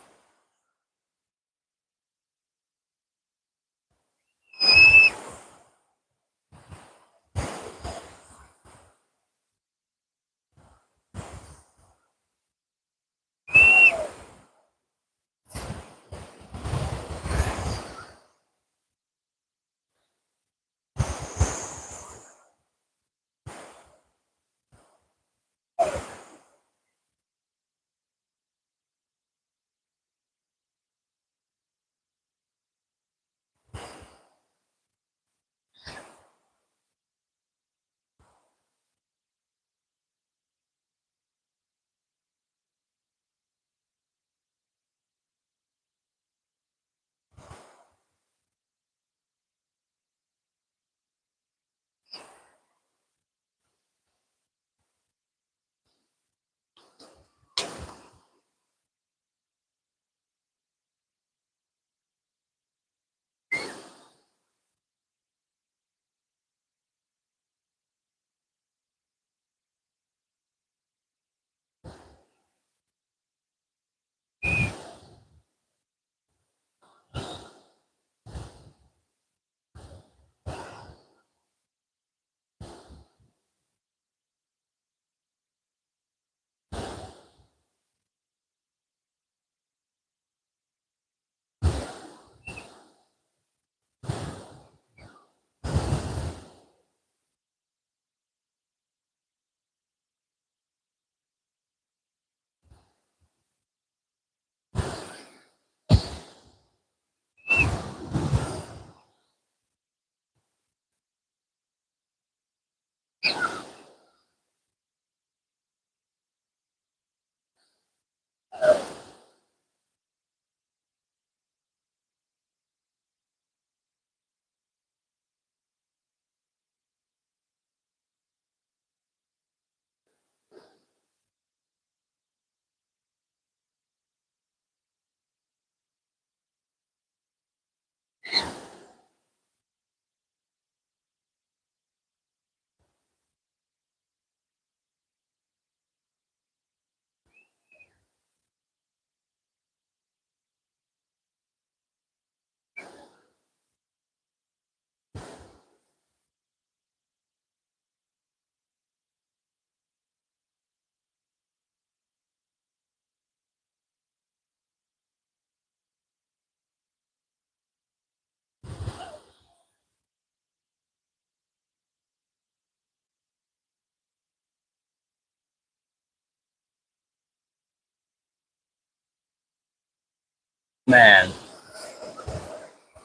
man.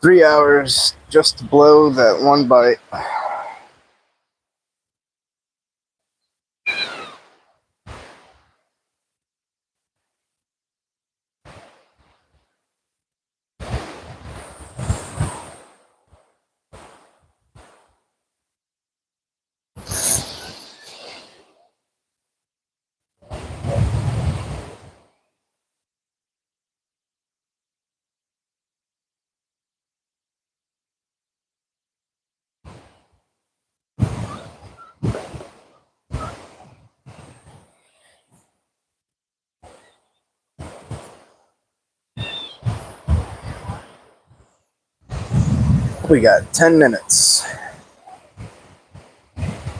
3 hours just to blow that one bite. We got 10 minutes.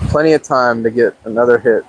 Plenty of time to get another hit.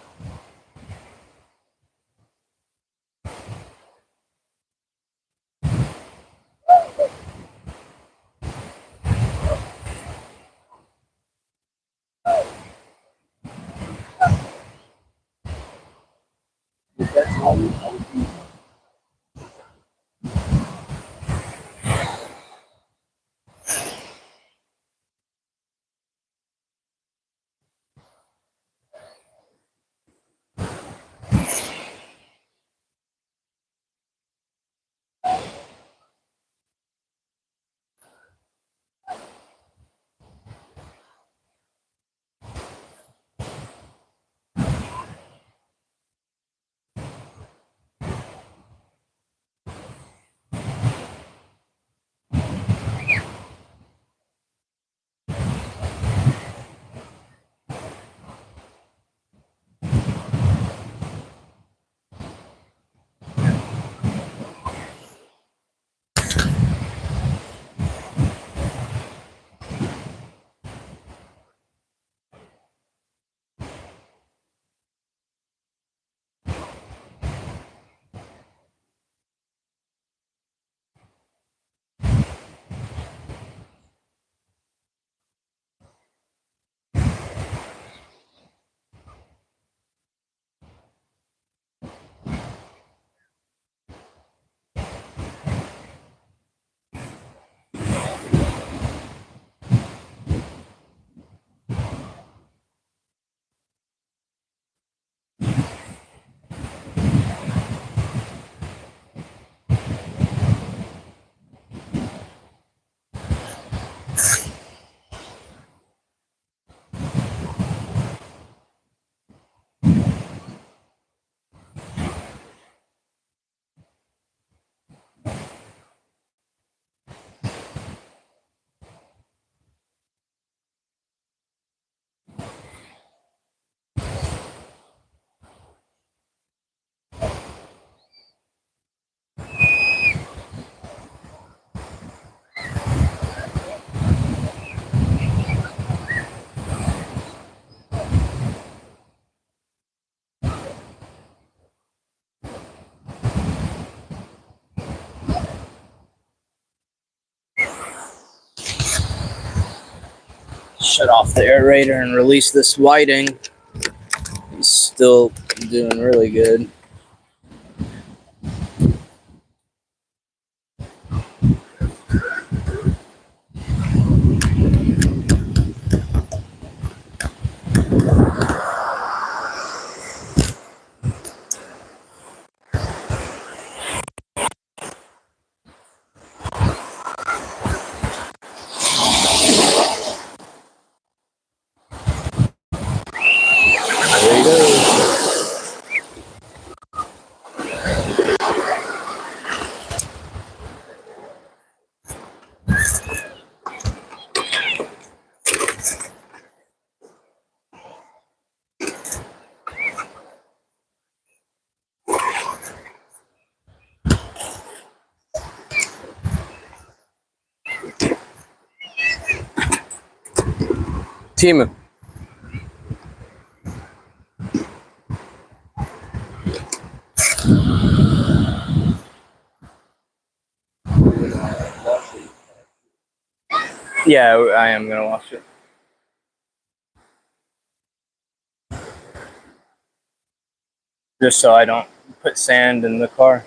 Shut off the aerator and release this whiting. He's still doing really good. There you go. Timu. Yeah, I am gonna wash it. Just so I don't put sand in the car.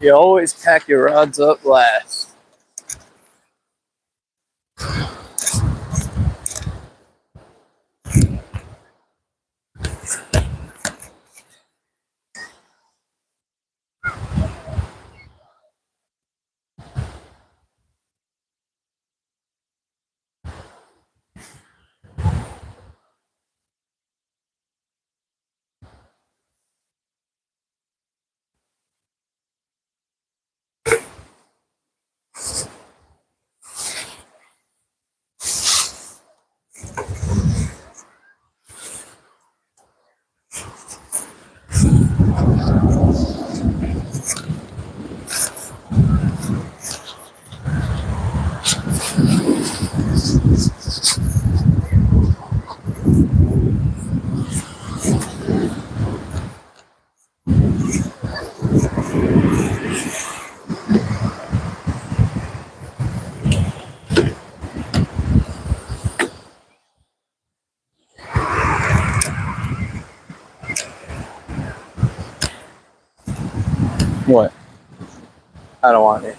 You always pack your rods up last. What? I don't want it.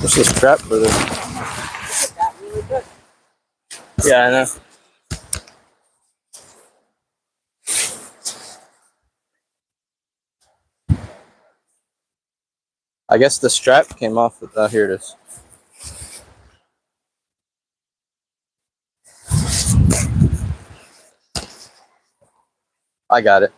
What's the strap for this? Got really good. Yeah, I know. I guess the strap came off. Oh, here it is. I got it.